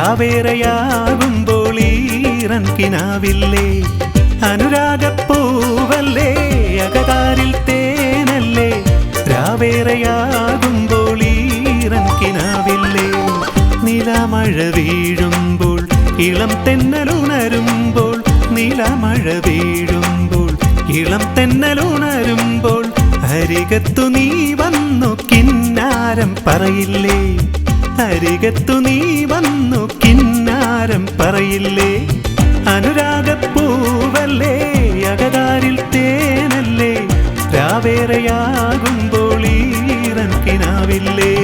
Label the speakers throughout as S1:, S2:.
S1: രാവേറെയാകുമ്പോൾ ഈറൻ കിനാവില്ലേ അനുരാഗപ്പൂവല്ലേ അകതാരിൽ തേനല്ലേ രാവേറെയാകുമ്പോൾ ഈറൻ കിനാവില്ലേ നിലമഴ വീഴുമ്പോൾ ഇളം തെന്നലുണരുമ്പോൾ നിലമഴ വീഴുമ്പോൾ ഇളം തെന്നലുണരുമ്പോൾ അരികത്തു നീ വന്നു കിന്നാരം പറയില്ലേ അരികത്തു നീ വന്നു കിന്നാരം പറയില്ലേ അനുരാഗപ്പൂവല്ലേ അകതാരിൽ തേനല്ലേ രാവേറെയാകുമ്പോൾ ഈറൻ കിനാവില്ലേ.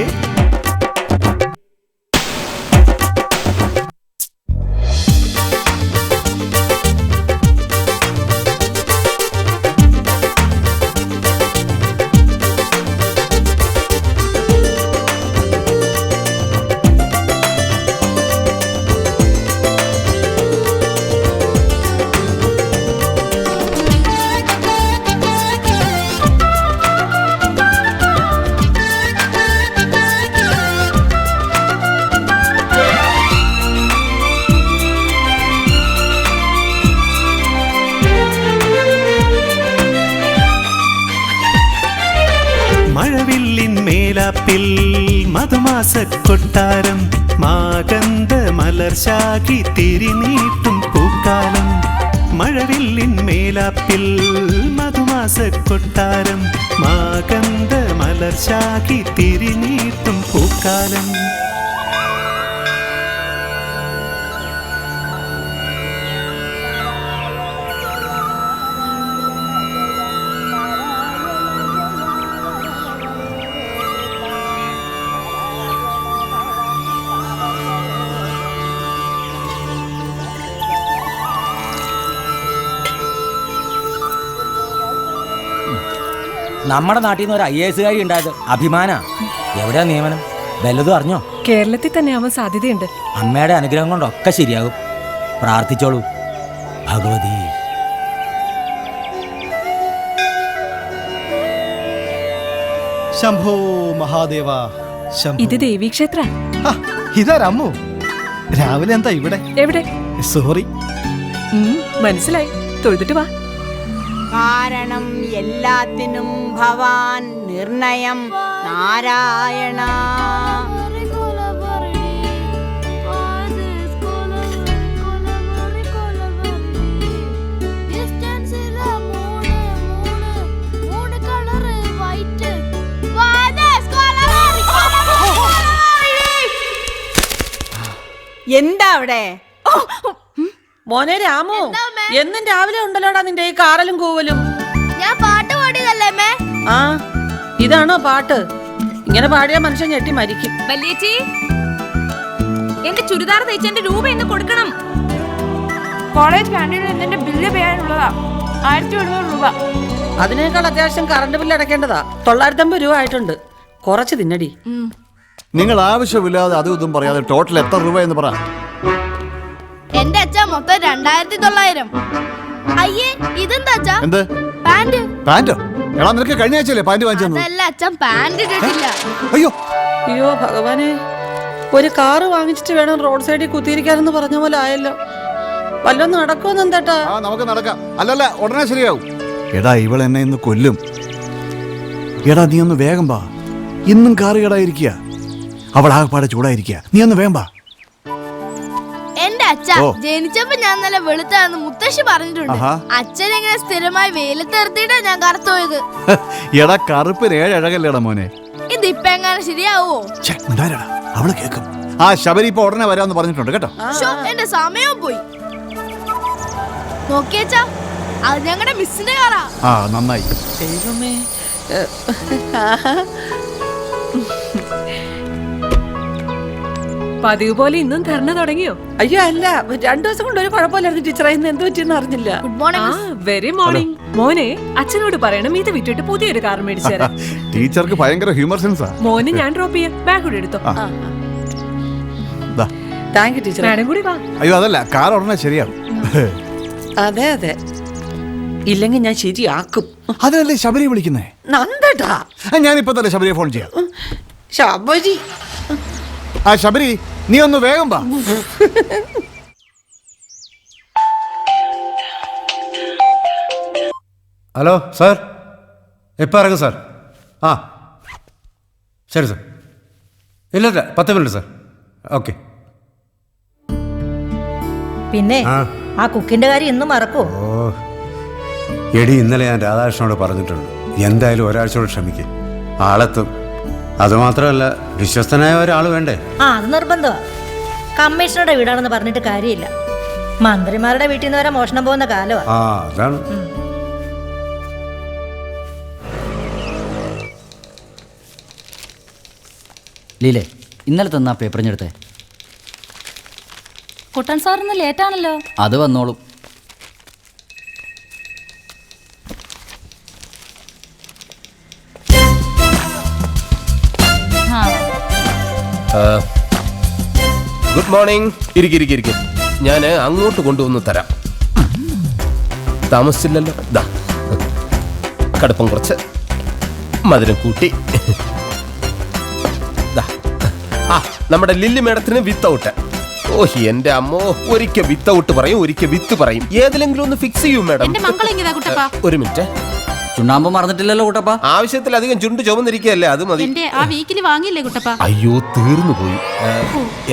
S1: മഴവില്ലിൻ മേലാപ്പിൽ മധുമാസക്കൊട്ടാരം മാകന്ത മലർശാഖി തിരിനീട്ടും പൂക്കാലം മഴവില്ലിൻ മേലാപ്പിൽ മധുമാസക്കൊട്ടാരം മാകന്ത മലർശാഖി തിരിനീട്ടും പൂക്കാലം.
S2: നമ്മുടെ നാട്ടിൽ നിന്ന് ഒരു IAS കാരി ഉണ്ടായത് അഭിമാന. എവിടെയാ നിയമനം? വല്ലതും അറിഞ്ഞോ?
S3: കേരളത്തിൽ തന്നെ ആവാൻ സാധ്യതയുണ്ട്.
S2: അമ്മയുടെ അനുഗ്രഹം കൊണ്ടൊക്കെ ശരിയാകും. പ്രാർത്ഥിച്ചോളൂ ഭഗവതി.
S4: ശംഭോ മഹാദേവ.
S3: ഇത് ദേവീക്ഷേത്ര.
S4: ഇതാരമ്മു രാവിലെ എന്താ ഇവിടെ?
S3: എവിടെ?
S4: സോറി,
S3: മനസ്സിലായി. തൊഴുതിട്ട് വാ.
S5: കാരണം എല്ലാത്തിനും ഭവാൻ നിർണയം നാരായണ. എന്താ അവിടെ?
S6: മോനെ രാമു, എന്നും രാവിലെ ഉണ്ടല്ലോടാ നിന്റെ ഈ കാറലും കൂവലും.
S7: ഞാൻ പാട്ട് പാടിയതല്ലേ?
S6: ആ, ഇതാണോ പാട്ട്? ഇങ്ങനെ പാടിയ മനുഷ്യൻ ഞെട്ടി മരിക്കും.
S7: വല്യേച്ചി, എന്റെ ചുരിദാർ തയ്ച്ചെന്റെ രൂപ ഇന്ന് കൊടുക്കണം. കോളേജ് ക്യാൻറ്റീനിൽ എന്റെ ബില്ല് ചെയ്യാനുള്ളതാ 1700 രൂപ.
S6: അതിനേക്കാൾ അത്യാവശ്യം കറണ്ട് ബില്ല് അടയ്ക്കേണ്ടതാ. 950 രൂപ ആയിട്ടുണ്ട്. കുറച്ച് തിന്നടി.
S8: നിങ്ങൾ ആവശ്യമില്ലാതെ അതും ഇതും പറയാതെ ടോട്ടൽ എത്ര രൂപ എന്ന് പറ.
S7: എന്റെ അച്ഛ മൊത്തം 2900. അയ്യേ, ഇതെന്താ അച്ഛാ?
S8: എന്ത്
S7: പാന്റ്?
S8: പാന്റോ? എടാ നിനക്ക് കഴിഞ്ഞ ആഴ്ചയല്ലേ പാന്റ് വാങ്ങിച്ചു?
S7: അതല്ല അച്ഛൻ, പാന്റ് ഇട്ടിട്ടില്ല.
S8: അയ്യോ
S6: അയ്യോ ഭഗവാനെ, ഒരു കാറ് വാങ്ങിച്ചിട്ട് വേണം റോഡ് സൈഡിൽ കുത്തിയിരിക്കാനെന്ന് പറഞ്ഞ പോലെ ആയല്ലോ. വല്ലൊന്നും നടക്കുമെന്ന് എന്താട്ടാ?
S8: നമുക്ക് നടക്കാം. അല്ലല്ല, ഉടനെ ശരിയാവും. എടാ ഇവൾ എന്നെ ഇന്ന് കൊല്ലും. എടാ നീ ഒന്ന് വേഗം വാ. ഇന്നും കാറ് കേടായിരിക്കുക. അവൾ ആകെപ്പാടെ ചൂടായിരിക്കുക. നീ ഒന്ന് വേഗം വാ.
S7: എന്റെ അച്ഛ ജനിച്ചപ്പോ ഞാൻ നല്ല വെളുത്താന്ന് മുത്തശ്ശി പറഞ്ഞിട്ടുണ്ട്. അച്ഛൻ എങ്ങനെ സ്ഥിരമായി വെയിലത്തെടുത്തിട്ടാ ഞാൻ കറുത്തോയത്.
S8: എടാ കറുപ്പിന് 7 അഴകല്ലേടാ മോനെ.
S7: ഇതിപ്പ എങ്ങനെ ശരിയാവോ?
S8: അവള് കേക്കും. ആ ശബരി ഇപ്പൊ ഉടനെ വരാന്ന് പറഞ്ഞിട്ടുണ്ട് കേട്ടോ.
S7: എന്റെ സമയവും പോയി. നോക്കിയച്ചാ, അത് ഞങ്ങളുടെ മിസ്സിന്റെ കാറാ.
S8: ആ നന്നായി.
S6: ദൈവമേ.
S3: പതിവ് പോലെ ഇന്നും ധർണ തുടങ്ങിയോ?
S6: അയ്യോ അല്ല, 2 ദിവസം കൊണ്ട് ഒരു കുഴപ്പമില്ലായിരുന്നു ടീച്ചറെ. ഇന്ന് എന്ത് പറ്റിയെന്ന് അറിഞ്ഞില്ല.
S7: Good morning.
S3: Very morning. മോനെ, അച്ഛനോട് പറയണം ഇത് വിട്ടിട്ട് പുതിയൊരു കാർ മേടിച്ചു തരാം.
S8: ടീച്ചർക്ക് ഭയങ്കര ഹ്യൂമർ സെൻസാ.
S3: മോനെ ഞാൻ ഡ്രോപ്പ് ചെയ്യാം. ബാഗ് കൂടെ എടുത്തോ.
S6: Thank you teacher.
S3: മാഡം കൂടി വാ.
S8: അയ്യോ അതല്ല, കാർ ഉടനെ ശരിയാവും.
S6: അതെ അതെ, ഇല്ലെങ്കിൽ ഞാൻ ശരിയാക്കും.
S8: അതല്ലേ ശബരി വിളിക്കുന്നേ?
S6: നന്ദട്ടാ,
S8: ഞാനിപ്പോ തന്നെ ശബരിയെ ഫോൺ ചെയ്യാം.
S6: ശബരി.
S8: ആ ശബരി, നീ ഒന്ന് വേഗം വാ.
S9: ഹലോ സാർ, എപ്പോൾ ഇറങ്ങും സാർ? ആ ശരി സാർ. ഇല്ല 10 മിനിറ്റ് സാർ. ഓക്കെ.
S10: പിന്നെ ആ കുക്കിന്റെ കാര്യം ഇന്നും മറക്കോ?
S9: ഓ എടി, ഇന്നലെ ഞാൻ രാധാകൃഷ്ണനോട് പറഞ്ഞിട്ടുണ്ട്, എന്തായാലും ഒരാഴ്ചയോട് ക്ഷമിക്കും, ആളെത്തും. അതുമാത്രമല്ല, വിശ്വസ്തനായ ഒരാൾ വേണ്ടേ?
S10: ആ, അത് നിർബന്ധമാ. കമ്മീഷണറുടെ വീടാണെന്ന് പറഞ്ഞിട്ട് കാര്യമില്ല. മന്ത്രിമാരുടെ വീട്ടിൽ നിന്ന് വരെ മോഷണം പോകുന്ന കാലമാ.
S9: ആ അതാണ്.
S2: ലീലേ, ഇന്നലെ തന്ന പേപ്പറിഞ്ഞെടുത്തേ.
S7: കുട്ടൻ സാറിന്ന് ലേറ്റാണല്ലോ.
S2: അത് വന്നോളും.
S11: Good morning. ഇരിക്കെ ഞാൻ അങ്ങോട്ട് കൊണ്ടുവന്ന് തരാം. താമസിച്ചില്ലല്ലോ. ദാ കടുപ്പം കുറച്ച്, മധുരം കൂട്ടി. നമ്മുടെ ലില്ലി മേഡത്തിന് വിത്തൗട്ട്. ഓ എന്റെ അമ്മോ, ഒരിക്കൽ വിത്തൗട്ട് പറയും, ഒരിക്കൽ വിത്ത് പറയും. ഏതിലെങ്കിലും ഒന്ന് ഫിക്സ് ചെയ്യൂ മേഡം. ഒരു മിനിറ്റ്.
S2: ചുണ്ണാമ്പ് മറന്നിട്ടില്ലല്ലോ കുട്ടപ്പ?
S11: ആവശ്യത്തിലധികം ചുണ്ട് ചുമന്നിരിക്കുകയല്ലേ, അത് മതി.
S7: വാങ്ങിയില്ലേ കുട്ടപ്പ?
S11: അയ്യോ, തീർന്നു പോയി.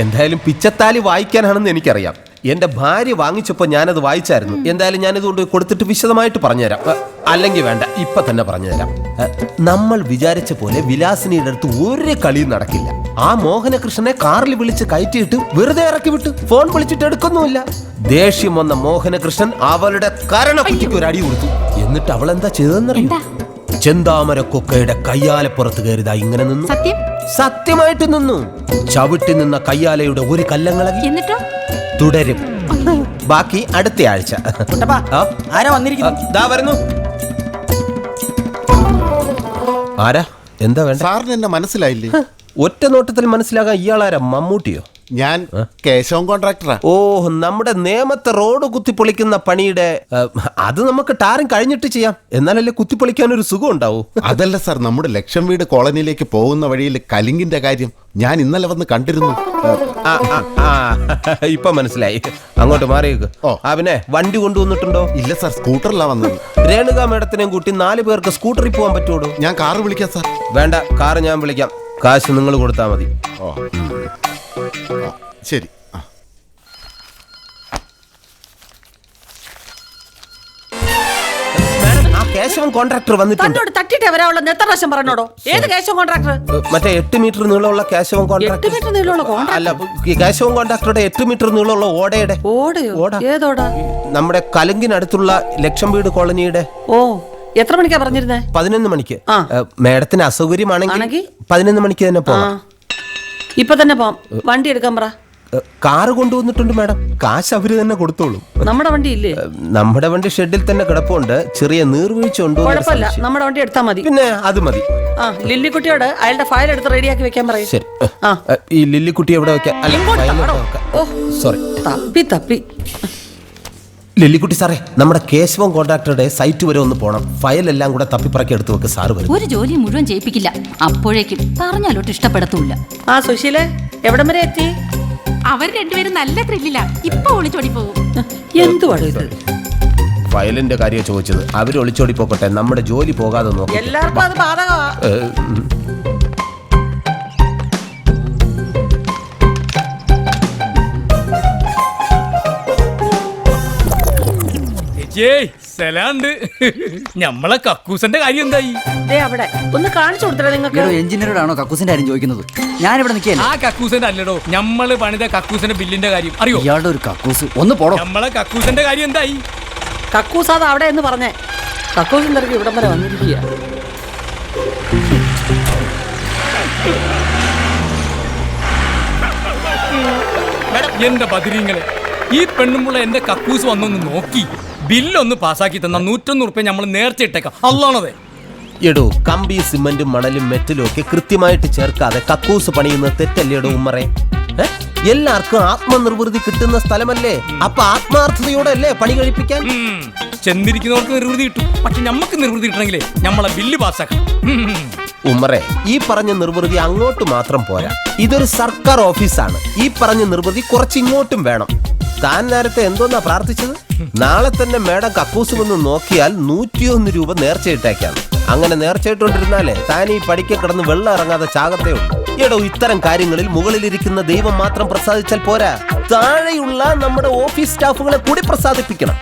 S11: എന്തായാലും പിച്ചത്താലി വായിക്കാനാണെന്ന് എനിക്കറിയാം. എന്റെ ഭാര്യ വാങ്ങിച്ചപ്പോ ഞാനത് വായിച്ചായിരുന്നു. എന്തായാലും ഞാനിത് കൊണ്ട് കൊടുത്തിട്ട് വിശദമായിട്ട് പറഞ്ഞുതരാം. അല്ലെങ്കിൽ വേണ്ട, ഇപ്പൊ തന്നെ പറഞ്ഞുതരാം. നമ്മൾ വിചാരിച്ച പോലെ വിലാസിനിയുടെ അടുത്ത് ഒരു കളിയും നടക്കില്ല. ആ മോഹനകൃഷ്ണനെ കാറിൽ വിളിച്ച് കയറ്റിയിട്ട് വെറുതെ ഇറക്കി വിട്ടു. ഫോൺ വിളിച്ചിട്ട് എടുക്കൊന്നുമില്ല. ദേഷ്യം വന്ന മോഹനകൃഷ്ണൻ അവളുടെ കരണക്കുറ്റിക്ക് ഒരു അടി കൊടുത്തു. എന്നിട്ട് അവൾ എന്താ ചെയ്തെന്നറിയോ? ചെന്താമര കൊക്കയുടെ കയ്യാലപ്പുറത്ത് കയറിതാ ഇങ്ങനെ നിന്നു. സത്യമായിട്ട് നിന്നു. ചവിട്ടി നിന്ന കയ്യാലയുടെ ഒരു കല്ലങ്ങളകി. എന്നിട്ടോ തുടരും. ബാക്കി അടുത്ത ആഴ്ച.
S2: ആരാ വന്നിരിക്കുന്നു?
S11: ദാ വരുന്നു. ആരാ? എന്താ വേണ്ട?
S8: സാറിന് എന്നെ മനസ്സിലായില്ലേ?
S11: ഒറ്റ നോട്ടത്തിൽ മനസ്സിലാകാൻ ഇയാളാരാ? മമ്മൂട്ടിയോ?
S8: ഞാൻ കേശവൻ കോൺട്രാക്ടറാ.
S11: ഓ, നമ്മുടെ നേമത്തെ റോഡ് കുത്തിപ്പൊളിക്കുന്ന പണിയുടെ അത് നമുക്ക് ടാറിങ് കഴിഞ്ഞിട്ട് ചെയ്യാം. എന്നാലല്ലേ കുത്തിപ്പൊളിക്കാൻ ഒരു സുഖം ഉണ്ടാവും.
S8: അതല്ല സാർ, നമ്മുടെ ലക്ഷം വീട് കോളനിയിലേക്ക് പോകുന്ന വഴിയിൽ കലിങ്കിന്റെ കാര്യം ഞാൻ ഇന്നലെ വന്ന് കണ്ടിരുന്നു.
S11: ഇപ്പൊ മനസ്സിലായി. അങ്ങോട്ട് മാറിയേക്ക്. പിന്നെ വണ്ടി കൊണ്ടുവന്നിട്ടുണ്ടോ?
S8: ഇല്ല സാർ, സ്കൂട്ടറിലാ വന്നത്.
S11: രേണുക മേഡത്തിനെയും കൂട്ടി 4 പേർക്ക് സ്കൂട്ടറിൽ പോകാൻ പറ്റുള്ളൂ.
S8: ഞാൻ കാറ് വിളിക്കാം സാർ.
S11: വേണ്ട, കാറ് ഞാൻ വിളിക്കാം. കാശ് നിങ്ങൾ കൊടുത്താൽ മതി.
S8: ശരി.
S11: കേശവൻ കോൺട്രാക്ടർ വന്നിട്ടുണ്ട്.
S6: തട്ടിട്ട് വരാനുള്ള എത്ര പ്രാവശ്യം പറഞ്ഞോടോ? ഏത് കേശവൻ കോൺട്രാക്ടർ?
S11: മറ്റേ 8 മീറ്റർ നീളമുള്ള കേശവൻ കോൺട്രാക്ടർ.
S6: 8 മീറ്റർ നീളമുള്ള കോൺട്രാക്ടർ
S11: അല്ല, കേശവൻ കോൺട്രാക്ടറുടെ 8 മീറ്റർ നീളമുള്ള ഓടയുടെ.
S6: ഓടയോ? ഏതോടാ?
S11: നമ്മുടെ കലുങ്കിനടുത്തുള്ള ലക്ഷം വീട് കോളനിയുടെ.
S6: ഓ, എത്ര മണിക്കാ പറഞ്ഞിരുന്നേ?
S11: 11 മണിക്ക്. മേഡത്തിന് അസൗകര്യമാണെങ്കിൽ 11 മണിക്ക് തന്നെ പോകാം.
S6: ഇപ്പൊ തന്നെ പോവാം. വണ്ടി എടുക്കാൻ പറ.
S11: കാറ് കൊണ്ടുവന്നിട്ടുണ്ട് മാഡം. കാശ് അവര് തന്നെ കൊടുത്തോളൂ.
S6: നമ്മുടെ വണ്ടി ഇല്ലേ?
S11: നമ്മുടെ വണ്ടി ഷെഡിൽ തന്നെ കിടപ്പുണ്ട്. ചെറിയ നീർവീഴ്ച ഉണ്ടോ?
S6: കുഴപ്പമില്ല, നമ്മുടെ വണ്ടി എടുത്താൽ മതി.
S11: പിന്നെ അത് മതി.
S6: ആ, ലില്ലിക്കുട്ടിയോട് അയാളുടെ ഫയൽ എടുത്ത് റെഡിയാക്കി വെക്കാൻ പറയും.
S11: ശരി. ഈ ലില്ലിക്കുട്ടി എവിടെ വെക്കാം? സോറി,
S6: തപ്പി
S11: ലില്ലിക്കുട്ടി സാറേ, നമ്മുടെ കേശവൻ കോൺട്രാക്ടറുടെ സൈറ്റ് വരെ ഒന്ന് പോണം. ഫയലെല്ലാം കൂടെ തപ്പിപ്പറക്കി എടുത്ത് വെക്ക്. സാറ് വരും.
S7: ഒരു ജോലി മുഴുവൻ ചെയ്യിപ്പിക്കില്ല. അപ്പോഴേക്കും പറഞ്ഞാലോട്ട് ഇഷ്ടപ്പെടത്തൂല്ല.
S6: ആ, സുശീലേ, എവിടം വരെ എത്തി?
S7: അവർ രണ്ടുപേരും നല്ല ത്രില്ലില്ല. ഇപ്പൊ ഒളിച്ചോടി പോകും.
S6: എന്തുവാണ് ഇത്?
S11: ഫയലിന്റെ കാര്യം ചോദിച്ചത്. അവര് ഒളിച്ചോടി പോകട്ടെ, നമ്മുടെ ജോലി പോകാതെ നോക്കാം.
S6: എല്ലാവർക്കും അത് ബാധകമാ.
S2: ഞമ്മളെ കക്കൂസന്റെ കാര്യം എന്തായി?
S6: അവിടെ ഒന്ന് കാണിച്ചു കൊടുത്തേ നിങ്ങൾക്ക്.
S2: എഞ്ചിനീയറോടാണോ കക്കൂസിന്റെ കാര്യം ചോദിക്കുന്നത്? ഞാനിവിടെ നിൽക്കില്ല.
S12: ആ കക്കൂസന്റെ അല്ലടോ, നമ്മള് പണിത കക്കൂസന്റെ ബില്ലിന്റെ കാര്യം അറിയോ?
S2: ഇയാളുടെ ഒരു കക്കൂസ് ഒന്ന് പോടോ.
S12: നമ്മളെ കക്കൂസന്റെ കാര്യം എന്തായി?
S6: കക്കൂസ് അത് അവിടെ എന്ന് പറഞ്ഞേ. കക്കൂസിന്റെ തിരക്ക് ഇവിടം വരെ വന്നിരിക്കുക.
S12: എന്റെ ബദിരീങ്ങളെ, ഈ പെണ്ണുമ്പുള്ള എന്റെ കക്കൂസ് വന്നൊന്ന് നോക്കി ബില്ലൊന്ന് പാസ്സാക്കി തന്ന 101 റുപ്യ നമ്മൾ നേർച്ച ഇട്ടേക്കാം. അല്ലാണത്.
S11: എടോ, കമ്പി സിമന്റും മണലും മെറ്റലും ഒക്കെ കൃത്യമായിട്ട് ചേർക്കാതെ കക്കൂസ് പണിയുന്നത് തെറ്റല്ലേടോ ഉമ്മറേ? എല്ലാവർക്കും ആത്മനിർവൃതി കിട്ടുന്ന സ്ഥലമല്ലേ? അപ്പൊ ആത്മാർത്ഥതയോടെ അല്ലേ പണി കഴിപ്പിക്കാൻ?
S12: ചെന്നിരിക്കുന്നവർക്ക് നിർവൃതി കിട്ടും. പക്ഷെ നമുക്ക് നിർവൃതി കിട്ടണമെങ്കിലേ നമ്മളെ ബില്ല് പാസ്സാക്കണം.
S11: ഉമ്മറെ, ഈ പറഞ്ഞ നിർവൃതി അങ്ങോട്ട് മാത്രം പോരാ. ഇതൊരു സർക്കാർ ഓഫീസാണ്. ഈ പറഞ്ഞ നിർവൃതി കുറച്ച് ഇങ്ങോട്ടും വേണം. താൻ നേരത്തെ എന്തോന്നാ പ്രാർത്ഥിച്ചത്? നാളെ തന്നെ മേഡം കക്കൂസ് വന്ന് നോക്കിയാൽ 101 രൂപ നേർച്ചയിട്ടേക്കാണ്. അങ്ങനെ നേർച്ചയിട്ടോണ്ടിരുന്നാലേ താൻ ഈ പടിക്ക് കിടന്ന് വെള്ളം ഇറങ്ങാതെ ചാകത്തേ ഉള്ളൂ. എടോ, ഇത്തരം കാര്യങ്ങളിൽ മുകളിലിരിക്കുന്ന ദൈവം മാത്രം പ്രസാദിച്ചാൽ പോരാ, താഴെയുള്ള നമ്മുടെ ഓഫീസ് സ്റ്റാഫുകളെ കൂടി പ്രസാദിപ്പിക്കണം.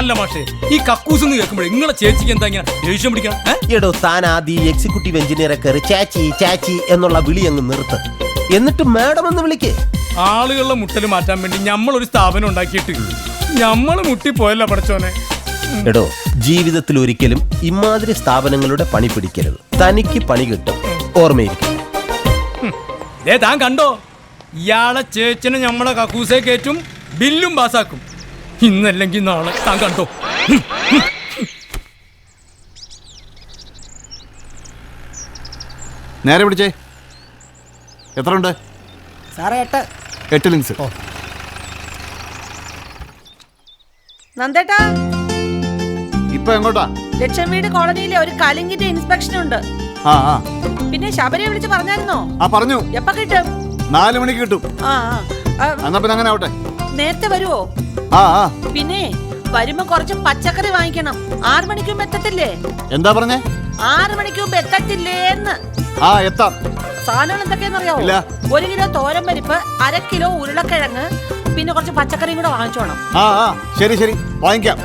S12: അല്ല മാഷേ, ഈ കക്കൂസ് എന്ന് കേൾക്കുമ്പോഴേ നിങ്ങളെ ചേച്ചിക്ക് എന്താ ഇങ്ങനെ ദേഷ്യം പിടിക്കണം?
S11: എടോ, താൻ ആദ്യം എക്സിക്യൂട്ടീവ് എഞ്ചിനീയറെ കയറി ചാച്ചി ചാച്ചി എന്നുള്ള വിളി അങ്ങ് നിർത്ത്. എന്നിട്ട് മാഡം എന്ന് വിളിക്കേ.
S12: ആളുകളുടെ മുട്ടല് മാറ്റാൻ വേണ്ടി നമ്മളൊരു സ്ഥാപനം ഉണ്ടാക്കിയിട്ട് നമ്മൾ മുട്ടിപ്പോയല്ല പഠിച്ചോനെ.
S11: എടോ, ജീവിതത്തിൽ ഒരിക്കലും ഇമാതിരി സ്ഥാപനങ്ങളുടെ പണി പിടിക്കരുത്. തനിക്ക് പണി കിട്ടും, ഓർമ്മയിരിക്കും.
S12: താൻ കണ്ടോ, ഇയാളെ ചേച്ചന് നമ്മളെ കക്കൂസേ കയറ്റും, ബില്ലും പാസ്സാക്കും. ഇന്നല്ലെങ്കിൽ നാളെ താൻ കണ്ടോ.
S8: നേരെ പിടിച്ചേ. എത്ര ഉണ്ട്
S2: സാറേ?
S8: 8 ലിങ്സ്.
S6: നന്ദേട്ടാ,
S8: ഇപ്പൊ എങ്ങോട്ടാ?
S6: ലക്ഷം വീട് കോളനിയിലെ ഒരു കലിങ്ങിന്റെ ഇൻസ്പെക്ഷൻ ഉണ്ട്.
S8: ആ ആ
S6: പിന്നെ ശബരിയെ വിളിച്ച് പറഞ്ഞായിരുന്നോ?
S8: ആ പറഞ്ഞു.
S6: എപ്പ കിട്ടും?
S8: 4 മണിക്ക് കിട്ടും. എന്നാ പിന്നെ അങ്ങനെ ആവട്ടെ.
S6: നേരത്തെ വരുവോ?
S8: ആ ആ
S6: പിന്നെ വരുമ്പോ കുറച്ച് പച്ചക്കറി വാങ്ങിക്കണം. 6 മണിക്ക് മുമ്പ് എത്തത്തില്ലേ?
S8: എന്താ പറഞ്ഞേ?
S6: 6 മണിക്ക് മുമ്പ് എത്തത്തില്ലേന്ന്.
S8: ആ എത്താം.
S6: സാധനങ്ങൾ എന്തൊക്കെയാണെന്നറിയാവോ? 1 കിലോ തോരൻ പരിപ്പ്, 1/2 കിലോ ഉരുളക്കിഴങ്ങ്, പിന്നെ കുറച്ച് പച്ചക്കറിയും കൂടെ വാങ്ങിച്ചോണം.
S8: ആ ആ ശരി ശരി, വാങ്ങിക്കാം.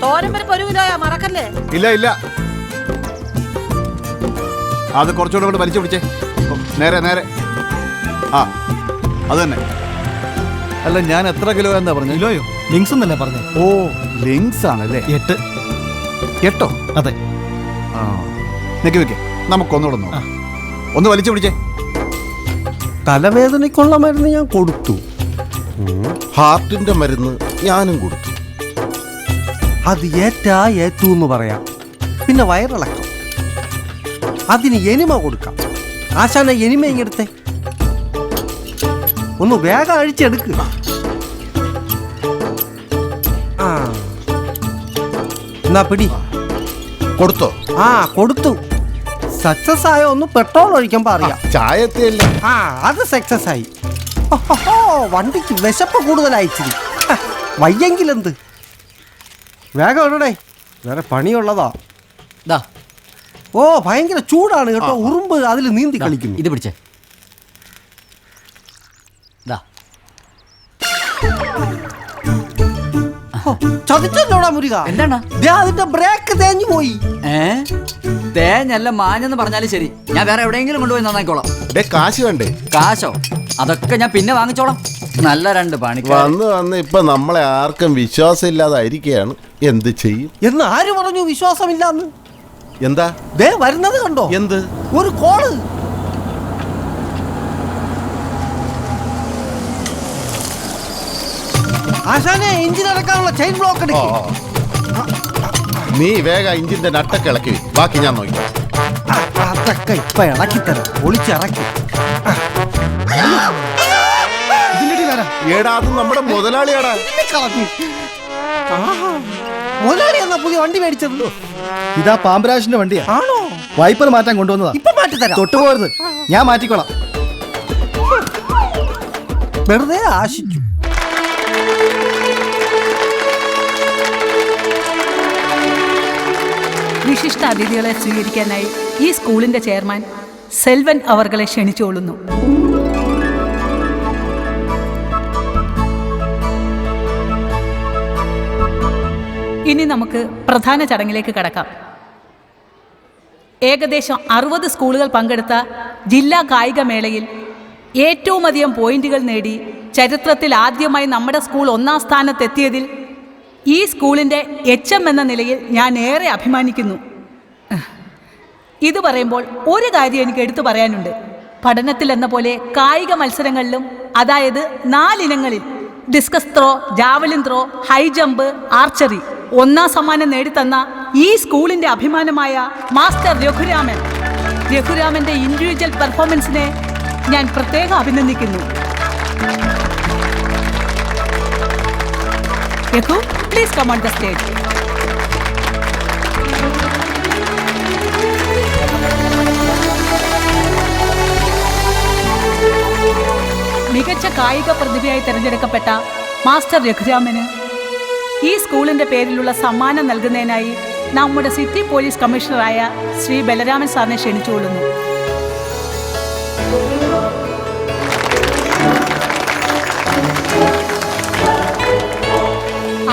S6: തോരൻ പരിപ്പ് 1 കിലോയാ, മറക്കല്ലേ?
S8: ഇല്ല ഇല്ല, അത് കുറച്ചുകൂടെ കൊണ്ട് വലിച്ചു പിടിച്ചേ. നേരെ നേരെ. ആ അത് തന്നെ. അല്ല, ഞാൻ എത്ര കിലോ എന്താ പറഞ്ഞു?
S4: കിലോയോ? ലിങ്സ് എന്നല്ലേ പറഞ്ഞേ?
S8: ഓ, ലിങ്സ് ആണല്ലേ?
S4: 8.
S8: 8?
S4: അതെ.
S8: ആ, നിക്ക് നമുക്കൊന്നുകൂടെ നോക്കാം. ഒന്ന് വലിച്ചു പിടിച്ചേ.
S13: തലവേദനയ്ക്കുള്ള മരുന്ന് ഞാൻ കൊടുത്തു, ഹാർട്ടിന്റെ മരുന്ന് ഞാനും കൊടുത്തു. അത് ഏറ്റു എന്ന് പറയാം. പിന്നെ വയറിളക്കം, അതിന് എനിമ കൊടുക്കാം. ആശാന എനിമ ഇങ്ങെടുത്തേ, ഒന്ന് വേഗം അഴിച്ചെടുക്കുക. ആ എന്നാ പിടി.
S8: കൊടുത്തോ?
S13: ആ കൊടുത്തു. സക്സസ് ആയോ ഒന്ന് പെട്രോൾ ഒഴിക്കുമ്പോ അറിയാം.
S8: ചായത്തില്ല.
S13: ആ അത് സക്സസ് ആയി. വണ്ടിക്ക് വിശപ്പ് കൂടുതലായിച്ചിരി. വയ്യെങ്കിലെന്ത്, വേഗം ഇടണേ, വേറെ പണിയുള്ളതാ. ഓ ഭയങ്കര ചൂടാണ് കേട്ടോ. ഉറുമ്പ് അതിൽ നീന്തി കളിക്കുന്നു.
S2: ഇത് പിടിച്ചേ.
S13: ചതിച്ചല്ലോടാ മുരുക.
S2: എന്താണ്
S13: അതിന്റെ ബ്രേക്ക് തേഞ്ഞു പോയി.
S2: തേഞ്ഞല്ല മാഞ്ഞെന്ന് പറഞ്ഞാലും ശരി, ഞാൻ വേറെ എവിടെയെങ്കിലും കൊണ്ടുപോയി നന്നായിക്കോളാം.
S8: കാശ് വേണ്ടേ?
S2: കാശോ? അതൊക്കെ ഞാൻ പിന്നെ വാങ്ങിച്ചോളാം. നല്ല 2 പണി
S13: വന്ന് ഇപ്പൊ നമ്മളെ ആർക്കും വിശ്വാസം ഇല്ലാതായിരിക്കുകയാണ്. എന്ത് ചെയ്യും? എന്ന് ആര് പറഞ്ഞു വിശ്വാസമില്ലാന്ന്?
S8: എന്താ
S13: ദേ വരുന്നത് കണ്ടോ?
S8: എന്ത്?
S13: ഒരു കോള്. ആശാനെ, എഞ്ചിൻ അടക്കാനുള്ള ചെയിൻ ബ്ലോക്ക് എടുക്കും.
S8: നീ വേഗം എഞ്ചിന്റെ നട്ടൊക്കെ ഇളക്കി, ബാക്കി ഞാൻ നോക്കി.
S13: അതൊക്കെ ഇപ്പൊ ഇളക്കിത്തരാം, ഒളിച്ചിറക്കി.
S8: ഏടാ, അത് നമ്മുടെ മുതലാളിയാടാ.
S13: മുതലാളി എന്നാ പുതിയ വണ്ടി മേടിച്ചത്?
S4: ഇതാ പാമ്പരാശിന്റെ വണ്ടിയാ.
S13: ആണോ?
S4: വൈപ്പർ മാറ്റാൻ കൊണ്ടുവന്നതാ.
S13: ഇപ്പൊ മാറ്റിത്തരാം.
S4: തൊട്ടുപോകരുത്, ഞാൻ മാറ്റിക്കോളാം.
S13: വെറുതെ ആശിച്ചു.
S3: വിശിഷ്ട അതിഥികളെ സ്വീകരിക്കാനായി ഈ സ്കൂളിന്റെ ചെയർമാൻ സെൽവൻ അവർകളെ ക്ഷണിച്ചുകൊള്ളുന്നു. ഇനി നമുക്ക് പ്രധാന ചടങ്ങിലേക്ക് കടക്കാം. ഏകദേശം 60 സ്കൂളുകൾ പങ്കെടുത്ത ജില്ലാ കായികമേളയിൽ ഏറ്റവും അധികം പോയിന്റുകൾ നേടി ചരിത്രത്തിൽ ആദ്യമായി നമ്മുടെ സ്കൂൾ 1ാം സ്ഥാനത്തെത്തിയതിൽ ഈ സ്കൂളിൻ്റെ HM എന്ന നിലയിൽ ഞാൻ ഏറെ അഭിമാനിക്കുന്നു. ഇത് പറയുമ്പോൾ ഒരു കാര്യം എനിക്ക് എടുത്തു പറയാനുണ്ട്. പഠനത്തിൽ എന്ന പോലെ കായിക മത്സരങ്ങളിലും, അതായത് 4 ഇനങ്ങളിൽ discus throw, javelin throw, high jump, archery 1ാം സമ്മാനം നേടിത്തന്ന ഈ സ്കൂളിൻ്റെ അഭിമാനമായ മാസ്റ്റർ രഘുരാമൻ്റെ ഇൻഡിവിജ്വൽ പെർഫോമൻസിനെ ഞാൻ പ്രത്യേകം അഭിനന്ദിക്കുന്നു. Raghu, please come on the stage. മികച്ച കായിക പ്രതിഭയായി തിരഞ്ഞെടുക്കപ്പെട്ട മാസ്റ്റർ രഘുരാമന് ഈ സ്കൂളിന്റെ പേരിലുള്ള സമ്മാനം നൽകുന്നതിനായി നമ്മുടെ സിറ്റി പോലീസ് കമ്മീഷണറായ ശ്രീ ബലരാമൻ സാറിനെ ക്ഷണിച്ചുകൊള്ളുന്നു.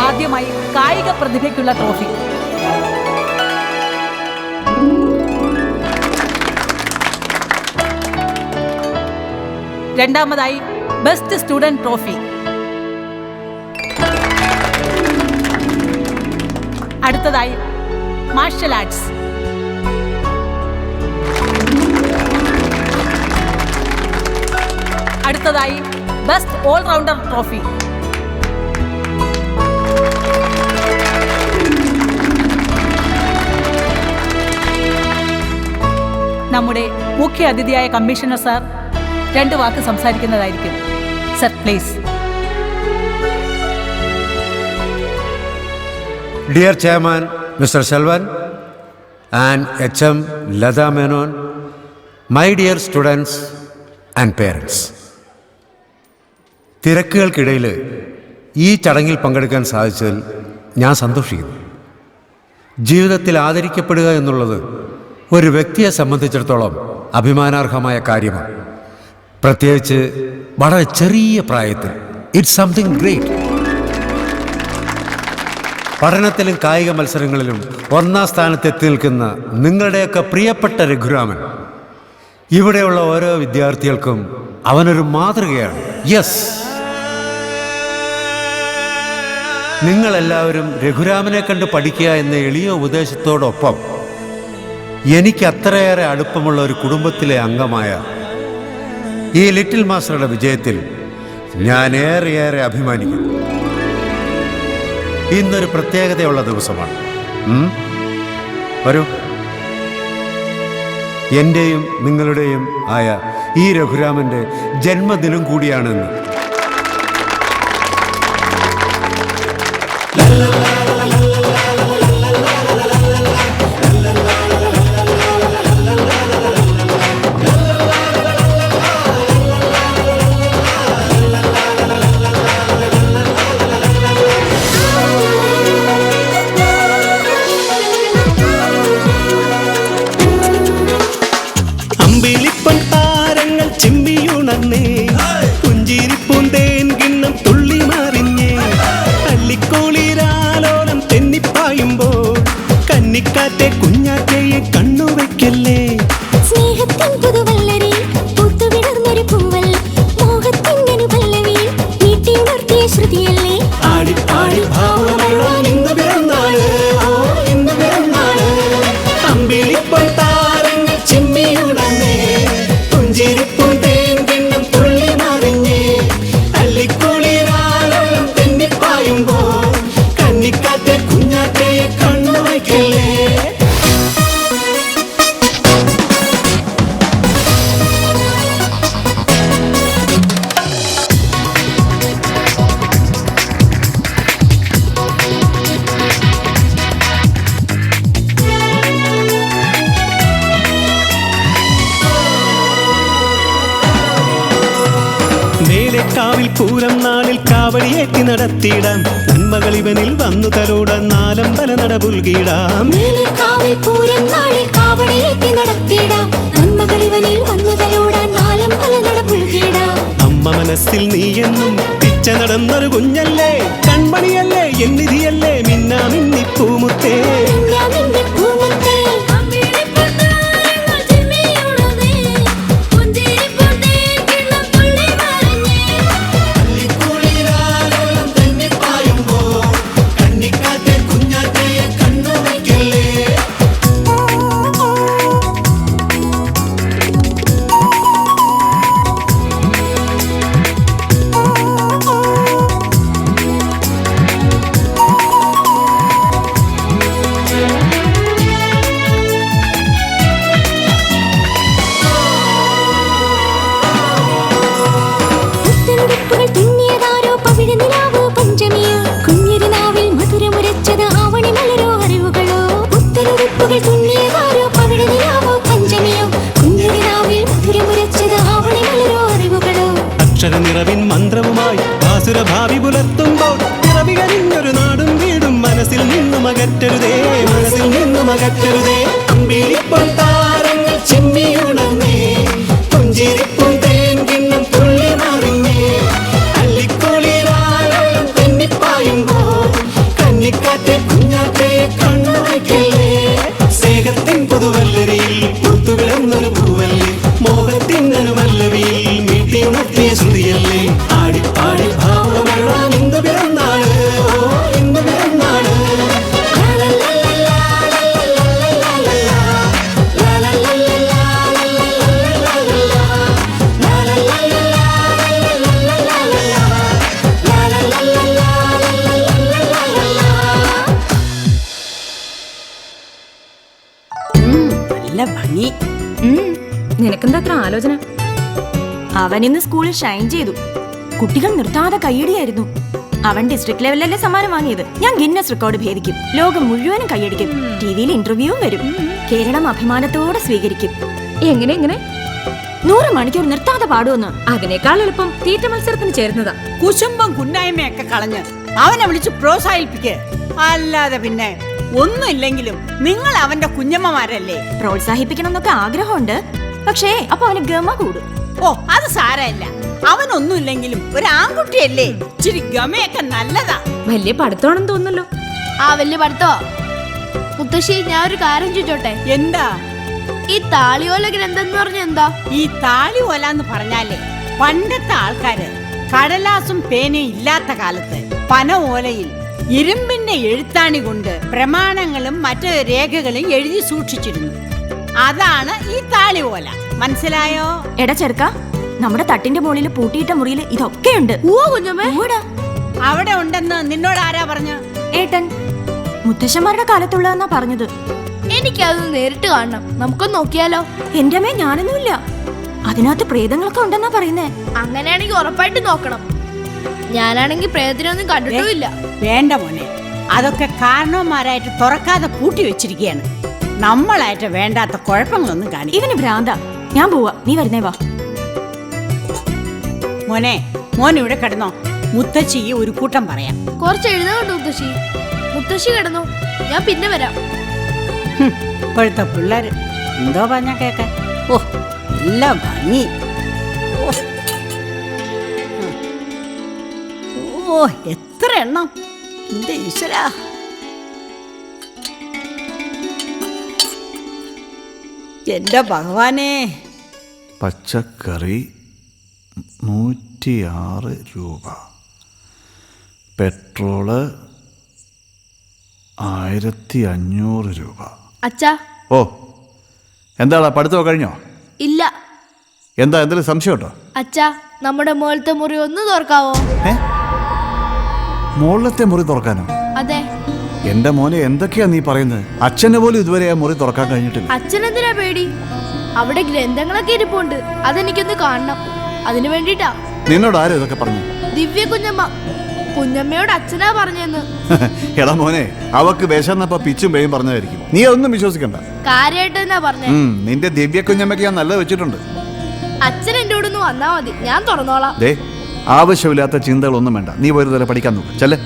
S3: ആദ്യമായി കായിക പ്രതിഭയ്ക്കുള്ള ട്രോഫി. രണ്ടാമതായി ബെസ്റ്റ് സ്റ്റുഡന്റ് ട്രോഫി. അടുത്തതായി മാർഷൽ ആർട്സ്. അടുത്തതായി ബെസ്റ്റ് ഓൾറൗണ്ടർ ട്രോഫി. നമ്മുടെ മുഖ്യ അതിഥിയായ കമ്മീഷണർ സാർ 2 വാക്ക് സംസാരിക്കുന്നതായിരിക്കും. Sir please.
S9: Dear Chairman, Mr. Selvan and HM Lada Menon, my dear students and parents. തിരക്കുകൾക്കിടയിൽ ഈ ചടങ്ങിൽ പങ്കെടുക്കാൻ സാധിച്ചതിൽ ഞാൻ സന്തോഷിക്കുന്നു. ജീവിതത്തിൽ ആദരിക്കപ്പെടുക എന്നുള്ളത് ഒരു വ്യക്തിയെ സംബന്ധിച്ചിടത്തോളം അഭിമാനാർഹമായ കാര്യമാണ്. പ്രത്യേകിച്ച് വളരെ ചെറിയ പ്രായത്തിൽ. It's something great. പഠനത്തിലും കായിക മത്സരങ്ങളിലും 1ാം സ്ഥാനത്തെത്തി നിൽക്കുന്ന നിങ്ങളുടെയൊക്കെ പ്രിയപ്പെട്ട രഘുരാമൻ ഇവിടെയുള്ള ഓരോ വിദ്യാർത്ഥികൾക്കും അവനൊരു മാതൃകയാണ്. യെസ്, നിങ്ങളെല്ലാവരും രഘുരാമനെ കണ്ട് പഠിക്കുക എന്ന എളിയ ഉപദേശത്തോടൊപ്പം എനിക്ക് അത്രയേറെ അടുപ്പമുള്ള ഒരു കുടുംബത്തിലെ അംഗമായ ഈ ലിറ്റിൽ മാസ്റ്ററുടെ വിജയത്തിൽ ഞാൻ ഏറെ അഭിമാനിക്കുന്നു. ഇന്നൊരു പ്രത്യേകതയുള്ള ദിവസമാണ്. വരൂ, എൻ്റെയും നിങ്ങളുടെയും ആയ ഈ രഘുരാമൻ്റെ ജന്മദിനം കൂടിയാണെന്ന്.
S1: പുഞ്ചിരിപ്പൂന്തേൻ കിണ്ണം തുള്ളി മറിഞ്ഞേ അല്ലിക്കോളിരാലോലം തെന്നിപ്പായുമ്പോൾ കന്നിക്കാറ്റെ കുഞ്ഞാറ്റയെ കണ്ണുവയ്ക്കല്ലേ.
S14: സ്നേഹത്തിൻ പുതുവല്ലരി പൂത്തുവിടർന്നൊരു പൂവൽ മോഹത്തിൻ പല്ലവി നീട്ടിയുണർത്തിയ ശ്രുതിയല്ലേ.
S1: ആടി പാടി ഭാവമഴാൻ ഇന്ന് പിറന്നാള്, ഇന്ന് പിറന്നാള്. അമ്പിളിപ്പൊൻ താരങ്ങൾ ചിമ്മിയുണർന്നേ പുഞ്ചിരിപ്പൂന്തേൻ കിണ്ണം തുള്ളി മറിഞ്ഞേ അല്ലിക്കുളിരാലോലം തെന്നിപ്പായുമ്പോൾ കന്നിക്കാറ്റെ കുഞ്ഞാറ്റയെ കണ്ണുവയ്ക്കല്ലേ. മേലെക്കാവിൽ പൂരം നാളിൽ കാവടിയേറ്റി നടത്തിയിടാം നന്മകൾ ഇവനിൽ വന്നു തലോടാൻ നാലമ്പല നടപുൽകിടാം.
S14: മേലെക്കാവിൽ പൂരം നാളിൽ കാവടിയേറ്റി നടത്തിയിടാം നന്മകൾ ഇവനിൽ വന്നു തലോടാൻ നാലമ്പല നടപുൽകിടാം.
S1: അമ്മ മനസ്സിൽ നീയെന്നും പിച്ച നടന്നൊരു കുഞ്ഞല്ലേ, കൺമണിയല്ലേ, എന്നിധിയല്ലേ, മിന്നാ മിന്നിപ്പൂമുത്തേ. മന്ത്രവുമായി ആസുരഭാവി പുലർത്തുമ്പോൾ പിറവികരിഞ്ഞൊരു നാടും വീടും മനസ്സിൽ നിന്നും അകറ്റരുതേ, മനസ്സിൽ നിന്നും അകറ്റരുതേ. അമ്പിളിപ്പോൾ താരങ്ങൾ ചിമ്മിയുണർന്നേ, പുഞ്ചിരിപ്പും തേൻകിണ്ണം തുള്ളി മറിഞ്ഞേ, അല്ലിക്കുളിരാളം തെന്നിപ്പായുമ്പോൾ കന്നിക്കാറ്റെ കുഞ്ഞാറ്റെ കണ്ണു വയ്ക്കല്ലേ. സ്നേഹത്തിൻ പുതുവല്ലരിയിൽ പുത്തുവിളന്നൊരു പൂവല്ലേ, മോഹത്തിനൊരു വല്ലവിയിൽ മീട്ടിയുണർത്തിയ ശ്രുതിയല്ലേ. ആടിപ്പാടി ഭാവമഴാൻ ഇന്ന് പിറന്നാള്, ഓ ഇന്ന് പിറന്നാള്.
S5: നല്ല ഭംഗി.
S7: നിനക്കെന്താ അത്ര ആലോചന?
S10: അവൻ ഇന്ന് സ്കൂളിൽ ഷൈൻ ചെയ്തു. കുട്ടികൾ നിർത്താതെ കയ്യടിയായിരുന്നു. അവൻ ഡിസ്ട്രിക്ട് ലെവലിലല്ലേ സമ്മാനം വാങ്ങിയത്. ഞാൻ ഗിന്നസ് റെക്കോർഡ് ഭേദിക്കും, ലോകം മുഴുവനും കയ്യടിക്കും, ടിവിയിൽ ഇന്റർവ്യൂവും വരും, കേരളം അഭിമാനത്തോടെ സ്വീകരിക്കും.
S7: എങ്ങനെ എങ്ങനെ
S10: 100 മണിക്കൂർ നിർത്താതെ പാടുമെന്ന്.
S7: അതിനേക്കാൾ എളുപ്പം തീറ്റ മത്സരത്തിന് ചേരുന്നതാ.
S5: കുശുംബം കുന്നായ്മയൊക്കെ കളഞ്ഞ് അവനെ വിളിച്ച് പ്രോത്സാഹിപ്പിക്ക്. അല്ലാതെ പിന്നെ ഒന്നുമില്ലെങ്കിലും നിങ്ങൾ അവന്റെ കുഞ്ഞമ്മമാരല്ലേ.
S10: പ്രോത്സാഹിപ്പിക്കണം എന്നൊക്കെ ആഗ്രഹമുണ്ട്, പക്ഷേ അപ്പൊ അവന് ഗമ കൂടും.
S5: ഓ അത് സാരമില്ല, അവനൊന്നുമില്ലെങ്കിലും ഒരു ആൺകുട്ടിയല്ലേ, ഇച്ചിരി ഗമയൊക്കെ നല്ലതാ.
S7: വലിയ പഠിത്തമാണെന്ന് തോന്നുന്നല്ലോ.
S15: ആ വലിയ പഠിത്തോ. മുത്തശ്ശി, ഞാൻ ഒരു കാര്യം ചോദിച്ചോട്ടെ?
S5: എന്താ?
S15: ഈ താളിയോല ഗ്രന്ഥം എന്ന് പറഞ്ഞ എന്താ?
S5: ഈ താളിയോല എന്ന് പറഞ്ഞാലേ, പണ്ടത്തെ ആൾക്കാര് കടലാസും പേനയും ഇല്ലാത്ത കാലത്ത് പന ഓലയിൽ ഇരുമ്പിന്റെ എഴുത്താണി കൊണ്ട് പ്രമാണങ്ങളും മറ്റു രേഖകളും എഴുതി സൂക്ഷിച്ചിരുന്നു. അതാണ് ഈ താളിയോല. മനസ്സിലായോ?
S10: എടാ ചെറുക്ക, നമ്മുടെ തട്ടിന്റെ മുകളിൽ പൂട്ടിയിട്ട മുറിയിൽ ഇതൊക്കെയുണ്ട്.
S5: അവിടെ ഉണ്ടെന്ന് നിന്നോട് ആരാ പറഞ്ഞു?
S10: ഏട്ടൻ. മുത്തശ്ശന്മാരുടെ കാലത്തുള്ളതെന്നാ പറഞ്ഞത്.
S15: എനിക്കതൊന്ന് നേരിട്ട് കാണണം. നമുക്കൊന്ന് നോക്കിയാലോ?
S10: എന്റെ അമ്മേ, ഞാനൊന്നുമില്ല. അതിനകത്ത് പ്രേതങ്ങളൊക്കെ ഉണ്ടെന്നാ പറയുന്നേ.
S15: അങ്ങനെയാണെങ്കിൽ ഉറപ്പായിട്ട് നോക്കണം. ഞാനാണെങ്കിൽ പ്രേതത്തിനൊന്നും കണ്ടിട്ടുമില്ല.
S5: വേണ്ട മോനെ, അതൊക്കെ കാരണവന്മാരായിട്ട് തുറക്കാതെ പൂട്ടി വെച്ചിരിക്കുകയാണ്. നമ്മളായിട്ട് വേണ്ടാത്ത കുഴപ്പങ്ങളൊന്നും കാണി.
S10: ഇവന് ഭ്രാന്ത. ഞാൻ പോവാ, നീ വരുന്നേ വാ.
S5: മോനെ, മോൻ ഇവിടെ കിടന്നോ, മുത്തശ്ശി ഒരു കൂട്ടം പറയാം.
S15: കുറച്ച് എഴുതുന്നുണ്ട് മുത്തശ്ശി. മുത്തശ്ശി കിടന്നോ, ഞാൻ പിന്നെ വരാം.
S5: ഇപ്പോഴത്തെ പിള്ളേര് എന്തോ പറഞ്ഞ കേക്കാൻ. ഓ എല്ലാം ഭംഗി. ഓ എത്ര എണ്ണം, എന്റെ ഈശ്വരാ. എന്റെ ഭഗവാനെ.
S8: പച്ചക്കറി 106 രൂപ, പെട്രോള് 1500 രൂപ.
S15: അച്ഛാ.
S8: ഓ, എന്താടാ പഠിത്തമോ കഴിഞ്ഞോ?
S15: ഇല്ല.
S8: എന്താ, എന്തെങ്കിലും സംശയം ഉണ്ടോ?
S15: അച്ഛാ, നമ്മുടെ മുകളിലത്തെ മുറി ഒന്ന് തുറക്കാവോ?
S8: മുകളിലത്തെ മുറി തുറക്കാനോ?
S15: അതെ.
S8: എന്റെ മോനെ, എന്തൊക്കെയാ നീ പറയുന്നത്? അച്ഛന് പോലും ഇതുവരെ ആ മുറി തുറക്കാൻ കഴിഞ്ഞിട്ടില്ല.
S15: അച്ഛനെന്തിനാ പേടി? അവിടെ ഗ്രന്ഥങ്ങളൊക്കെ ഇരിപ്പുണ്ട്, അതെനിക്കൊന്ന് കാണണം. അതിനു വേണ്ടിട്ടാ.
S8: നിന്നോട് ആരും ഇതൊക്കെ പറഞ്ഞു?
S15: ദിവ്യ കുഞ്ഞമ്മ. കുഞ്ഞമ്മയോട് അച്ഛനാ പറഞ്ഞെന്ന്.
S8: എടാ മോനെ, അവക്ക് വിശന്നപ്പോ പിച്ചും പേയും പറഞ്ഞതായിരിക്കും. നീ ഒന്നും വിശ്വസിക്കണ്ട.
S15: കാര്യമായിട്ട് എന്നാ പറഞ്ഞേ?
S8: നിന്റെ ദിവ്യ കുഞ്ഞമ്മയ്ക്ക് ഞാൻ നല്ലത് വെച്ചിട്ടുണ്ട്.
S15: അച്ഛൻ എന്റെ കൂടെ ഒന്ന് വന്നാ മതി, ഞാൻ തുറന്നോളാം.
S8: ദേ, ആവശ്യമില്ലാത്ത ചിന്തകളൊന്നും വേണ്ട. നീ ഒരു തരം പഠിക്കാൻ നോക്ക്. ചെല്ലേ.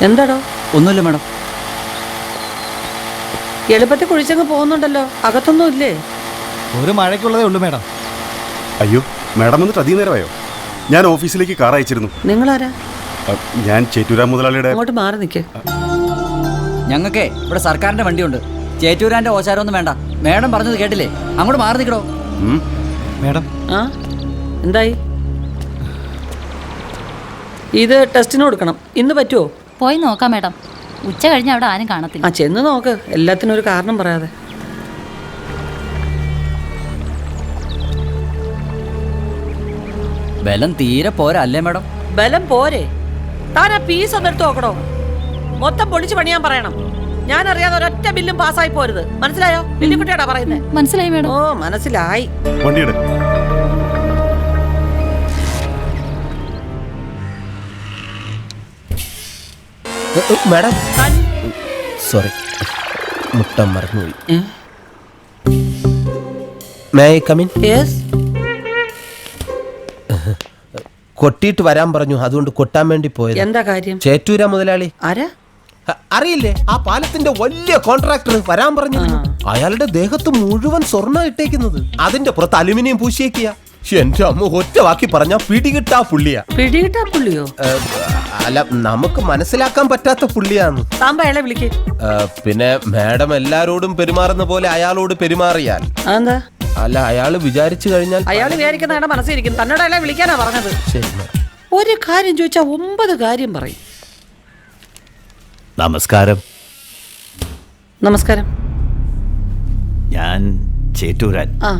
S6: എന്താടോ?
S16: ഒന്നുമില്ല മാഡം.
S6: എളുപ്പത്തിൽ കുഴിച്ചങ്ങ് പോകുന്നുണ്ടല്ലോ, അകത്തൊന്നും ഇല്ലേ?
S4: ഒരു മഴയ്ക്കുള്ളതേ ഉള്ളൂ മാഡം.
S17: അയ്യോ, മാഡം വന്നിട്ട് അധികം നേരമായോ? ഞാൻ ഓഫീസിലേക്ക് കാർ അയച്ചിരുന്നു.
S6: നിങ്ങളാരാ?
S17: ഞാൻ ചേറ്റൂരാ മുതലാളിയുടെ.
S6: അങ്ങോട്ട് മാറി നിൽക്കേ.
S16: ഞങ്ങൾക്കേ ഇവിടെ സർക്കാരിന്റെ വണ്ടിയുണ്ട്. ചേറ്റൂരാന്റെ ഓശാരമൊന്നും വേണ്ട. മാഡം പറഞ്ഞത് കേട്ടില്ലേ? അങ്ങോട്ട് മാറി നിൽക്കണോ
S4: മാഡം?
S6: ആ എന്തായി? ഇത് ടെസ്റ്റിന് കൊടുക്കണം. ഇന്ന് പറ്റുമോ?
S18: പോയി നോക്കാം മാഡം. ഉച്ച കഴിഞ്ഞ് അവിടെ ആരും കാണത്തില്ല.
S6: ആ ചെന്ന് നോക്ക്, എല്ലാത്തിനും ഒരു കാരണം പറയാതെ.
S16: ബലം തീരെ പോരാ അല്ലേ മാഡം?
S6: ബലം പോരെ? താൻ ആ പീസ് ഒന്ന് എടുത്ത് നോക്കണോ? മൊത്തം പൊളിച്ച് പണിയാൻ പറയണം. ഞാൻ അറിയാതെ ഒരൊറ്റ ബില്ലും പാസ്സായി പോരുത്. മനസ്സിലായോ? ബില്ലിക്കുട്ടിയാടാ പറയുന്നത്.
S18: മനസ്സിലായി മാഡം.
S6: ഓ മനസ്സിലായി.
S17: വണ്ടിയുടെ
S11: മാഡം സോറി, മുട്ടം മറന്നുപോയി. May I come in?
S6: Yes.
S11: കൊട്ടിയിട്ട് വരാൻ പറഞ്ഞു, അതുകൊണ്ട് കൊട്ടാൻ വേണ്ടി പോയത്.
S6: എന്താ കാര്യം?
S11: ചേറ്റൂരാ മുതലാളി.
S6: ആരാ?
S11: അറിയില്ലേ, ആ പാലത്തിന്റെ വലിയ കോൺട്രാക്ടർ വരാൻ പറഞ്ഞു. അയാളുടെ ദേഹത്ത് മുഴുവൻ സ്വർണ്ണ ഇട്ടേക്കുന്നത്, അതിന്റെ പുറത്ത് അലുമിനിയം പൂശിയേക്കിയ. എന്റെ അമ്മ ഒറ്റ വാക്കി പറഞ്ഞ പിടികിട്ടാ പുള്ളിയാ.
S6: പിടികിട്ടാ പുള്ളിയോ?
S11: അല്ല, നമുക്ക് മനസ്സിലാക്കാൻ പറ്റാത്ത പുള്ളിയാന്ന്.
S6: താമ്പയാളെ വിളിക്കേ.
S11: പിന്നെ മാഡം എല്ലാരോടും പെരുമാറുന്ന പോലെ അയാളോട് പെരുമാറിയാൽ
S6: എന്താ?
S11: അല്ല, അയാള് വിചാരിച്ചു കഴിഞ്ഞാൽ.
S6: അയാൾ വിചാരിക്കുന്നതാണ് മനസ്സിരിക്കും. തന്നോട് അയാളെ വിളിക്കാനാ പറഞ്ഞത്. ഒരു കാര്യം ചോദിച്ചാ 9 കാര്യം പറയും.
S8: നമസ്കാരം.
S6: നമസ്കാരം.
S8: ഞാൻ ചേറ്റൂരാൻ.
S6: ആ,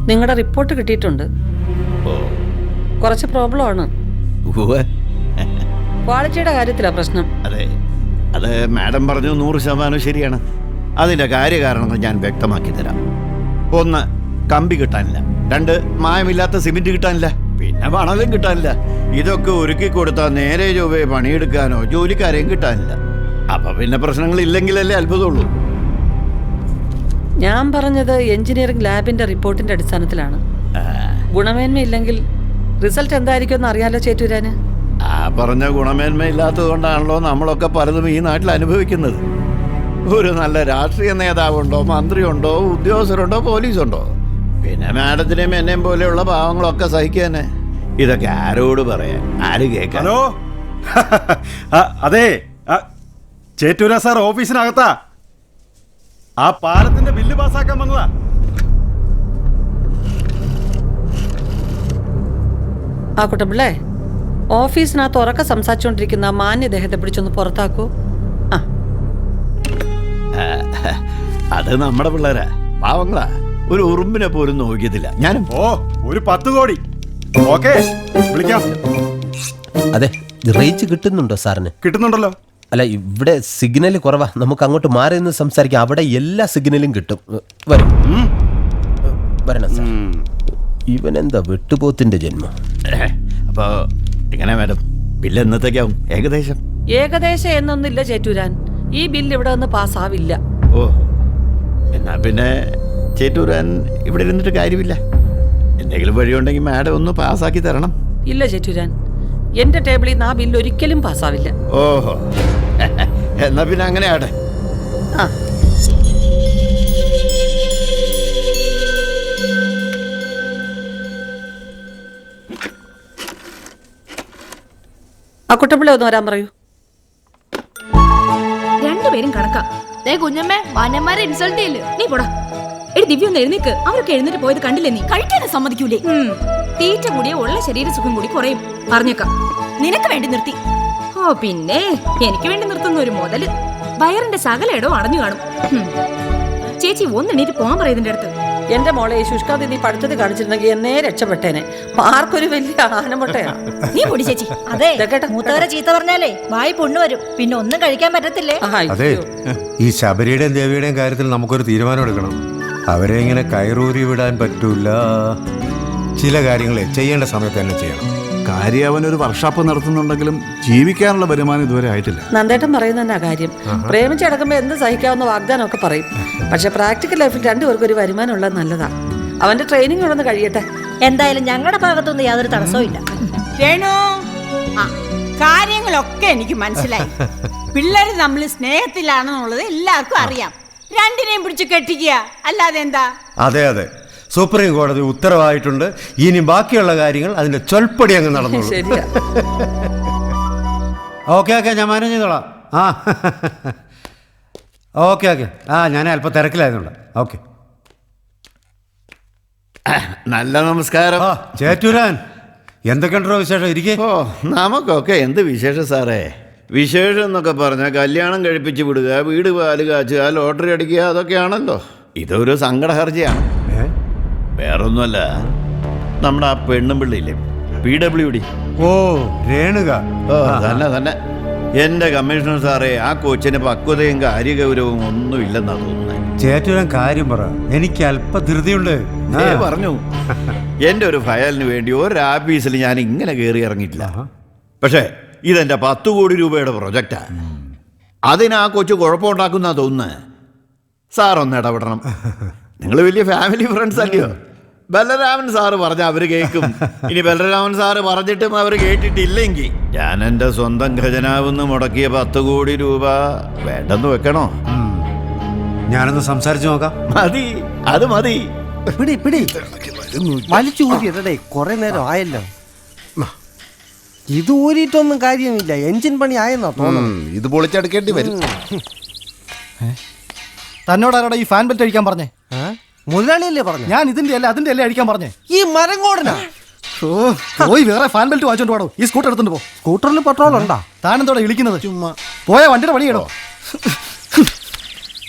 S6: നിങ്ങളുടെ റിപ്പോർട്ട് കിട്ടിയിട്ടുണ്ട്. കുറച്ച് പ്രോബ്ലം ആണ്. ക്വാളിറ്റിയുടെ കാര്യത്തിലാ പ്രശ്നം.
S8: അതെ, അത് മാഡം പറഞ്ഞു 100% ശരിയാണ്. അതിൻ്റെ കാര്യകാരണം ഞാൻ വ്യക്തമാക്കി തരാം. 1, കമ്പി കിട്ടാനില്ല. 2, മായമില്ലാത്ത സിമെന്റ് കിട്ടാനില്ല. പിന്നെ പണവും കിട്ടാനില്ല. ഇതൊക്കെ ഒരുക്കി കൊടുത്താൽ നേരെ ചൊവ്വേ പണിയെടുക്കാനോ ജോലിക്കാരെയും കിട്ടാനില്ല. അപ്പൊ പിന്നെ പ്രശ്നങ്ങളില്ലെങ്കിലല്ലേ അത്ഭുതമുള്ളൂ.
S6: ഞാൻ പറഞ്ഞത് എഞ്ചിനീയറിംഗ് ലാബിന്റെ റിപ്പോർട്ടിന്റെ അടിസ്ഥാനത്തിലാണ്. ഗുണമേന്മയില്ലെങ്കിൽ റിസൾട്ട് എന്തായിരിക്കും എന്ന് അറിയാലോ ചേറ്റൂരാന്.
S8: ആ പറഞ്ഞ ഗുണമേന്മ ഇല്ലാത്തത് കൊണ്ടാണല്ലോ നമ്മളൊക്കെ പലതും ഈ നാട്ടിൽ അനുഭവിക്കുന്നത്. ഒരു നല്ല രാഷ്ട്രീയ നേതാവുണ്ടോ, മന്ത്രിയുണ്ടോ, ഉദ്യോഗസ്ഥരുണ്ടോ, പോലീസുണ്ടോ? പിന്നെ മാഡത്തിനെയും എന്നെയും പോലെയുള്ള പാവങ്ങളൊക്കെ സഹിക്കാനെ. ഇതൊക്കെ ആരോട് പറയാൻ, ആര് കേൾക്കാൻ?
S17: ഹലോ, അതെ, ചേറ്റൂരാ സാർ ഓഫീസിനകത്താ. ആ പാലത്തിന്റെ ബില്ല് പാസ്സാക്കാൻ വന്നതാ.
S6: ആ കുട്ടമ്പിള്ളേ, ഓഫീസിനകത്ത് ഉറക്കെ സംസാരിച്ചുകൊണ്ടിരിക്കുന്ന മാന്യദേഹത്തെ പിടിച്ചൊന്ന് പുറത്താക്കൂ.
S8: അത് നമ്മുടെ പിള്ളേരാ, പാവങ്ങളാ. ഒരു ഉറുമ്പിനെ പോലും നോക്കിയതില്ല. ഞാനും
S17: ഒരു 10 കോടി. ഓക്കേ, വിളിക്കാം.
S11: അതെ, റേഞ്ച് കിട്ടുന്നുണ്ടോ സാറിന്?
S17: കിട്ടുന്നുണ്ടല്ലോ.
S11: അല്ല, ഇവിടെ സിഗ്നൽ കുറവാ. നമുക്ക് അങ്ങോട്ട് മാറി നിന്ന് സംസാരിക്കാം. അവിടെ എല്ലാ സിഗ്നലും കിട്ടും. വരും, വരണം സാർ. ഇവനെന്താ വെട്ടുപോത്തിന്റെ ജന്മം.
S8: അപ്പൊ എങ്ങനെ മാഡം, ബില്ല് എന്നത്തേക്കാവും ഏകദേശം?
S6: ഏകദേശം എന്നൊന്നില്ല ചേറ്റൂരാൻ. ഈ ബില്ല് ഇവിടെ നിന്ന് പാസ്സാവില്ല.
S8: ഓ, എന്നാ പിന്നെ ചേറ്റൂരാൻ ഇവിടെ ഇരുന്നിട്ട് കാര്യമില്ല. എന്തെങ്കിലും വഴിയുണ്ടെങ്കിൽ മാഡം ഒന്ന് പാസ്സാക്കി തരണം.
S6: ഇല്ല ചേറ്റൂരാൻ, എന്റെ ടേബിളിൽ നിന്ന് ആ ബില്ല് ഒരിക്കലും പാസ്സാവില്ല.
S8: ഓഹോ, എന്നാ പിന്നെ അങ്ങനെ ആട്ടെ.
S6: ആ കുട്ടപ്പിള്ളേ ഒന്ന് വരാൻ പറയൂ.
S7: രണ്ടുപേരും കണക്കാ.
S15: കുഞ്ഞമ്മേ, മാന്യന്മാരെ ഇൻസൾട്ട് ചെയ്യില്ല.
S10: നീ പോടാ. എടി ദിവ്യ ഒന്ന് എഴുന്നേക്ക്. അവരൊക്കെ എഴുന്നേറ്റ് പോയത് കണ്ടില്ലേ നീ? കഴിക്കാനും സമ്മതിക്കൂലേ? തീറ്റ കൂടിയ ഉള്ള ശരീരസുഖം കൂടി കുറയും. പറഞ്ഞേക്കാം. നിനക്ക് വേണ്ടി നിർത്തി. ഓ പിന്നെ എനിക്ക് വേണ്ടി നിർത്തുന്ന ഒരു മുതല്. വയറിന്റെ സകലയിടവും അടഞ്ഞു കാണും. ചേച്ചി ഒന്നെണീറ്റ് പോകാൻ പറയുന്നതിന്റെ അടുത്ത്.
S6: എന്റെ മോളെ ശുഷ്കാന്തി നീ പഠിത്തത് കാണിച്ചിരുന്നെങ്കിൽ എന്നേ രക്ഷപ്പെട്ടേനെ. പാർക്കൊരു വലിയ ആനമുട്ടയാ.
S10: നീ പൊടി ചേച്ചി.
S19: അതെ, മൂത്തവരെ ചീത്ത പറഞ്ഞാലേ വായി പൊണ്ണു വരും. പിന്നെ ഒന്നും കഴിക്കാൻ പറ്റത്തില്ലേ?
S9: അതെ, ഈ ശബരിയുടെയും ദേവിയുടെയും കാര്യത്തിൽ നമുക്കൊരു തീരുമാനം എടുക്കണം. അവരെ ഇങ്ങനെ കയറൂരി വിടാൻ പറ്റൂല. ചില കാര്യങ്ങൾ ചെയ്യേണ്ട സമയത്ത് തന്നെ ചെയ്യണം.
S8: കാര്യം അവനൊരു വർക്ക്ഷോപ്പ് നടത്തുന്നുണ്ടെങ്കിലും ജീവിക്കാനുള്ള വരുമാനം ഇതുവരെ ആയിട്ടില്ല.
S6: നന്ദേട്ടൻ പറയുന്ന കാര്യം. പ്രേമിച്ചടക്കുമ്പോ എന്ത് സഹിക്കാവുന്ന വാഗ്ദാനമൊക്കെ പറയും. പക്ഷെ പ്രാക്ടിക്കൽ ലൈഫിൽ രണ്ടുപേർക്കും ഒരു വരുമാനം ഉള്ളത് നല്ലതാ. അവന്റെ ട്രെയിനിങ് ഉണ്ടെന്ന് കഴിയട്ടെ.
S19: എന്തായാലും ഞങ്ങളുടെ ഭാഗത്തൊന്നും യാതൊരു തടസ്സവും ഇല്ല.
S5: വേണു, കാര്യങ്ങളൊക്കെ എനിക്ക് മനസ്സിലായി. പിള്ളേര് തമ്മിൽ സ്നേഹത്തിലാണെന്നുള്ളത് എല്ലാവർക്കും അറിയാം. രണ്ടിനെയും പിടിച്ച് കെട്ടിക്കുക, അല്ലാതെ എന്താ?
S9: അതെ അതെ, സുപ്രീം കോടതി ഉത്തരവായിട്ടുണ്ട്. ഇനി ബാക്കിയുള്ള കാര്യങ്ങൾ അതിന്റെ ചൊൽപ്പടി അങ്ങ് നടന്നു. ഓക്കെ ഓക്കെ, ഞാൻ മാനേജ് ചെയ്തോളാം. ആ ഓക്കെ ഓക്കെ. ആ ഞാൻ അല്പം തിരക്കിലായതുകൊണ്ട്. ഓക്കെ.
S8: നല്ല നമസ്കാരം.
S9: ചേറ്റൂരാൻ, എന്തൊക്കെയുണ്ടോ വിശേഷം? ഇരിക്കേ.
S8: ഓ, നമുക്കൊക്കെ എന്ത് വിശേഷം സാറേ. വിശേഷം എന്നൊക്കെ പറഞ്ഞാൽ കല്യാണം കഴിപ്പിച്ച് വിടുക, വീട് പാല് കാച്ചുക, ലോട്ടറി അടിക്കുക, അതൊക്കെയാണല്ലോ. ഇതൊരു സങ്കട ഹർജിയാണ്. വേറൊന്നുമല്ല, നമ്മുടെ ആ പെണ്ണും പിള്ളിയില്ലേ, PWD.
S9: ഓ, രേണുക.
S8: ഓ, തന്നെ തന്നെ. എന്റെ കമ്മീഷണർ സാറേ, ആ കൊച്ചിന് പക്വതയും കാര്യഗൗരവവും ഒന്നും ഇല്ലെന്നാ തോന്നുന്നത്.
S9: ചേറ്റൂരാൻ കാര്യം പറ, എനിക്ക് അല്പ ധൃതിയുണ്ട്.
S8: പറഞ്ഞു, എന്റെ ഒരു ഫയലിന് വേണ്ടി ഒരു ആഫീസിൽ ഞാൻ ഇങ്ങനെ കയറി ഇറങ്ങിയിട്ടില്ല. പക്ഷേ ഇതെന്റെ 10 കോടി രൂപയുടെ പ്രൊജക്റ്റാ. അതിന് ആ കൊച്ചു കുഴപ്പമുണ്ടാക്കുന്ന തോന്നുന്നത്. സാറൊന്ന് ഇടപെടണം. നിങ്ങൾ വലിയ ഫാമിലി ഫ്രണ്ട്സ് അല്ലയോ? ബലരാമൻ സാറ് പറഞ്ഞ അവര് കേൾക്കും. ഇനി ബലരാമൻ സാറ് പറഞ്ഞിട്ടും അവർ കേട്ടിട്ടില്ലെങ്കിൽ ഞാൻ എന്റെ സ്വന്തം ഖജനാവെന്ന് മുടക്കിയ 10 കോടി രൂപ വേണ്ടെന്ന് വെക്കണോ?
S9: ഞാനൊന്ന് സംസാരിച്ചു നോക്കാം.
S8: മതി, അത് മതി.
S20: പിടി പിടി വലിച്ചു ഊരിയിടേ, കുറെ നേരം ആയല്ലോ. ഇത് ഊരിയിട്ടൊന്നും കാര്യമില്ല, എഞ്ചിൻ പണി ആയെന്നാ തോന്നുന്നു.
S13: ഇത് പൊളിച്ചെടുക്കേണ്ടി വരും.
S4: തന്നോടാരോടാ ഈ ഫാൻ ബെൽറ്റ് അഴിക്കാൻ പറഞ്ഞേ?
S20: മുതലാളിയല്ലേ പറഞ്ഞു?
S4: ഞാൻ ഇതിന്റെ അല്ല അതിന്റെ അല്ലേ അഴിക്കാൻ പറഞ്ഞേ?
S20: ഈ മരം കോടനാ.
S4: പോയി വേറെ ഫാൻ ബെൽറ്റ് വാങ്ങിച്ചോണ്ട് പാടോ. ഈ സ്കൂട്ടർ എടുത്തോണ്ട് പോ.
S20: സ്കൂട്ടറിൽ പെട്രോൾ ഉണ്ടാ?
S4: താനെന്തോടെ ഇളിക്കുന്നത്? ചുമ്മാ പോയ വണ്ടിയുടെ പണിയിടോ.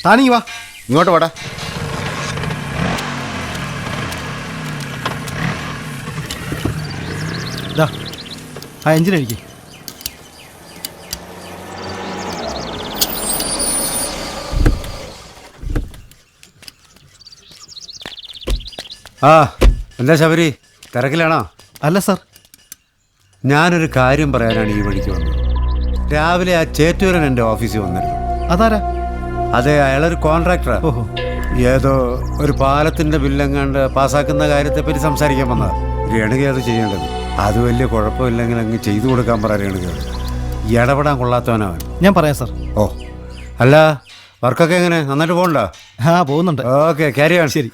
S4: താനീ വാ,
S13: ഇങ്ങോട്ട് വാടാ.
S4: ആ എഞ്ചിൻ അഴിക്ക്.
S9: ആ, എന്താ ശബരി, തിരക്കിലാണോ?
S4: അല്ല സാർ,
S9: ഞാനൊരു കാര്യം പറയാനാണ് ഈ വഴിക്ക് വന്നത്. രാവിലെ ആ ചേറ്റൂരൻ എൻ്റെ ഓഫീസിൽ വന്നിരുന്നു.
S4: അതാരാ?
S9: അതെ, അയാളൊരു കോൺട്രാക്ടറാ.
S4: ഓഹോ.
S9: ഏതോ ഒരു പാലത്തിൻ്റെ ബില്ലെങ്ങാണ്ട് പാസ്സാക്കുന്ന കാര്യത്തെപ്പറ്റി സംസാരിക്കാൻ വന്നതാ. രേണുക അത് ചെയ്യേണ്ടത്. അത് വലിയ കുഴപ്പമില്ലെങ്കിൽ അങ്ങ് ചെയ്തു കൊടുക്കാൻ പറ രേണുക. ഇടപെടാൻ കൊള്ളാത്തവനവൻ.
S4: ഞാൻ പറയാം സാർ.
S9: ഓ, അല്ല, വർക്കൊക്കെ എങ്ങനെ? നന്നായിട്ട് പോകണ്ടോ?
S4: ആ, പോകുന്നുണ്ട്.
S9: Okay, carry on.
S4: ശരി.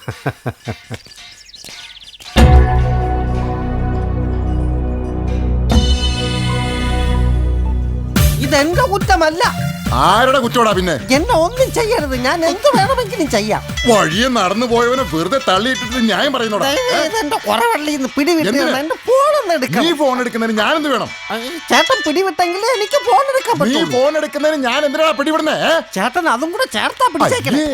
S20: ഇതെന്റെ കുറ്റമല്ല.
S13: ആരുടെ കുറ്റോടാ പിന്നെ?
S20: എന്നെ ഒന്നും ചെയ്യരുത്, ഞാൻ എന്ത് വേണമെങ്കിലും ചെയ്യാം.
S13: വഴിയെ നടന്നു പോയവനെ വെറുതെ തള്ളിയിട്ടിട്ട് ന്യായം പറയുന്നോടാ.
S20: എന്റെ കുറവള്ളിന്ന് പിടിവിട്ട് എന്റെ ഫോണൊന്ന് എടുക്കണം.
S13: നീ ഫോൺ എടുക്കുന്നതിന് ഞാൻ എന്ത് വേണം?
S20: ചേട്ടൻ പിടിവിട്ടെങ്കിൽ എനിക്ക് ഫോൺ എടുക്കാൻ
S13: നീ
S20: പറ്റും.
S13: ഫോൺ എടുക്കുന്നതിന് ഞാൻ എന്തിനാ പിടിവിടുന്നേ?
S20: ചേട്ടൻ അതും കൂടെ ചേർത്താ പിടിച്ചേക്കണേ.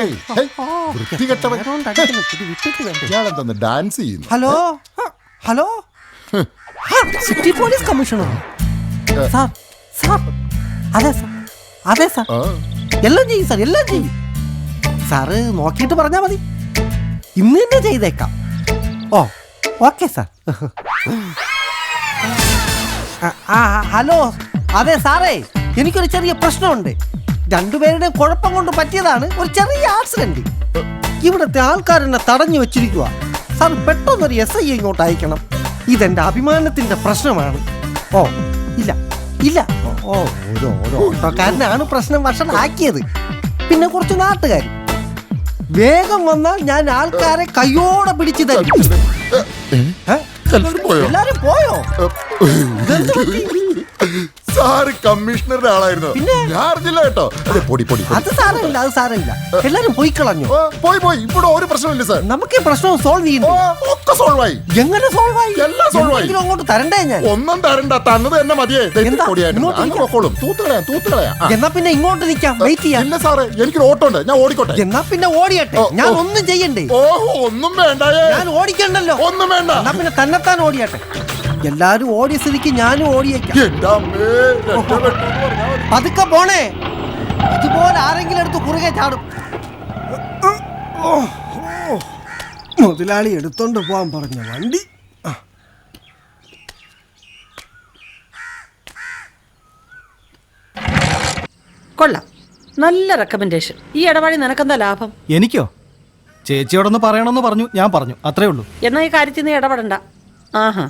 S13: ഇയാളെന്താ ഡാൻസ് ചെയ്യുന്നു?
S20: Hello hello, city police commissioner sir. Sir, അതെ സാർ, അതെ സാർ, എല്ലാം ചെയ്യും സാർ, എല്ലാം ചെയ്യും. സാറ് നോക്കിയിട്ട് പറഞ്ഞാൽ മതി, ഇന്ന് തന്നെ ചെയ്തേക്കാം. ഓ, ഓക്കെ സാർ. ഹലോ, അതെ സാറേ, എനിക്കൊരു ചെറിയ പ്രശ്നമുണ്ട്. രണ്ടുപേരുടെ കുഴപ്പം കൊണ്ട് പറ്റിയതാണ് ഒരു ചെറിയ ആക്സിഡന്റ്. ഇവിടുത്തെ ആൾക്കാരെന്നെ തടഞ്ഞു വെച്ചിരിക്കുക. സാർ പെട്ടെന്നൊരു SI ഇങ്ങോട്ട് അയക്കണം. ഇതെന്റെ അഭിമാനത്തിന്റെ പ്രശ്നമാണ്. ഓ ഇല്ല ഇല്ല, ഓ ഒരു ഓട്ടോക്കാരനാണ് പ്രശ്നം വഷളാക്കിയത്, പിന്നെ കുറച്ച് നാട്ടുകാർ. വേഗം വന്നാൽ ഞാൻ ആൾക്കാരെ കയ്യോടെ പിടിച്ചു തരും. എല്ലാരും പോയോ?
S13: സാറ് കമ്മീഷണറുടെ ആളായിരുന്നു. ഞാൻ അറിഞ്ഞില്ല കേട്ടോ. പൊടി പൊടി.
S20: അത് സാരമില്ല, അത് സാരമില്ല. എല്ലാരും പോയി കളഞ്ഞു.
S13: പോയി ഇവിടെ ഒരു പ്രശ്നമില്ല സാർ.
S20: നമുക്ക് ഈ പ്രശ്നം സോൾവ് ചെയ്യുന്നു.
S13: ഒക്കെ സോൾവ് ആയി.
S20: എങ്ങനെ സോൾവ് ആയി?
S13: എല്ലാം സോൾവ് ആയി.
S20: അങ്ങോട്ട് തരണ്ടേ? ഞാൻ
S13: ഒന്നും തരണ്ട, തന്നത് തന്നെ മതിയേ. തൂത്തുകളയാ.
S20: എന്നാ പിന്നെ ഇങ്ങോട്ട് നിൽക്കാം, വെയിറ്റ് ചെയ്യാം.
S13: ഇല്ല സാറേ, എനിക്കൊരു ഓട്ടോ ഉണ്ട്, ഞാൻ ഓടിക്കോട്ടെ.
S20: എന്നാ പിന്നെ ഓടിയട്ടെ, ഞാൻ ഒന്നും ചെയ്യണ്ടേ?
S13: ഓഹോ, ഒന്നും വേണ്ട,
S20: ഞാൻ ഓടിക്കണ്ടല്ലോ.
S13: ഒന്നും വേണ്ട.
S20: എന്നാ പിന്നെ തന്നെത്താൻ ഓടിയട്ടെ. എല്ലാരും ഓടിയ സ്ഥിതിക്ക് ഞാനും ഓടിയേക്കാം. പതുക്കെ പോണേ, ഇതുപോലെ ആരെങ്കിലും എടുത്ത് കുറുകെ ചാടും. മുതലാളി എടുത്തോണ്ട് പോവാൻ പറഞ്ഞ വണ്ടി.
S6: കൊള്ളാം, നല്ല റെക്കമെൻഡേഷൻ. ഈ ഇടപാടി നിനക്കെന്താ ലാഭം?
S4: എനിക്കോ? ചേച്ചിയോടൊന്ന് പറയണമെന്ന് പറഞ്ഞു, ഞാൻ പറഞ്ഞു, അത്രേ ഉള്ളൂ.
S6: എന്നാ ഈ കാര്യത്തിൽ നീ ഇടപെടണ്ട. ആഹാ,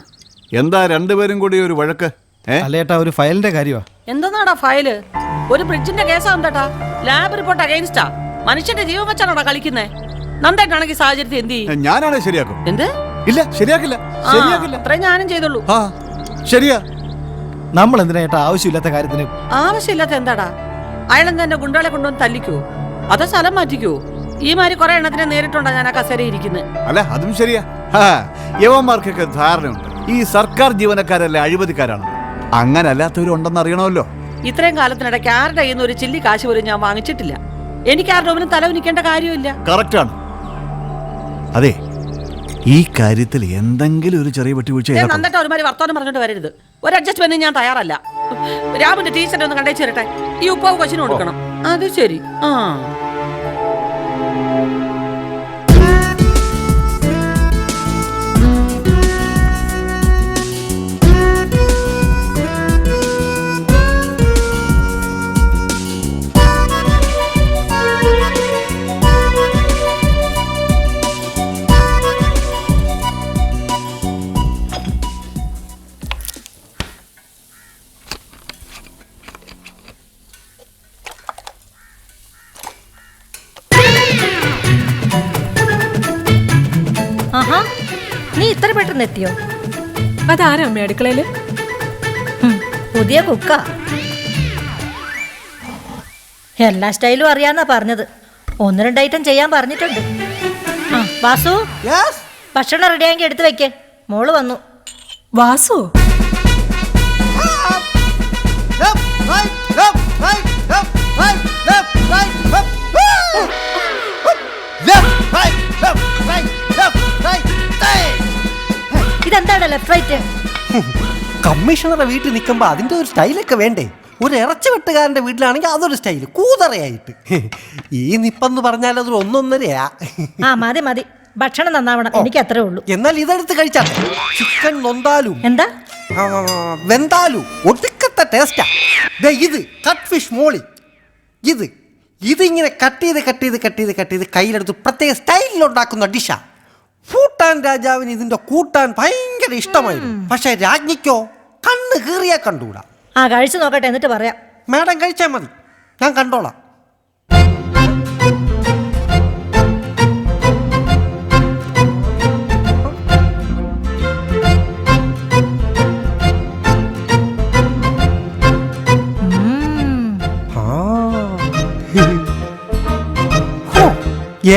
S21: എന്താ രണ്ടുപേരും കൂടി ഒരു വഴക്ക്?
S4: അല്ലേട്ടാ ഒരു ഫയലിന്റെ കാര്യമാ.
S6: എന്താടാ ഫയല്? ഒരു ബ്രിഡ്ജിന്റെ കേസാ എന്താട്ടാ? Lab report അഗൈൻസ്റ്റാ. മനുഷ്യന്റെ ജീവൻ വെച്ചാണോടാ കളിക്കുന്നേ? നന്നായിട്ടാണെങ്കിൽ സാഹചര്യത്തിൽ എന്ത് ചെയ്യും?
S8: ഞാനാണെ ശരിയാക്കും.
S6: എന്ത്?
S8: ഇല്ല, ശരിയാക്കില്ല.
S6: അത്രയും ഞാനും ചെയ്തുള്ളൂ.
S8: ശരിയാ.
S4: നമ്മൾ എന്തിനാ ഏട്ടാ ആവശ്യമില്ലാത്ത കാര്യത്തിന്?
S6: ആവശ്യമില്ലാത്ത എന്താടാ? അയാളെന്താ എന്റെ ഗുണ്ടകളെ കൊണ്ടുവന്ന് തല്ലിക്കോ? അതോ സ്ഥലം മാറ്റിക്കോ? ഈ മാതിരി കുറെ എണ്ണത്തിനെ നേരിട്ടുണ്ടാ ഞാൻ ആ കസേര ഇരിക്കുന്നത്.
S8: അല്ല, അതും ശരിയാ. യവന്മാർക്കൊക്കെ ധാരണയുണ്ട് ഈ സർക്കാർ ജീവനക്കാരല്ലേ അഴിമതിക്കാരാണ്. അങ്ങനെ അല്ലാത്തവരുണ്ടെന്ന് അറിയണമല്ലോ.
S6: ഇത്രയും കാലത്തിനിടയ്ക്ക് ആരുടെ കയ്യിൽ നിന്ന് ഒരു ചില്ലി കാശ് പോലും ഞാൻ വാങ്ങിച്ചിട്ടില്ല. എനിക്ക് ആരുടെ മുമ്പിലും തലവനിക്കേണ്ട കാര്യമില്ല.
S8: കറക്റ്റാണ്. അതെ, ഈ കാര്യത്തിൽ എന്തെങ്കിലും ഒരു ചെറിയ വെട്ടിവീഴ്ച
S6: നന്നിട്ട് ഒരുമാതിരി വർത്തമാനം പറഞ്ഞിട്ട് വരരുത്. ഒരു അഡ്ജസ്റ്റ്മെന്റ് ഞാൻ തയ്യാറല്ല. രാമന്റെ ടീച്ചറിനെ ഒന്ന് കണ്ടേച്ച് തരട്ടെ. ഈ ഉപ്പാവ് കൊച്ചിന് കൊടുക്കണം. അത് ശരി.
S19: ആഹാ, നീ ഇത്ര പെട്ടെന്ന് എത്തിയോ?
S21: അതാരാ അമ്മ അടുക്കളയില്?
S19: പുതിയ കുക്കാ. എല്ലാ സ്റ്റൈലും അറിയാന്നാ പറഞ്ഞത്. 1-2 ഐറ്റം ചെയ്യാൻ പറഞ്ഞിട്ടുണ്ട്. വാസു, ഭക്ഷണം റെഡിയാക്കി എടുത്തു വെക്കേ. മോള് വന്നു.
S21: വാസു,
S19: ഇതെന്താണ് ലെഫ്റ്റ് റൈറ്റ്?
S20: കമ്മീഷണറുടെ വീട്ടിൽ നിൽക്കുമ്പോ അതിന്റെ ഒരു സ്റ്റൈലൊക്കെ വേണ്ടേ? ഒരു ഇറച്ചി വെട്ടുകാരന്റെ വീട്ടിലാണെങ്കിൽ അതൊരു സ്റ്റൈല്, കൂതറയായിട്ട്. ഈ നിപ്പെന്ന് പറഞ്ഞാൽ അതൊരു 1-1.5.
S19: മതി മതി, ഭക്ഷണം നന്നാവണം. എനിക്ക് അത്രേ ഉള്ളൂ.
S20: എന്നാൽ ഇതെടുത്ത് കഴിച്ചാൽ ചിക്കൻ നൊന്താലും
S19: എന്താ
S20: വെന്താലും ഒടുക്കത്തെ ടേസ്റ്റാ. ഇത് കട്ട് ഫിഷ് മോളി. ഇതിങ്ങനെ കട്ട് ചെയ്ത് കയ്യിലെടുത്ത് പ്രത്യേക സ്റ്റൈലിലുണ്ടാക്കുന്ന ഡിഷാ. ഭൂട്ടാൻ രാജാവിന് ഇതിന്റെ കൂട്ടാൻ ഭയങ്കര ഇഷ്ടമായിരുന്നു. പക്ഷെ രാജ്ഞിക്കോ കണ്ണ് കീറിയാ കണ്ടുകൂടാ.
S19: കഴിച്ചു നോക്കട്ടെ, എന്നിട്ട് പറയാം.
S20: മാഡം കഴിച്ചാൽ മതി, ഞാൻ കണ്ടോളാം.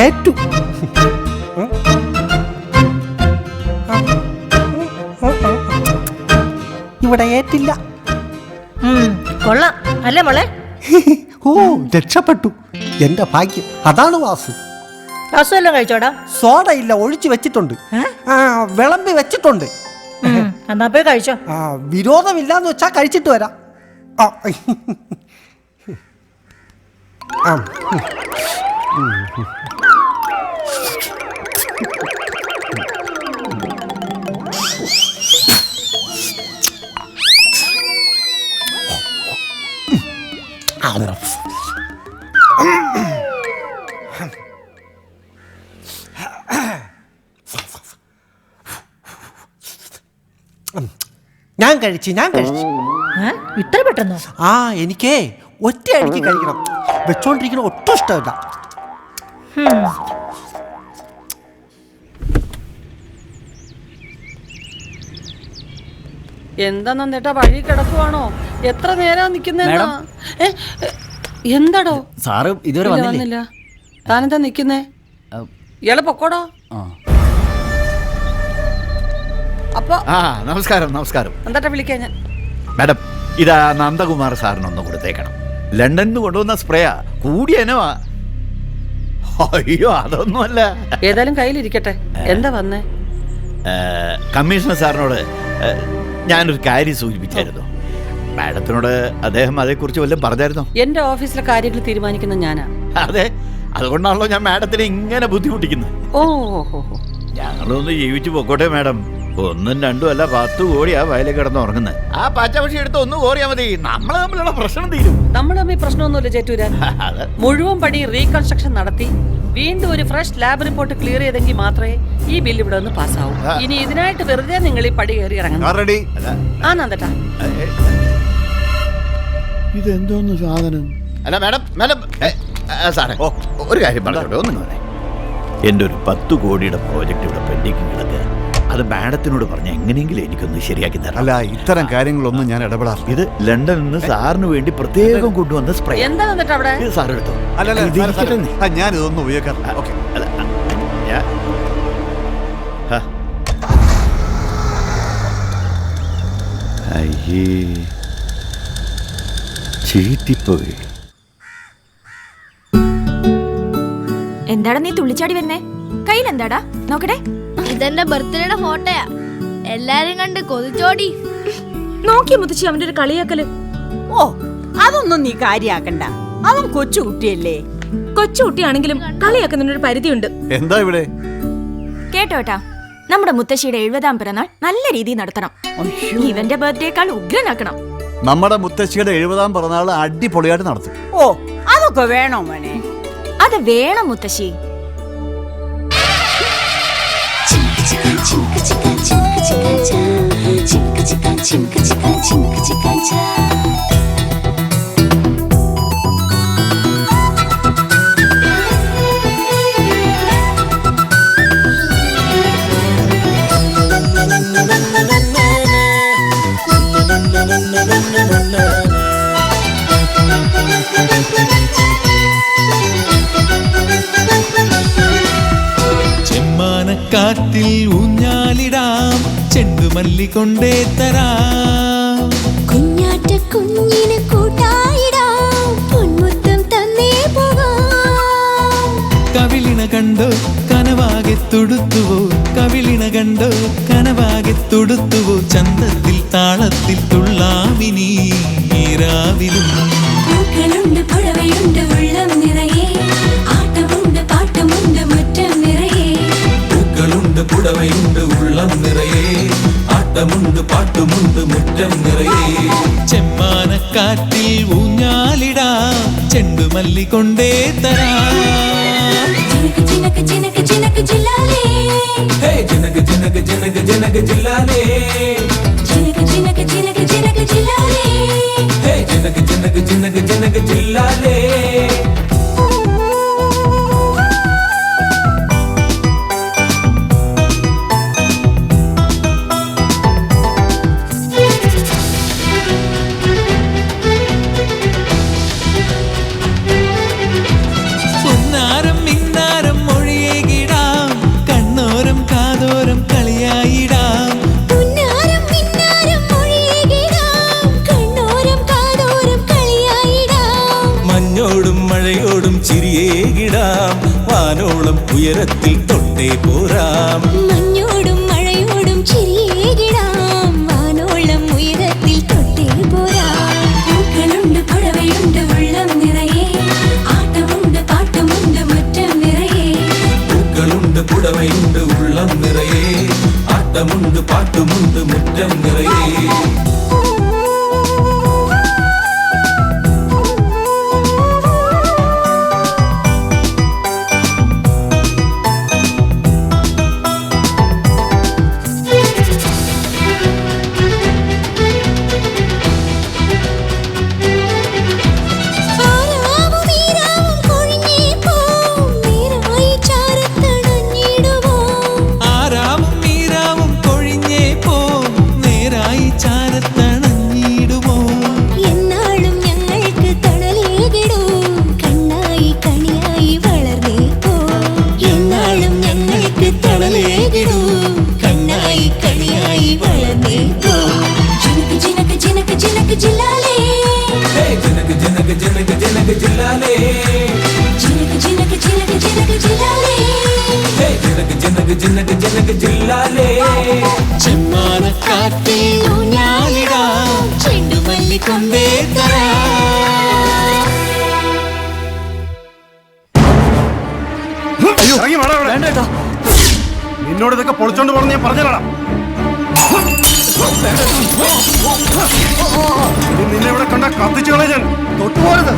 S20: ഏറ്റു ഇവിടെ ഏറ്റില്ല.
S19: കൊള്ളാം അല്ലേ മോളെ?
S20: ഓ, രക്ഷപ്പെട്ടു. എന്റെ ഭാഗ്യം. അതാണ് വാസു.
S19: വാസു എല്ലാം കഴിച്ചോടാ?
S20: സോഡ ഇല്ല, ഒഴിച്ചു വെച്ചിട്ടുണ്ട്. വിളമ്പി വെച്ചിട്ടുണ്ട്.
S19: എന്നാ പോയി കഴിച്ചോ.
S20: വിരോധമില്ലാന്ന് വെച്ചാ കഴിച്ചിട്ട് വരാം. ഞാൻ കഴിച്ചു.
S19: ഇത്ര പെട്ടെന്നോ?
S20: എനിക്കേ ഒറ്റ അടിക്ക് കഴിക്കണം. വെച്ചോണ്ടിരിക്കണ ഒട്ടും ഇഷ്ടമില്ല.
S6: എന്താ നന്ദേട്ടാ, വഴി കിടക്കുവാണോ? എത്ര നേരം നിക്കുന്നേന്നാ? എന്താടോ
S16: സാറ് ഇതുവരെ
S6: വന്നില്ല? താനെന്താ നിക്കുന്നേ? ഇയാള് പൊക്കോടോ. അപ്പൊ
S8: നമസ്കാരം.
S6: എന്താ വിളിക്കാൻ ഞാൻ?
S8: മാഡം, ഇതാ നന്ദകുമാർ സാറിനൊന്ന് കൊടുത്തേക്കണം. ലണ്ടനിൽ നിന്ന് കൊണ്ടുവന്ന സ്പ്രേയാ, കൂടിയനവാ. അയ്യോ, അതൊന്നുമല്ല.
S6: ഏതായാലും കയ്യിലിരിക്കട്ടെ. എന്താ വന്നേ?
S8: കമ്മീഷണർ സാറിനോട് ഞാനൊരു കാര്യം സൂചിപ്പിച്ചായിരുന്നു. മാഡത്തിനോട് അദ്ദേഹം അതേക്കുറിച്ച് വല്ലതും പറഞ്ഞായിരുന്നോ?
S6: എന്റെ ഓഫീസിലെ കാര്യങ്ങൾ തീരുമാനിക്കുന്ന ഞാനാ.
S8: അതെ, അതുകൊണ്ടാണല്ലോ ഞാൻ മാഡത്തിനെ ഇങ്ങനെ ബുദ്ധിമുട്ടിക്കുന്നത്. ഞങ്ങളൊന്ന് ജീവിച്ചു പൊക്കോട്ടെ മാഡം. 1ഉം 2ഉം അല്ല 10 കോടിയാ വയലിൽ കിടന്ന് ഉറങ്ങുന്നത്. ആ പച്ചപക്ഷി എടുത്ത് 1 കോറിയാ മതി, നമ്മൾ തമ്മിലുള്ള പ്രശ്നം തീരും.
S6: നമ്മൾ തമ്മിൽ പ്രശ്നമൊന്നുമില്ല ചേറ്റൂരാൻ. മുഴുവൻ പണി റീകൺസ്ട്രക്ഷൻ നടത്തി വീണ്ടും ഒരു ഫ്രഷ് ലാബ് റിപ്പോർട്ട് ക്ലിയർ ചെയ്തെങ്കിൽ മാത്രമേ ഈ ബില്ല് ഇവിടെ ഒന്ന് പാസ്സാവൂ. ഇനി ഇതിനായിട്ട് വെറുതെ നിങ്ങൾ ഈ പടി കയറി ഇറങ്ങണം. ആ നന്ദട്ടാ,
S8: ഇതെന്തോന്ന് സാധനം? അല്ല മാഡം, മാഡം സാറേ ഒരു കാര്യം പറഞ്ഞോട്ടെ, ഒന്നും പറയാം. എൻ്റെ ഒരു 10 കോടിയുടെ പ്രോജക്റ്റ് ഇവിടെ പെൻഡിങ് കിടക്കുക. അത് മാഡത്തിനോട് പറഞ്ഞ എങ്ങനെയെങ്കിലും എനിക്കൊന്ന് ശരിയാക്കി തരാം.
S17: അല്ല, ഇത്തരം കാര്യങ്ങളൊന്നും ഞാൻ ഇടപെടാറില്ല.
S8: ഇത് ലണ്ടനിൽ നിന്ന് സാറിന് വേണ്ടി പ്രത്യേകം കൊണ്ടുവന്ന സ്പ്രേ.
S6: എന്താ നന്ദട്ടാ അവിടെ?
S8: സാർ എടുത്തോ.
S17: ഞാൻ ഇതൊന്നും ഉപയോഗിക്കാറില്ല. ഓക്കെ.
S8: അയ്യേ, ചീറ്റിപ്പോയി.
S10: എന്താടാ നീ തുള്ളിച്ചാടി വരുന്നേ? കയ്യിലെന്താടാ നോക്കട്ടെ.
S15: ഇതെന്റെ ബർത്ത്ഡേയുടെ ഫോട്ടോയാ. എല്ലാരും കണ്ട് കൊതിച്ചോടി.
S7: നോക്കിയ മുത്തശ്ശി അവന്റെ ഒരു കളിയാക്കല്.
S5: ഓ, അതൊന്നും നീ കാര്യാക്കണ്ട. അവൻ കൊച്ചുകുട്ടിയല്ലേ.
S7: കൊച്ചുകുട്ടിയാണെങ്കിലും കളിയാക്കുന്നതിനൊരു പരിധിയുണ്ട്.
S17: എന്താ ഇവിടെ
S10: കേട്ടോട്ടാ, നമ്മുടെ മുത്തശ്ശിയുടെ 70ാം പിറന്നാൾ നല്ല രീതിയിൽ നടത്തണം. ഇവന്റെ ബർത്ത്ഡേക്കാൾ ഉഗ്രനാക്കണം.
S17: നമ്മുടെ മുത്തശ്ശിയുടെ 70ാം പിറന്നാൾ അടിപൊളിയായിട്ട് നടത്തും.
S5: ഓ, അതൊക്കെ വേണോ മോനെ?
S10: അത് വേണം മുത്തശ്ശി.
S1: ചെമ്മാനക്കാറ്റിൽ ഊഞ്ഞാലിടാം, ചെണ്ടുമല്ലി കൊണ്ടേ തരാം.
S14: കുഞ്ഞാറ്റ കുഞ്ഞിന് കൂട്ടായിടാം, പൊന്മുത്തം തന്നേ പോകാം.
S1: കവിളിണ കണ്ടോ കനവാകെ തുടുത്തുവോ, കവിളിണ കണ്ടോ കനവാകെ തുടുത്തുവോ. ചന്തത്തിൽ താളത്തിൽ തുള്ളാമിനി രാവിലും.
S14: പൂക്കളുണ്ട്, പുഴവയുണ്ട്, ഉള്ളം നിറയെ ആട്ടമുണ്ട്, പാട്ടമുണ്ട്, മുറ്റം നിറയെ.
S1: പൂക്കളുണ്ട്, പുടവയുണ്ട്, ഉള്ളം നിറയെ ആട്ടമുണ്ട്, പാട്ടുമുണ്ട്, മുറ്റം നിറയെ. ചെമ്മാനക്കാറ്റിൽ ഊഞ്ഞാലിടാം, ചെണ്ടുമല്ലി കൊണ്ടേ തരാം.
S14: ജിനക്ക് ജിനക്ക് ജിനക്ക് ജിലാലേ,
S1: ജിനക്ക് ജിനക്ക് ജിനക്ക് ജിനക്ക് ജില്ലാലേ.
S14: ജിനക്ക് ജിനക്ക് ജിനക്ക് ജിനക്ക് ജിലാലേ,
S1: ജിനക്ക് ജിനക്ക് ജിനക്ക് ജിനക്ക് ജില്ലാലേ. പൊന്നാരം മിന്നാരം മൊഴിയേകിടാം, കണ്ണോരം കാതോരം കളിയായിടാം.
S14: പുന്നാരം മിന്നാരം മൊഴിയേകിടാം, കണ്ണോരം കാതോരം കളിയായിടാം.
S1: മഞ്ഞോടും മഴയോടും ചിരിയേകിടാം, വാനോളം ഉയരത്തിൽ തൊട്ടേ പോരാം.
S14: മഞ്ഞോടും മഴയോടും ചിരിയേകിടാം, വാനോളം ഉയരത്തിൽ തൊട്ടേ പോരാം. പൂക്കളുണ്ട്, പുഴവയുണ്ട്, ഉള്ളം നിറയെ ആട്ടമുണ്ട്, പാട്ടുമുണ്ട്, മുറ്റം നിറയെ.
S1: പൂക്കളുണ്ട്, പുടവയുണ്ട്, ഉള്ളം നിറയെ ആട്ടമുണ്ട്, പാട്ടുമുണ്ട്, മുറ്റം നിറയെ.
S14: ആരാവും ഈരാവും കൊഴിഞ്ഞേ പോം, നീരായി ചാരത്തണഞ്ഞിടുവോം.
S1: ആരാവും നീരാവും കൊഴിഞ്ഞേ പോം, നേരായി ചാരത്തണഞ്ഞിടുമോ.
S14: എന്നാളും ഞങ്ങൾക്ക് തണലേകിടും, കണ്ണായി കണിയായി വളർന്നേ പോം. എന്നാളും ഞങ്ങൾക്ക് തണലേകിടും, കണ്ണായി കണിയായി വളർന്നേ പോം. ജിനക്ക് ജിനക്ക് ജിനക്ക് ജിനക്ക് ജിലാലേ,
S1: ജിനക്ക് ജിനക്ക് ജിനക്ക് ജിനക്ക് ജില്ലാലേ.
S14: ജിനക്ക് ജിനക്ക് ജിനക്ക് ജിനക്ക് ജിലാലേ,
S1: ജിനക്ക് ജിനക്ക് ജിനക്ക് ജിനക്ക് ജില്ലാലേ. ചെമ്മാനക്കാറ്റിൽ ഊഞ്ഞാലിടാം, ചെണ്ടുമല്ലി കൊണ്ടേ തരാം.
S17: ഇറങ്ങി വേണം അവിടെ. നിന്നോട് ഇതൊക്കെ പൊളിച്ചോണ്ട് പോകണം ഞാൻ പറഞ്ഞാടാ. നിന്നെ ഇവിടെ കണ്ട കത്തിച്ചു കളയാൻ ഞാൻ. തൊട്ടുപോരുത്.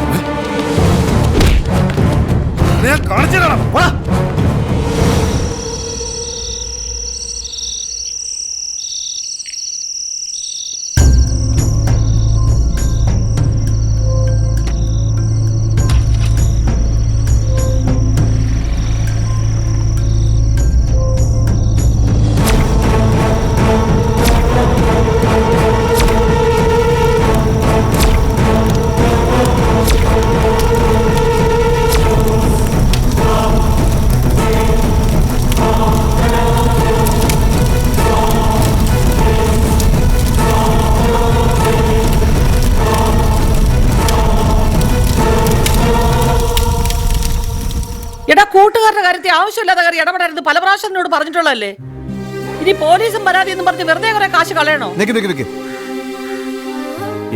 S6: എടാ കൂട്ടുകാരുടെ കാര്യത്തിൽ ആവശ്യമില്ലാത്ത കാര്യം ഇടപെടരുത് പല പ്രാവശ്യം എന്നോട് പറഞ്ഞിട്ടുള്ളതല്ലേ. ഇനി പോലീസും പരാതി എന്ന് പറഞ്ഞ് വെറുതെ കുറെ കാശ് കളയണോ?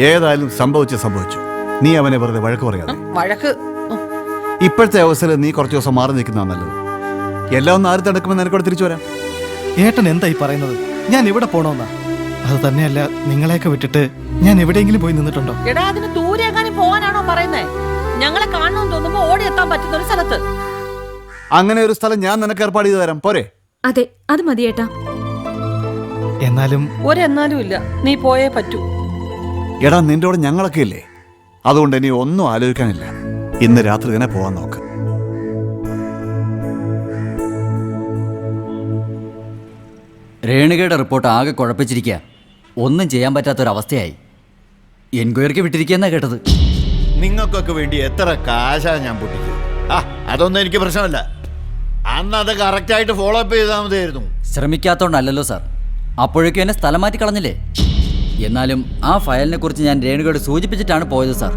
S17: ഏതായാലും സംഭവിച്ചു. നീ അവനെ വെറുതെ വഴക്ക് പറയാതെ.
S6: വഴക്ക്
S17: ഇപ്പോഴത്തെ അവസരം നീ കുറച്ച് ദിവസം മാറി നിൽക്കുന്ന നല്ലത്. എല്ലാം ഒന്ന് ആര് തടുക്കുമെന്ന് എനിക്കോട് തിരിച്ചു വരാം.
S4: ഏട്ടൻ എന്തായി പറയുന്നത്? ഞാൻ ഇവിടെ പോണോന്നാ? അത് തന്നെയല്ല, നിങ്ങളെയൊക്കെ വിട്ടിട്ട് ഞാൻ എവിടെയെങ്കിലും പോയി നിന്നിട്ടുണ്ടോ?
S6: എടാ അതിന് ദൂരെ എങ്ങാനും പോകാനാണോ പറയുന്നേ? ഞങ്ങളെ കാണണമെന്ന് തോന്നുമ്പോ ഓടി എത്താൻ പറ്റുന്ന ഒരു സ്ഥലത്ത്.
S17: അങ്ങനെ ഒരു സ്ഥലം ഞാൻ നിനക്ക് ഏർപ്പാട് ചെയ്ത് തരാം, പോരെ?
S7: അതെ, അത് മതിയേട്ടാ.
S4: എന്നാലും
S6: ഒരെന്നാലും ഇല്ല, നീ പോയേ പറ്റൂ.
S17: എടാ നിന്റെ കൂടെ ഞങ്ങളൊക്കെ ഇല്ലേ? അതുകൊണ്ട് ഇനി ഒന്നും ആലോചിക്കാനില്ല. ഇന്ന് രാത്രി തന്നെ പോവാൻ നോക്ക്.
S16: രേണുകയുടെ റിപ്പോർട്ട് ആകെ കുഴപ്പിച്ചിരിക്കുക. ഒന്നും ചെയ്യാൻ പറ്റാത്തൊരവസ്ഥയായി. എൻക്വയറിക്ക് വിട്ടിരിക്കുന്ന കേട്ടത്.
S8: നിങ്ങൾക്കൊക്കെ വേണ്ടി എത്ര കാശാ ഞാൻ പൊട്ടിച്ചത്. അതൊന്നും എനിക്ക് പ്രശ്നമല്ല. അന്ന് അത് കറക്റ്റായിട്ട് ഫോളോ അപ്പ് ചെയ്താൽ മതിയായിരുന്നു.
S16: ശ്രമിക്കാത്തോണ്ടല്ലോ സാർ. അപ്പോഴേക്കും എന്നെ സ്ഥലം മാറ്റി കളഞ്ഞില്ലേ? എന്നാലും ആ ഫയലിനെ കുറിച്ച് ഞാൻ രേണുകയോട് സൂചിപ്പിച്ചിട്ടാണ് പോയത് സാർ.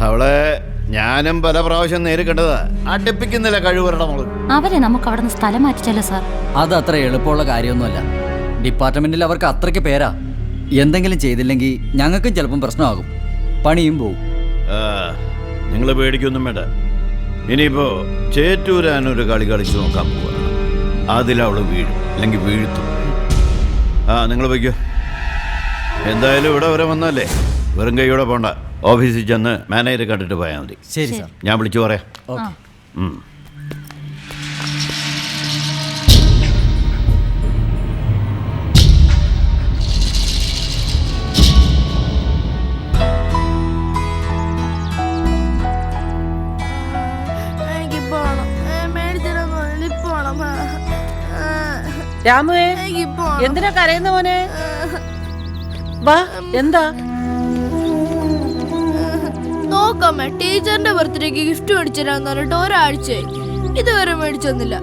S8: അവളെ ഞാനും പല പ്രാവശ്യം നേരിട്ടതാ. അടുപ്പിക്കുന്നില്ല കഴിവരുടെ മോള്.
S18: അവരെ നമുക്ക് അവിടെ നിന്ന് സ്ഥലം മാറ്റിച്ചല്ലോ സാർ.
S16: അത് അത്ര എളുപ്പമുള്ള കാര്യമൊന്നുമല്ല. ഡിപ്പാർട്ട്മെന്റിൽ അവർക്ക് അത്രയ്ക്ക് പേരാ. എന്തെങ്കിലും ചെയ്തില്ലെങ്കിൽ ഞങ്ങൾക്കും ചിലപ്പം പ്രശ്നമാകും, പണിയും പോവും.
S8: നിങ്ങൾ പേടിക്കൊന്നും വേണ്ട. ഇനിയിപ്പോ ചേറ്റൂരാനൊരു കളി കളിച്ച് നോക്കാൻ പോവാ. അതിലവള് വീഴും, അല്ലെങ്കിൽ വീഴ്ത്തും. നിങ്ങൾ വയ്ക്കോ. എന്തായാലും ഇവിടെ വരെ വന്നല്ലേ, വെറും കൈയോടെ പോണ്ട. ഓഫീസിൽ ചെന്ന് മാനേജറെ കണ്ടിട്ട് പോയാൽ മതി.
S16: ശരി സാർ,
S8: ഞാൻ വിളിച്ചു പറയാം.
S6: രാമുവേ, എന്തിനാ കരയുന്ന മോനെ? വാ, എന്താ?
S15: നോക്കമ്മ, ടീച്ചറിന്റെ ബർത്ത്ഡേക്ക് ഗിഫ്റ്റ് മേടിച്ചിരാന്ന് പറഞ്ഞിട്ട് ഒരാഴ്ചയായി ഇതുവരെ മേടിച്ചൊന്നുമില്ല.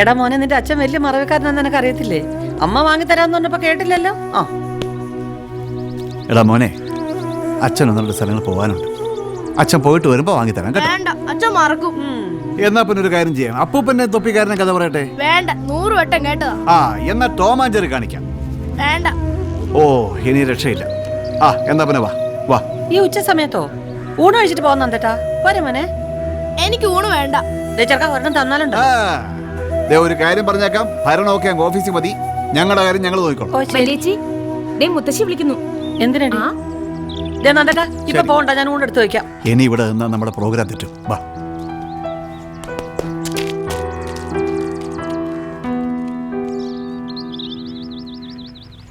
S6: എടാ മോനെ, നിന്റെ അച്ഛൻ വലിയ മറവിക്കാരനാന്ന് നിനക്ക് അറിയത്തില്ലേ? അമ്മ വാങ്ങിത്തരാന്ന് പറഞ്ഞപ്പോ കേട്ടില്ലല്ലോ.
S17: എടാ മോനെ, അച്ഛൻ ഒന്നുകൂടെ സ്ഥലങ്ങൾ പോകാനുണ്ട്. അച്ഛൻ പോയിട്ട് വരുമ്പോ വാങ്ങിത്തരാം കേട്ടോ.
S15: വേണ്ട, അച്ഛൻ മറക്കും.
S17: എന്നാ പിന്നെ ഒരു കാര്യം ചെയ്യാം. അപ്പൂപ്പന്നെ തൊപ്പിക്കാരനെ കഥ പറയട്ടെ.
S15: വേണ്ട, 100 വട്ടം കേട്ടതാ.
S17: എന്നാ ടോം ആൻഡ് ജെറി കാണിക്കാം.
S15: വേണ്ട.
S17: ഓ, ഇനി രക്ഷയില്ല. എന്നാ പിന്നെ വാ വാ.
S6: ഈ ഉച്ച സമയത്തോ? ഊണ് കഴിച്ചിട്ട് പോകുന്ന എന്തേട്ടാ? പോരെ മോനെ.
S15: എനിക്ക് ഊണ് വേണ്ട.
S6: ഒരെണ്ണം തന്നാലുണ്ടോ?
S17: ഒരു കാര്യം പറഞ്ഞേക്കാം, ഭരണമൊക്കെ അങ്ങ് ഓഫീസിൽ മതി. ഞങ്ങളുടെ കാര്യം ഞങ്ങൾ നോക്കിക്കോളാം.
S7: മുത്തശ്ശി വിളിക്കുന്നു.
S6: എന്തിനാ? ഇപ്പൊ പോകണ്ട, ഞാൻ ഊണെടുത്ത് വെക്കാം.
S17: ഇനി ഇവിടെ നിന്നാ നമ്മുടെ പ്രോഗ്രാം തെറ്റും. വാ.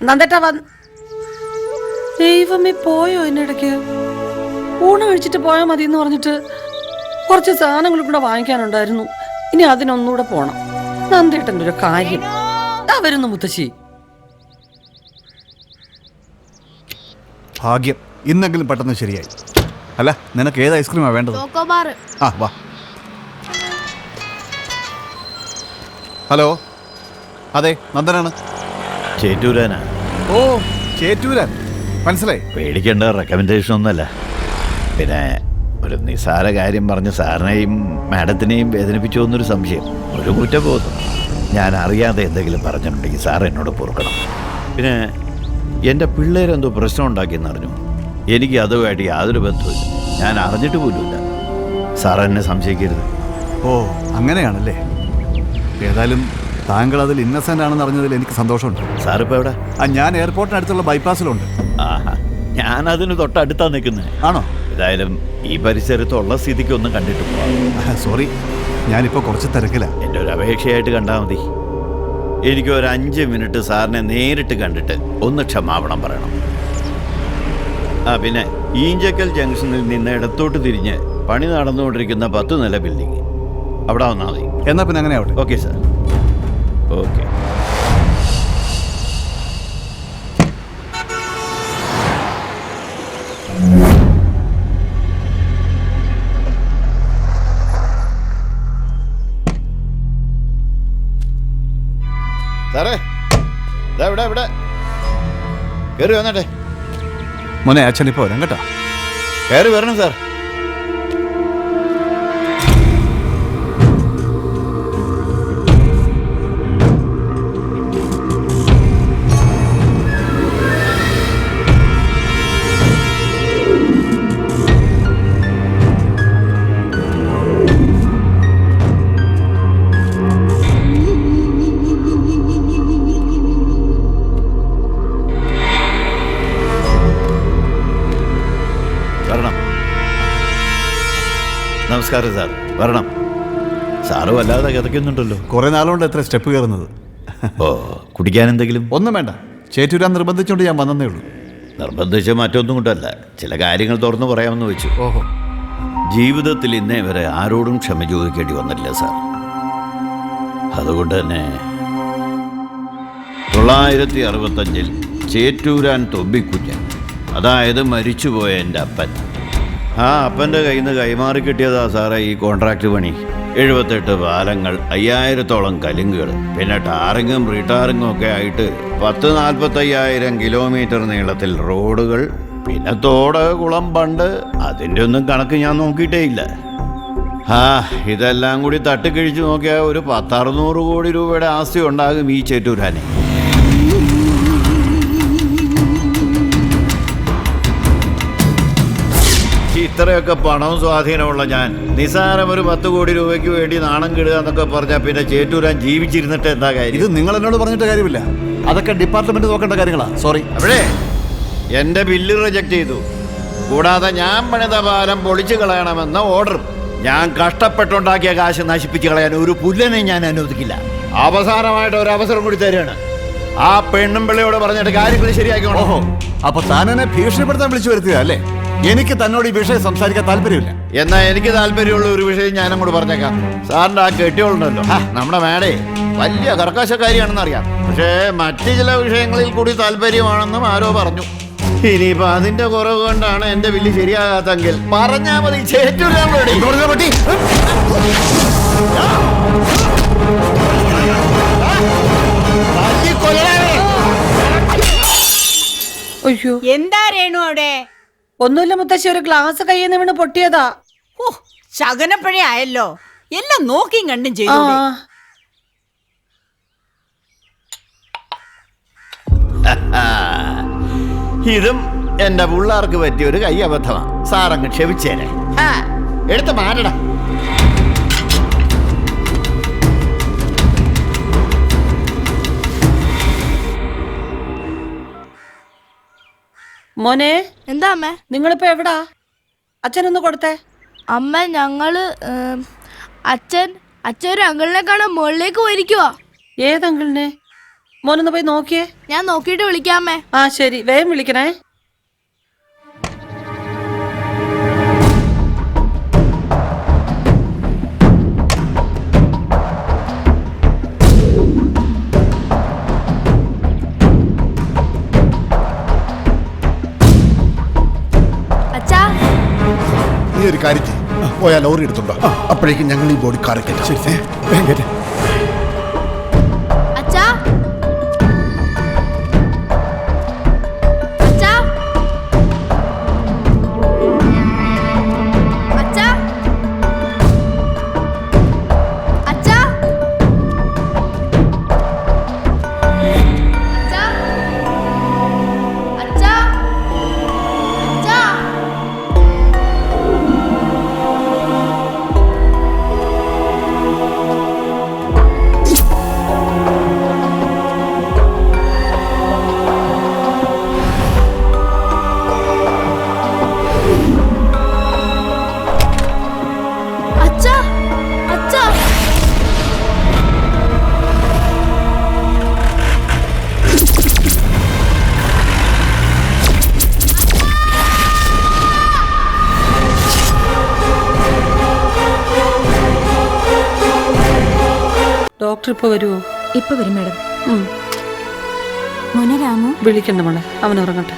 S6: നന്ദേട്ടാ ദൈവമേ, പോയോ എന്നിടയ്ക്ക്? ഊണ് കഴിച്ചിട്ട് പോയാൽ മതി എന്ന് പറഞ്ഞിട്ട് കുറച്ച് സാധനങ്ങൾ കൂടെ വാങ്ങിക്കാനുണ്ടായിരുന്നു. ഇനി അതിനൊന്നുകൂടെ പോണം. നന്ദേട്ടൻ്റെ ഒരു കാര്യം. വരുന്നു മുത്തശ്ശി.
S17: ഭാഗ്യം, ഇന്നെങ്കിലും പെട്ടെന്ന് ശരിയായി. അല്ല, നിനക്ക് ഏത് ഐസ്ക്രീമാ വേണ്ടത്? വാ. ഹലോ, അതെ, നന്ദനാണ്.
S8: ചേറ്റൂരാനാ?
S17: ഓ, ചേറ്റൂരാൻ മനസ്സിലായി.
S8: പേടിക്കേണ്ട, റെക്കമെൻഡേഷൻ ഒന്നുമല്ല. പിന്നെ ഒരു നിസ്സാര കാര്യം പറഞ്ഞ് സാറിനെയും മാഡത്തിനെയും വേദനിപ്പിച്ചു എന്നൊരു സംശയം, ഒരു കുറ്റബോധം. ഞാൻ അറിയാതെ എന്തെങ്കിലും പറഞ്ഞിട്ടുണ്ടെങ്കിൽ സാർ എന്നോട് പൊറുക്കണം. പിന്നെ എൻ്റെ പിള്ളേരെന്തോ പ്രശ്നം ഉണ്ടാക്കിയെന്ന് അറിഞ്ഞു. എനിക്ക് അതുമായിട്ട് യാതൊരു ബന്ധവുമില്ല, ഞാൻ അറിഞ്ഞിട്ട് പോലുമില്ല. സാർ എന്നെ സംശയിക്കരുത്.
S17: ഓ, അങ്ങനെയാണല്ലേ. ഏതായാലും താങ്കൾ അതിൽ ഇന്നസെന്റ് ആണെന്ന് അറിഞ്ഞതിൽ എനിക്ക് സന്തോഷമുണ്ട്.
S8: സാറിപ്പോൾ എവിടെ?
S17: ഞാൻ എയർപോർട്ടിനടുത്തുള്ള ബൈപ്പാസിലുണ്ട്.
S8: ഞാൻ അതിന് തൊട്ടടുത്താ നിൽക്കുന്നത്.
S17: ആണോ?
S8: ഏതായാലും ഈ പരിസരത്തുള്ള സ്ഥിതിക്ക് ഒന്നും കണ്ടിട്ട് പോവാം.
S17: സോറി, ഞാനിപ്പോൾ കുറച്ച് തിരക്കില്ല.
S8: എൻ്റെ ഒരു അപേക്ഷയായിട്ട് കണ്ടാൽ മതി. എനിക്ക് ഒരു 5 മിനിറ്റ് സാറിനെ നേരിട്ട് കണ്ടിട്ട് ഒന്ന് ക്ഷമാപണം പറയണം. പിന്നെ ഈഞ്ചക്കൽ ജംഗ്ഷനിൽ നിന്ന് ഇടത്തോട്ട് തിരിഞ്ഞ് പണി നടന്നുകൊണ്ടിരിക്കുന്ന 10 നില ബിൽഡിംഗ് അവിടെ വന്നാൽ മതി.
S17: എന്നാൽ പിന്നെ അങ്ങനെ ആവട്ടെ.
S8: Okay sir. ഓക്കെ. സാറേ, ഇവിടെ കയറി വന്നട്ടെ.
S17: മോനെ, അച്ഛൻ ഇപ്പോൾ വരാം കേട്ടോ.
S8: കയറി വരണം സാർ. നമസ്കാരം സാർ. വരണം. സാറ് വല്ലാതെ കിതയ്ക്കുന്നുണ്ടല്ലോ.
S17: കുറെ നാളുകൊണ്ട് എത്ര സ്റ്റെപ്പ് കയറുന്നത്.
S8: ഓ, കുടിക്കാൻ എന്തെങ്കിലും?
S17: ഒന്നും വേണ്ട, ചേറ്റൂരാൻ നിർബന്ധിച്ചുകൊണ്ട് ഞാൻ വന്നേ ഉള്ളൂ.
S8: നിർബന്ധിച്ച് മറ്റൊന്നും കൊണ്ടല്ല, ചില കാര്യങ്ങൾ തുറന്നു പറയാമെന്ന് വെച്ചു.
S17: ഓഹോ.
S8: ജീവിതത്തിൽ ഇന്നേ വരെ ആരോടും ക്ഷമ ചോദിക്കേണ്ടി വന്നിട്ടില്ല സാർ. അതുകൊണ്ട് തന്നെ 965 ചേറ്റൂരാൻ തൊമ്പിക്കുഞ്ഞൻ, അതായത് മരിച്ചുപോയ എൻ്റെ അപ്പൻ, ആ അപ്പൻ്റെ കയ്യിൽ നിന്ന് കൈമാറി കിട്ടിയതാ സാറേ ഈ കോൺട്രാക്ട് പണി. 78 പാലങ്ങൾ, 5000-ഓളം കലുങ്കുകൾ, പിന്നെ ടാറിങ്ങും റീടാറിങ്ങും ഒക്കെ ആയിട്ട് 40-45,000 കിലോമീറ്റർ നീളത്തിൽ റോഡുകൾ, പിന്നെ തോട്, കുളം, ബണ്ട്, അതിൻ്റെ ഒന്നും കണക്ക് ഞാൻ നോക്കിയിട്ടേ ഇല്ല. ഇതെല്ലാം കൂടി തട്ടിക്കഴിച്ച് നോക്കിയാൽ ഒരു 10-600 കോടി രൂപയുടെ ആസ്തി ഉണ്ടാകും ഈ ചേറ്റൂരാനെ. ഇത്രയൊക്കെ പണവും സ്വാധീനമുള്ള ഞാൻ നിസാരം ഒരു 10 കോടി രൂപയ്ക്ക് വേണ്ടി നാണം കിടുക എന്നൊക്കെ പറഞ്ഞാൽ പിന്നെ ചേറ്റൂരാൻ ജീവിച്ചിരുന്നിട്ട് എന്താ കാര്യം?
S17: ഇത് നിങ്ങൾ എന്നോട് പറഞ്ഞിട്ട് കാര്യമില്ല, അതൊക്കെ ഡിപ്പാർട്ട്മെന്റ് നോക്കേണ്ട കാര്യങ്ങളാ. സോറി.
S8: അവിടെ എൻ്റെ ബില്ല് റിജക്ട് ചെയ്തു. കൂടാതെ ഞാൻ പണിത പാലം പൊളിച്ചു കളയണമെന്ന ഓർഡറും. ഞാൻ കഷ്ടപ്പെട്ടുണ്ടാക്കിയ കാശ് നശിപ്പിച്ച് കളയാൻ ഒരു പുല്ലനെ ഞാൻ അനുവദിക്കില്ല. അവസാനമായിട്ട് ഒരു അവസരം കൂടി തരികയാണ്. ആ പെണ്ണും പിള്ളയോട് പറഞ്ഞിട്ട് കാര്യങ്ങൾ ശരിയാക്കിക്കോളൂ.
S17: ഓഹോ, അപ്പൊ താനെന്നെ ഭീഷണിപ്പെടുത്താൻ വിളിച്ചു വരുത്തിയതാ അല്ലേ? എനിക്ക് തന്നോട് ഈ വിഷയം സംസാരിക്കാൻ താല്പര്യമില്ല.
S8: എന്നാ എനിക്ക് താല്പര്യമുള്ള ഒരു വിഷയം ഞാനങ്ങോട്ട് പറഞ്ഞേക്കാം. സാറിന്റെ ആ കെട്ടിയോളുണ്ടല്ലോ, നമ്മുടെ മേടേ വലിയ കർക്കശക്കാരിയാണെന്ന് അറിയാം. പക്ഷേ മറ്റു ചില വിഷയങ്ങളിൽ കൂടി താല്പര്യമാണെന്നും ആരോ പറഞ്ഞു. ഇനിയിപ്പോ അതിന്റെ കുറവ് കൊണ്ടാണ് എന്റെ ബില്ല് ശരിയാകാത്തെങ്കിൽ പറഞ്ഞാ മതി.
S5: എന്താ രേണു അവിടെ?
S6: ഒന്നുമില്ല മുത്തശ്ശി, ഒരു ഗ്ലാസ് കയ്യിൽ നിന്ന് വീണ് പൊട്ടിയതാ.
S5: ഓ, ശകനപ്പഴ ആയല്ലോ. എല്ലാം നോക്കിയും കണ്ടും ചെയ്തു.
S8: ഇതും എന്റെ പിള്ളേർക്ക് പറ്റിയ ഒരു കൈ അബദ്ധമാ. സാറങ്ങ് ക്ഷമിച്ചേനെ. എടുത്ത് മാറ്റടാ.
S6: മോനെ,
S15: എന്താ അമ്മ?
S6: നിങ്ങളിപ്പോ എവിടാ? അച്ഛനൊന്ന് കൊടുത്തേ.
S15: അമ്മ, ഞങ്ങള് അച്ഛൻ ഒരു അങ്കിളിനെ കാണാൻ മുകളിലേക്ക് പോയിരിക്കുവാ.
S6: ഏതങ്കിളിനെ? മോനൊന്ന് പോയി നോക്കിയേ.
S15: ഞാൻ നോക്കിയിട്ട് വിളിക്കാമേ.
S6: ആ ശരി, വേഗം വിളിക്കണേ.
S13: നീ ഒരു കാര്യം ചെയ്യും, പോയാ ലോറി എടുത്തുണ്ടോ, അപ്പോഴേക്കും ഞങ്ങൾ ഈ ബോഡി കാർ കയറ്റാം.
S6: ഡോക്ടർ ഇപ്പൊ വരുമോ?
S10: ഇപ്പൊ വരും മാഡം. മോനെ രാമു
S6: വിളിക്കണ്ട മോളെ, അവൻ ഉറങ്ങട്ടെ.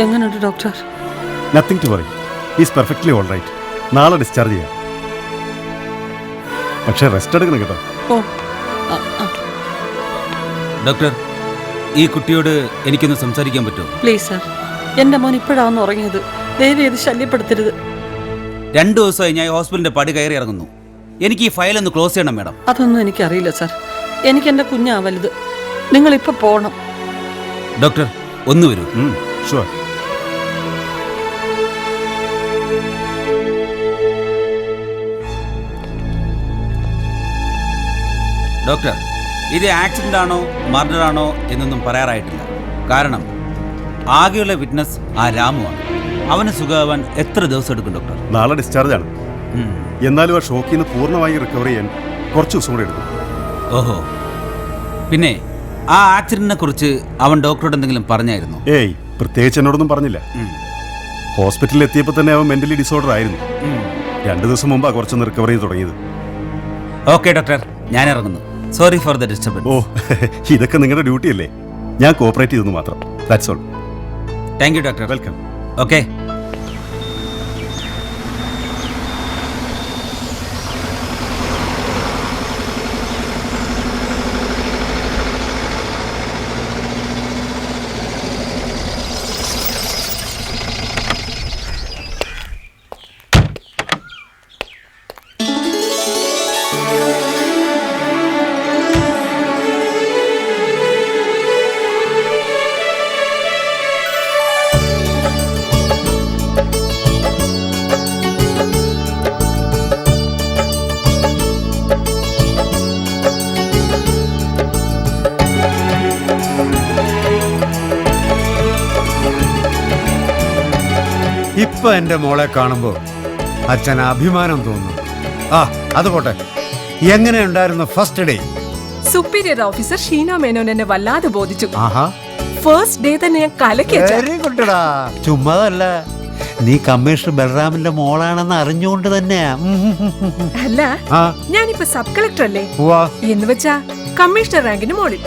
S6: എങ്ങനെയുണ്ട് doctor?
S12: Nothing to worry, is perfectly all right. നാളെ ഡിസ്ചാർജ് ചെയ്യാം. പക്ഷെ റെസ്റ്റ് എടുക്കണം കേട്ടോ.
S22: ഡോക്ടർ, ഈ കുട്ടിയോട് എനിക്കൊന്ന് സംസാരിക്കാൻ പറ്റുമോ?
S6: പ്ലീസ് സർ, എന്റെ മോൻ ഇപ്പോഴാണ് ഉറങ്ങിയത്. ദയവ് ചെയ്ത് ശല്യപ്പെടുത്തരുത്.
S22: 2 ദിവസമായി ഞാൻ ഹോസ്പിറ്റലിന്റെ പടി കയറി ഇറങ്ങുന്നു. എനിക്ക് ഈ ഫയൽ ഒന്ന് ക്ലോസ് ചെയ്യണം മാഡം.
S6: അതൊന്നും എനിക്കറിയില്ല സർ. എനിക്ക് എന്റെ കുഞ്ഞാ വലുത്. നിങ്ങൾ ഇപ്പൊ പോണം.
S22: ഡോക്ടർ ഒന്ന് വരൂ.
S12: ഷുവർ.
S22: ഡോക്ടർ, ഇത് ആക്സിഡന്റ് ആണോ മർഡർ ആണോ എന്നൊന്നും പറയാറായിട്ടില്ല. കാരണം ആകെയുള്ള വിറ്റ്നസ് ആ രാമുവാണ്. അവന് സുഖമാവാൻ എത്ര ദിവസം എടുക്കും ഡോക്ടർ?
S12: നാളെ ഡിസ്ചാർജ് ആണ്. എന്നാലും ആ ഷോക്കിൽ നിന്ന് പൂർണ്ണമായി റിക്കവർ ചെയ്യാൻ കുറച്ച് ദിവസം കൂടെ എടുക്കും.
S22: ഓഹോ. പിന്നെ ആ ആക്സിഡന്റിനെ കുറിച്ച് അവൻ ഡോക്ടറോട് എന്തെങ്കിലും പറഞ്ഞായിരുന്നു?
S12: ഏയ്, പ്രത്യേകിച്ച് എന്നോടൊന്നും പറഞ്ഞില്ല. ഹോസ്പിറ്റലിൽ എത്തിയപ്പോൾ തന്നെ അവൻ മെന്റലി ഡിസോർഡർ ആയിരുന്നു. 2 ദിവസം മുമ്പാണ് കുറച്ചൊന്ന് റിക്കവർ ചെയ്ത് തുടങ്ങിയത്.
S22: ഓക്കെ ഡോക്ടർ, ഞാൻ ഇറങ്ങുന്നു. Sorry for the disturbance.
S12: Oh, ഇതൊക്കെ നിങ്ങളുടെ ഡ്യൂട്ടി അല്ലേ? ഞാൻ കോപ്പറേറ്റ് ചെയ്തെന്ന് മാത്രം. That's all.
S22: Thank you doctor.
S12: Welcome.
S22: Okay.
S9: ഇപ്പൊ എന്റെ മോളെ കാണുമ്പോ അച്ഛൻ അഭിമാനം തോന്നുന്നു. ആ അത് പോട്ടെ, എങ്ങനെ ഉണ്ടായിരുന്നു first day?
S21: Superior officer Sheena Menon എന്നെ വല്ലാതെ ബോധിച്ചു.
S9: ആഹാ,
S21: ഫസ്റ്റ് ഡേ തന്നെ ഞാൻ കലക്കി.
S9: വെരി ഗുഡ്ടാ. ചുമ്മാതല്ല, നീ കമ്മീഷണർ ബലറാമിന്റെ മോളാണെന്ന് അറിഞ്ഞുകൊണ്ട് തന്നെയാ.
S21: അല്ല, ഞാനിപ്പോ സബ് കളക്ടർ അല്ലേ എന്ന് വെച്ചാ കമ്മീഷണർ റാങ്കിന് മോളിൽ.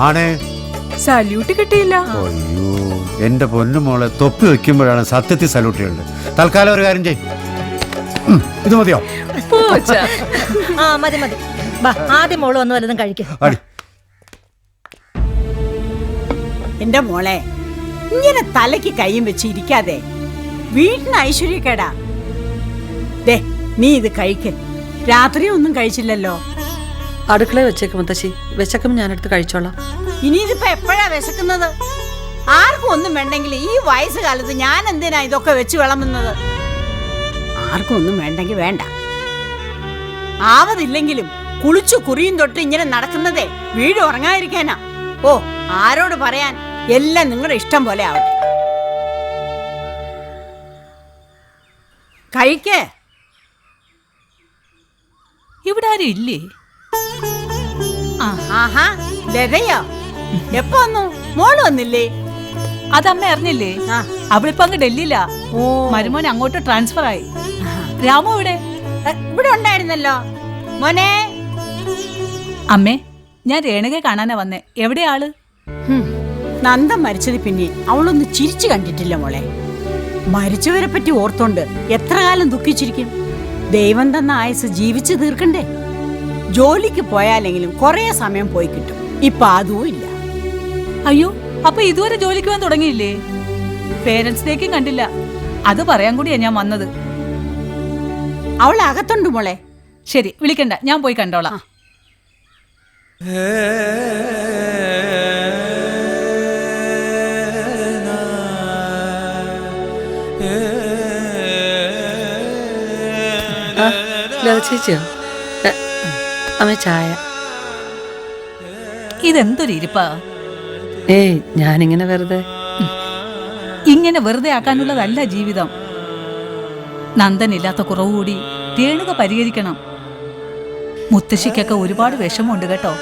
S9: ആണേ,
S21: സല്യൂട്ട് കിട്ടിയില്ല.
S9: അയ്യോ, എന്റെ പൊന്നു മോളെ, തൊപ്പി വെക്കുമ്പോഴാണ് സത്യത്തിൽ സല്യൂട്ട് ചെയ്യുന്നത്. തൽക്കാലം ഒരു കാര്യം ചെയ്യും, ഇത് മതിയോ?
S19: ആ മതി മതി. ആദ്യം മോള് വന്ന് വല്ലതും കഴിക്കും.
S5: എന്റെ മോളെ, ഇങ്ങനെ തലയ്ക്ക് കൈയും വെച്ച് ഇരിക്കാതെ. വീട്ടിന് ഐശ്വര്യക്കേടാ. ദേ, നീ ഇത് കഴിക്ക്. രാത്രി ഒന്നും കഴിച്ചില്ലല്ലോ.
S6: അടുക്കള വെച്ചേക്ക് മുത്തശ്ശി. വിശക്കും ഞാനെടുത്ത് കഴിച്ചോളാം.
S5: ഇനി ഇതിപ്പോ എപ്പോഴാ വിശക്കുന്നത്? ആർക്കും ഒന്നും വേണ്ടെങ്കിൽ ഈ വയസ്സുകാലത്ത് ഞാൻ എന്തിനാ ഇതൊക്കെ വെച്ച് വിളമ്പുന്നത്? ആർക്കും ഒന്നും വേണ്ടെങ്കിൽ വേണ്ട. ആവതില്ലെങ്കിലും കുളിച്ചു കുറിയും തൊട്ട് ഇങ്ങനെ നടക്കുന്നതേ വീട് ഉറങ്ങാതിരിക്കാനാ. ഓ, ആരോട് പറയാൻ? എല്ലാം നിങ്ങളുടെ ഇഷ്ടം പോലെ ആവട്ടെ. കഴിക്കേ.
S3: ഇവിടെ ആരും ഇല്ലേ?
S5: ആഹാ, ലതയോ? എപ്പോ വന്നു? മോള് വന്നില്ലേ?
S3: അതമ്മ അറിഞ്ഞില്ലേ? അവളിപ്പോ അങ്ങ് ഡൽഹിയിലാ. മരുമോൻ അങ്ങോട്ട് ട്രാൻസ്ഫർ ആയി. രാമു ഇവിടെ
S5: ഇവിടെ ഉണ്ടായിരുന്നല്ലോ. മോനെ.
S3: അമ്മേ, ഞാൻ രേണുകയെ കാണാനാ വന്നേ. എവിടെ ആള്?
S5: നന്ദ മരിച്ചത് പിന്നെ അവളൊന്ന് ചിരിച്ചു കണ്ടിട്ടില്ല മോളെ. മരിച്ചവരെ പറ്റി ഓർത്തോണ്ട് എത്ര കാലം ദുഃഖിച്ചിരിക്കും? ദൈവം തന്ന ആയുസ് ജീവിച്ചു തീർക്കണ്ടേ? ജോലിക്ക് പോയാലെങ്കിലും കുറെ സമയം പോയി കിട്ടും. ഇപ്പൊ അതും ഇല്ല.
S3: അയ്യോ, അപ്പൊ ഇതുവരെ ജോലിക്ക് പോകാൻ തുടങ്ങിയില്ലേ? പേരൻസ് ഡേക്കും കണ്ടില്ല. അത് പറയാൻ കൂടിയാ ഞാൻ വന്നത്.
S5: അവൾ അകത്തുണ്ട് മോളെ.
S3: ശരി, വിളിക്കണ്ട, ഞാൻ പോയി കണ്ടോളാം.
S6: ചേച്ചിയോ? അമ്മ ചായ.
S3: ഇതെന്തൊരു ഇരിപ്പാ?
S6: ഏയ്, ഞാനിങ്ങനെ വെറുതെ.
S3: ഇങ്ങനെ വെറുതെ ആക്കാനുള്ളതല്ല ജീവിതം. നന്ദനില്ലാത്ത കുറവ് കൂടി രേണുക പരിഹരിക്കണം. മുത്തശ്ശിക്കൊക്കെ ഒരുപാട് വിഷമമുണ്ട് കേട്ടോ.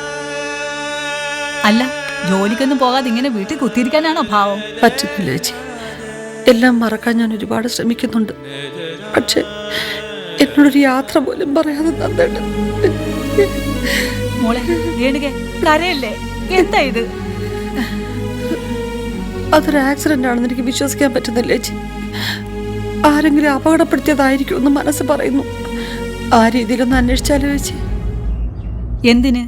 S3: അല്ല, ജോലിക്കൊന്നും പോകാതെ ഇങ്ങനെ വീട്ടിൽ കുത്തിയിരിക്കാനാണോ ഭാവം?
S6: പറ്റുന്നില്ല ചേച്ചി. എല്ലാം മറക്കാൻ ഞാൻ ഒരുപാട് ശ്രമിക്കുന്നുണ്ട്. പക്ഷെ എന്നോടൊരു യാത്ര പോലും പറയാതെ നന്ദേട്ടൻ.
S3: മോളെ രേണുകേ, കരയല്ലേ? എന്താ ഇത്?
S6: അതൊരു ആക്സിഡന്റ് ആണെന്ന് എനിക്ക് വിശ്വസിക്കാൻ പറ്റുന്നില്ല ചേച്ചി. ആരെങ്കിലും അപകടപ്പെടുത്തിയതായിരിക്കും എന്ന് മനസ്സ് പറയുന്നു. ആ രീതിയിലൊന്ന് അന്വേഷിച്ചാലോ ചേച്ചി?
S3: എന്തിന്?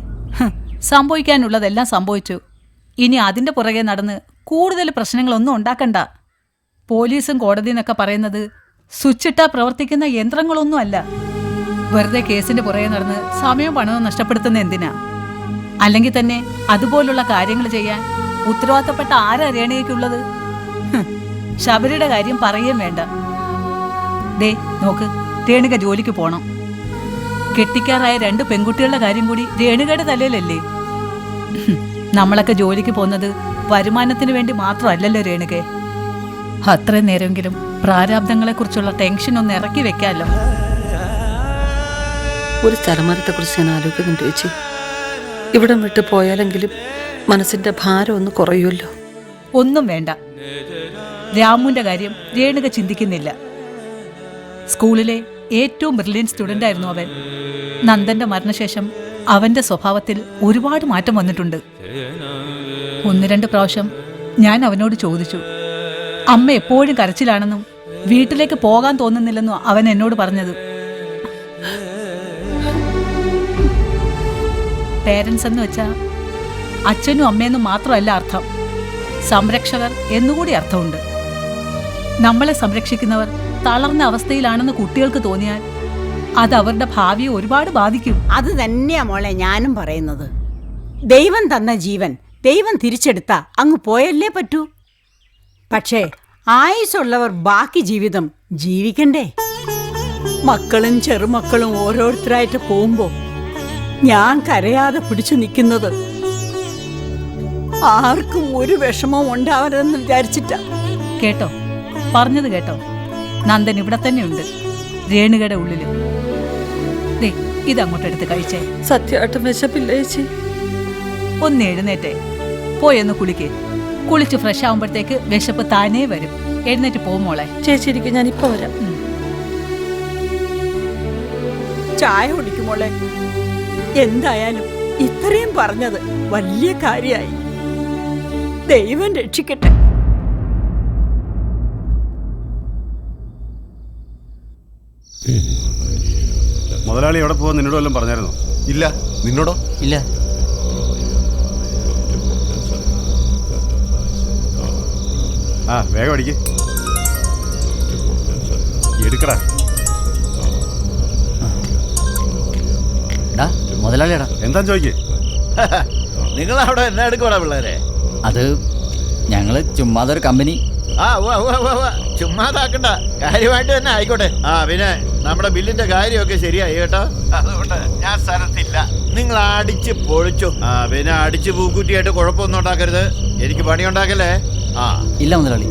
S3: സംഭവിക്കാനുള്ളതെല്ലാം സംഭവിച്ചു. ഇനി അതിന്റെ പുറകെ നടന്ന് കൂടുതൽ പ്രശ്നങ്ങളൊന്നും ഉണ്ടാക്കണ്ട. പോലീസും കോടതിയും എന്നൊക്കെ പറയുന്നത് സ്വിച്ചിട്ടാ പ്രവർത്തിക്കുന്ന യന്ത്രങ്ങളൊന്നും അല്ല. വെറുതെ കേസിന്റെ പുറകെ നടന്ന് സമയവും പണവും നഷ്ടപ്പെടുത്തുന്ന എന്തിനാ? അല്ലെങ്കിൽ തന്നെ അതുപോലുള്ള കാര്യങ്ങൾ ചെയ്യാൻ ഉത്തരവാദിത്തപ്പെട്ട ആരാ രേണുകയ്ക്കുള്ളത്? ശബരിയുടെ കാര്യം പറയുകയും വേണ്ട. ദേ നോക്ക്, രേണുക ജോലിക്ക് പോണം. കെട്ടിക്കാറായ 2 പെൺകുട്ടികളുടെ കാര്യം കൂടി രേണുകയുടെ തലയിലല്ലേ? നമ്മളൊക്കെ ജോലിക്ക് പോകുന്നത് വരുമാനത്തിന് വേണ്ടി മാത്രമല്ലല്ലോ രേണുകെ. അത്രയും നേരമെങ്കിലും പ്രാരാബ്ദങ്ങളെക്കുറിച്ചുള്ള ടെൻഷൻ ഒന്ന് ഇറക്കി വെക്കാമല്ലോ.
S6: ഒരു സ്ഥലമാനത്തെക്കുറിച്ച് ഞാൻ ആലോചിക്കുന്നുണ്ട് ചേച്ചി. ഇവിടം വിട്ട് പോയാലെങ്കിലും മനസ്സിന്റെ ഭാരം ഒന്ന് കുറയുമല്ലോ.
S3: ഒന്നും വേണ്ട. രാമുവിന്റെ കാര്യം രേണുക ചിന്തിക്കുന്നില്ല. സ്കൂളിലെ ഏറ്റവും ബ്രില്യൻ സ്റ്റുഡൻ്റ് ആയിരുന്നു അവൻ. നന്ദന്റെ മരണശേഷം അവന്റെ സ്വഭാവത്തിൽ ഒരുപാട് മാറ്റം വന്നിട്ടുണ്ട്. 1-2 പ്രാവശ്യം ഞാൻ അവനോട് ചോദിച്ചു. അമ്മ എപ്പോഴും കരച്ചിലാണെന്നും വീട്ടിലേക്ക് പോകാൻ തോന്നുന്നില്ലെന്നും അവൻ എന്നോട് പറഞ്ഞത്. പേരൻസ് എന്ന് വെച്ചാൽ അച്ഛനും അമ്മയെന്നും മാത്രമല്ല അർത്ഥം, സംരക്ഷകർ എന്നുകൂടി അർത്ഥമുണ്ട്. നമ്മളെ സംരക്ഷിക്കുന്നവർ തളർന്ന അവസ്ഥയിലാണെന്ന് കുട്ടികൾക്ക് തോന്നിയാൽ അത് അവരുടെ ഭാവിയെ ഒരുപാട് ബാധിക്കും.
S5: അത് തന്നെയാ മോളെ ഞാനും പറയുന്നത്. ദൈവം തന്ന ജീവൻ ദൈവം തിരിച്ചെടുത്താ അങ്ങ് പോയല്ലേ പറ്റൂ. പക്ഷേ ആയുസുള്ളവർ ബാക്കി ജീവിതം ജീവിക്കണ്ടേ? മക്കളും ചെറുമക്കളും ഓരോരുത്തരായിട്ട് പോകുമ്പോ ഞാൻ കരയാതെ പിടിച്ചു നിൽക്കുന്നത് ആർക്കും ഒരു വിഷമവും ഉണ്ടാവരുതെന്ന് വിചാരിച്ചിട്ടാ.
S3: കേട്ടോ, പറഞ്ഞത് കേട്ടോ? നന്ദൻ ഇവിടെ തന്നെ ഉണ്ട്, രേണുകയുടെ ഉള്ളില്. ഇതങ്ങോട്ടെടുത്ത് കഴിച്ചേ.
S6: സത്യമായിട്ടും വിശപ്പില്ല ചേച്ചി.
S3: ഒന്ന് എഴുന്നേറ്റേ, പോയൊന്ന് കുളിക്കേ. കുളിച്ച് ഫ്രഷ് ആവുമ്പോഴത്തേക്ക് വിശപ്പ് താനേ വരും. എഴുന്നേറ്റ് പോമോളെ.
S6: ചേച്ചി ഇരിക്കും, ഞാൻ ഇപ്പൊ വരാം.
S5: ചായ കുടിക്കുമോളെ. എന്തായാലും ഇത്രയും പറഞ്ഞത് വലിയ കാര്യമായി. ദൈവം രക്ഷിക്കട്ടെ.
S12: മുതലാളി എവിടെ പോകാൻ നിന്നോട് വല്ലതും പറഞ്ഞായിരുന്നോ?
S13: ഇല്ല. നിന്നോടോ?
S16: ഇല്ല.
S12: ആ വേഗം അടിക്ക്, എടുക്കടാ.
S16: മുതലാളിയാടാ.
S12: എന്താ ചോദിക്കേ?
S8: നിങ്ങൾ അവിടെ എന്നാ എടുക്കോടാ പിള്ളേരെ?
S16: അത് ഞങ്ങള് ചുമ്മാതൊരു കമ്പനി.
S8: ചുമ്മാതാക്കണ്ട, കാര്യമായിട്ട് തന്നെ ആയിക്കോട്ടെ. പിന്നെ നമ്മുടെ ബില്ലിന്റെ കാര്യമൊക്കെ ശരിയായി കേട്ടോ. അതുകൊണ്ട് ഞാൻ സ്ഥലത്തില്ല. നിങ്ങൾ അടിച്ച് പൊളിച്ചു. പിന്നെ അടിച്ച് പൂക്കുറ്റിയായിട്ട് കുഴപ്പമൊന്നും ഉണ്ടാക്കരുത്. എനിക്ക് പണി ഉണ്ടാക്കല്ലേ?
S16: ഇല്ല മുതലാളി.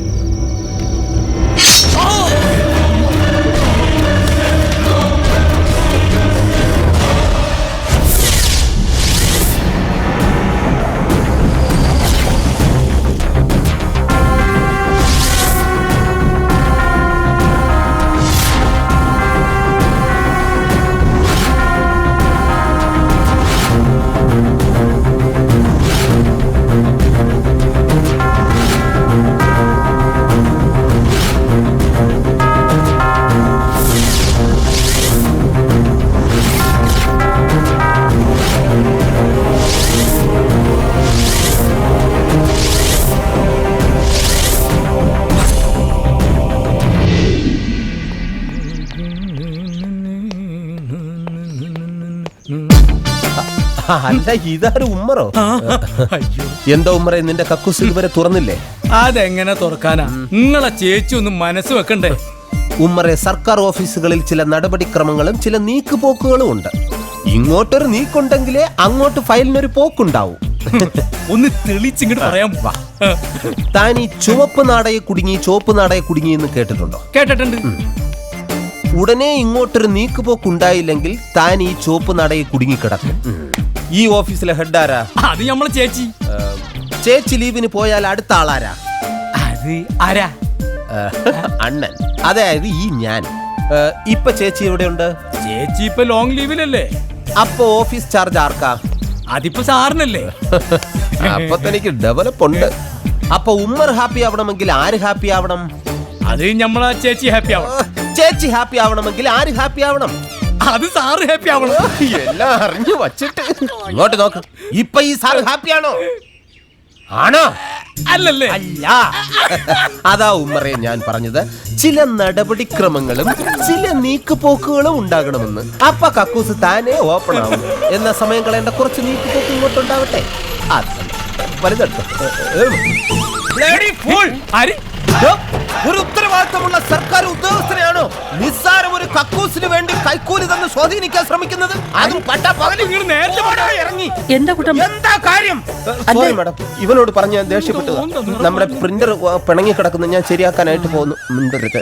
S2: അല്ല, ഇതാരും ഉമ്മറോ? എന്താ ഉമ്മറേ, നിന്റെ കക്കൂസ് ഇതുവരെ തുറന്നില്ലേ?
S1: അതെങ്ങനെ തുറക്കാനാ? നിങ്ങളെ ചേച്ചി ഒന്ന് മനസ്സ് വെക്കണ്ടേ?
S2: ഉമ്മറെ, സർക്കാർ ഓഫീസുകളിൽ ചില നടപടിക്രമങ്ങളും ചില നീക്കുപോക്കുകളും ഉണ്ട്. ഇങ്ങോട്ടൊരു നീക്കുണ്ടെങ്കിലേ അങ്ങോട്ട് ഫയലിനൊരു പോക്കുണ്ടാവും.
S1: ഒന്ന് തെളിച്ചിങ്ങോട്ട് പറയാം.
S2: താൻ ഈ ചുവപ്പ് നാടയെ കുടുങ്ങി ചുവപ്പ് നാടയെ കുടുങ്ങി എന്ന് കേട്ടിട്ടുണ്ടോ?
S1: കേട്ടിട്ടുണ്ട്.
S2: ഉടനെ ഇങ്ങോട്ടൊരു നീക്കുപോക്കുണ്ടായില്ലെങ്കിൽ താൻ ഈ ചുവപ്പ് നാടയെ കുടുങ്ങിക്കിടക്കും. ഈ ഓഫീസിലെ ഹെഡ് ആരാ?
S1: അത് നമ്മളെ ചേച്ചി.
S2: ചേച്ചി ലീവിന് പോയാൽ അടുത്ത ആളാരാ?
S11: അത് ആരാ?
S2: അണ്ണൻ. അതായത് ഈ ഞാൻ. ഇപ്പൊ ചേച്ചി എവിടെയുണ്ട്?
S11: ചേച്ചി ഇപ്പൊ ലോങ് ലീവിലല്ലേ?
S2: അപ്പൊ ഓഫീസ് ചാർജ് ആർക്കാ?
S11: അതിപ്പോ സാറിനല്ലേ?
S2: അപ്പൊ തനിക്ക് ഡെവലപ്പ് ഉണ്ട്. അപ്പൊ ഉമ്മർ ഹാപ്പി ആവണമെങ്കിൽ ആര് ഹാപ്പി ആവണം?
S11: അത് നമ്മളെ ചേച്ചി ഹാപ്പി ആവണം.
S2: ചേച്ചി ഹാപ്പി ആവണമെങ്കിൽ ആര് ഹാപ്പി ആവണം?
S11: അത് സാറ് ഹാപ്പി ആവണം.
S2: എല്ലാം അറിഞ്ഞു വച്ചിട്ട് ഇങ്ങോട്ട് നോക്ക്. ഇപ്പൊ ഈ സാറ് ഹാപ്പിയാണോ? ആണോ?
S11: അല്ലല്ലേ?
S2: അല്ല. അതാ ഉമ്മറെ ഞാൻ പറഞ്ഞത്, ചില നടപടിക്രമങ്ങളും ചില നീക്കുപോക്കുകളും ഉണ്ടാകണമെന്ന്. അപ്പൊ കക്കൂസ് താനേ ഓപ്പൺ ആവും. എന്ന സമയം കളയേണ്ട കുറച്ച് നീക്കുപോക്ക് ഇങ്ങോട്ടുണ്ടാവട്ടെ. വലുതെടുത്തോ. ഒരു ഉത്തരവാദിത്തമുള്ള സർക്കാർ ഉദ്യോഗസ്ഥനെയാണോ നിസ്സാരം ഒരു കക്കൂസിന് വേണ്ടി കൈക്കൂലി തന്ന് സ്വാധീനിക്കാൻ ശ്രമിക്കുന്നത്? അതും ഇറങ്ങി. എന്താ കാര്യം? സോറി മാഡം, ഇവനോട് പറഞ്ഞ് ഞാൻ ദേഷ്യപ്പെട്ടു. നമ്മുടെ പ്രിന്റർ പിണങ്ങി കിടക്കുന്നു, ഞാൻ ശരിയാക്കാനായിട്ട് പോകുന്നു. മിണ്ടരുത്.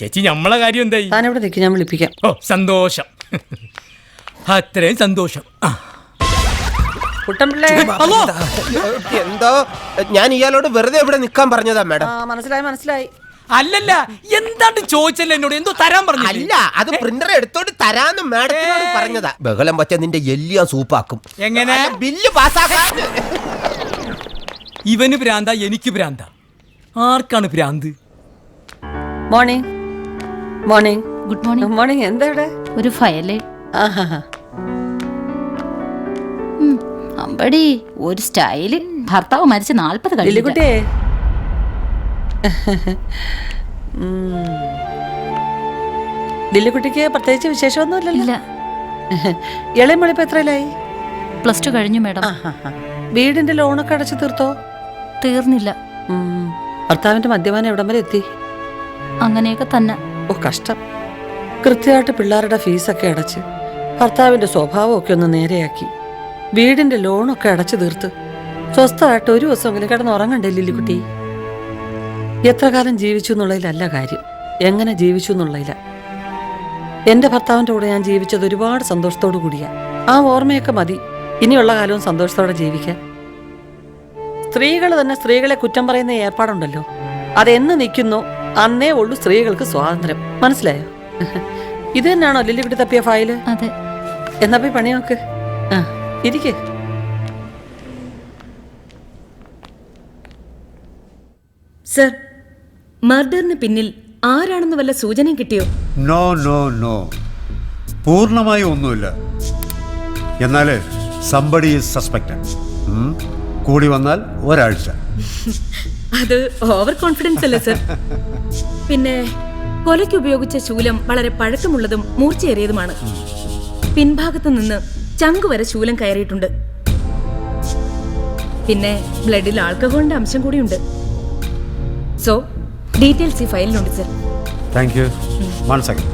S11: ചേച്ചി നമ്മളെ കാര്യം എന്തായി?
S6: താനെവിടെ നിൽക്കും, ഞാൻ വിളിപ്പിക്കാം.
S11: ഓ സന്തോഷം, അത്രയും സന്തോഷം.
S2: എന്തോ ഞാൻ ഇയാളോട് വെറുതെ ഇവിടെ നിൽക്കാൻ പറഞ്ഞതാ മാഡം.
S6: മനസ്സിലായി.
S11: അല്ലല്ല, എന്താണ്ട് ചോദിച്ചല്ലേ എന്നോട്? എന്തോ തരാൻ പറഞ്ഞു.
S2: അല്ല, അത് പ്രിന്റർ എടുത്തോണ്ട് തരാന്ന് മാഡത്തിനോട് പറഞ്ഞതാ. ബഹളം പറ്റാ നിന്റെ എല്ലാം സൂപ്പാക്കും.
S11: എങ്ങനെ?
S2: ബില്ല് പാസ്സാക്കാൻ.
S11: ഇവന് ഭ്രാന്ത, എനിക്ക് ഭ്രാന്ത. ആർക്കാണ് ഭ്രാന്ത്?
S6: മോർണിംഗ്.
S18: Good morning.
S6: മോർണിംഗ്. എന്താ ഇവിടെ?
S18: ഒരു ഫയല്. അമ്പടി ഒരു സ്റ്റൈല്. ഭർത്താവ് മരിച്ച് 40 കഴിഞ്ഞു.
S6: ലില്ലിക്കുട്ടിക്ക് പ്രത്യേകിച്ച് വിശേഷമൊന്നുമില്ലല്ലോ. ഇളയമളിപ്പ് എത്രയിലായി?
S18: +2 കഴിഞ്ഞു മാഡം.
S6: വീടിന്റെ ലോണൊക്കെ അടച്ചു തീർത്തോ?
S18: തീർന്നില്ല.
S6: ഭർത്താവിന്റെ മദ്യപാനം എവിടം വരെ എത്തി?
S18: അങ്ങനെയൊക്കെ തന്നെ.
S6: ഓ കഷ്ടം. കൃത്യമായിട്ട് പിള്ളേരുടെ ഫീസൊക്കെ അടച്ച് ഭർത്താവിന്റെ സ്വഭാവമൊക്കെ ഒന്ന് നേരെയാക്കി വീടിന്റെ ലോണൊക്കെ അടച്ചു തീർത്ത് സ്വസ്ഥമായിട്ട് ഒരു ദിവസമെങ്കിലും കിടന്നുറങ്ങണ്ടേ ലില്ലിക്കുട്ടി? എത്ര കാലം ജീവിച്ചു എന്നുള്ളതിലല്ല കാര്യം, എങ്ങനെ ജീവിച്ചു എന്നുള്ളതില. എൻ്റെ ഭർത്താവിൻ്റെ കൂടെ ഞാൻ ജീവിച്ചത് ഒരുപാട് സന്തോഷത്തോടു കൂടിയാ. ആ ഓർമ്മയൊക്കെ മതി ഇനിയുള്ള കാലവും സന്തോഷത്തോടെ ജീവിക്കാൻ. സ്ത്രീകൾ തന്നെ സ്ത്രീകളെ കുറ്റം പറയുന്ന ഏർപ്പാടുണ്ടല്ലോ, അതെന്ന് നിൽക്കുന്നോ അന്നേ ഉള്ളൂ സ്ത്രീകൾക്ക് സ്വാതന്ത്ര്യം. മനസ്സിലായോ? ഇത് തന്നെയാണോ ലില്ലിക്കുട്ടി തപ്പിയ ഫയല്?
S18: അതെ.
S6: എന്നാ പോയി പണി നോക്ക്. ഇരിക്കേ.
S10: സർ, മർഡറിന് പിന്നിൽ ആരാണെന്ന് വല്ല സൂചനയും കിട്ടിയോ?
S9: നോ, പൂർണ്ണമായും ഒന്നുമില്ല. എന്നാല് സംബഡി ഈസ് സസ്പെക്ടഡ്. കൂടി വന്നാൽ ഒരാഴ്ച.
S10: അത് ഓവർ കോൺഫിഡൻസ് അല്ലേ സർ? പിന്നെ കൊലയ്ക്ക് ഉപയോഗിച്ച ശൂലം വളരെ പഴക്കമുള്ളതും മൂർച്ചയേറിയതുമാണ്. പിൻഭാഗത്തു നിന്ന് ചങ്കു വരെ ശൂലം കയറിയിട്ടുണ്ട്. പിന്നെ ബ്ലഡിൽ ആൽക്കഹോളിന്റെ അംശം കൂടിയുണ്ട്. സോ ഡീറ്റെയിൽസ് ഈ ഫയലിലുണ്ട് sir.
S9: Thank you. 1 second.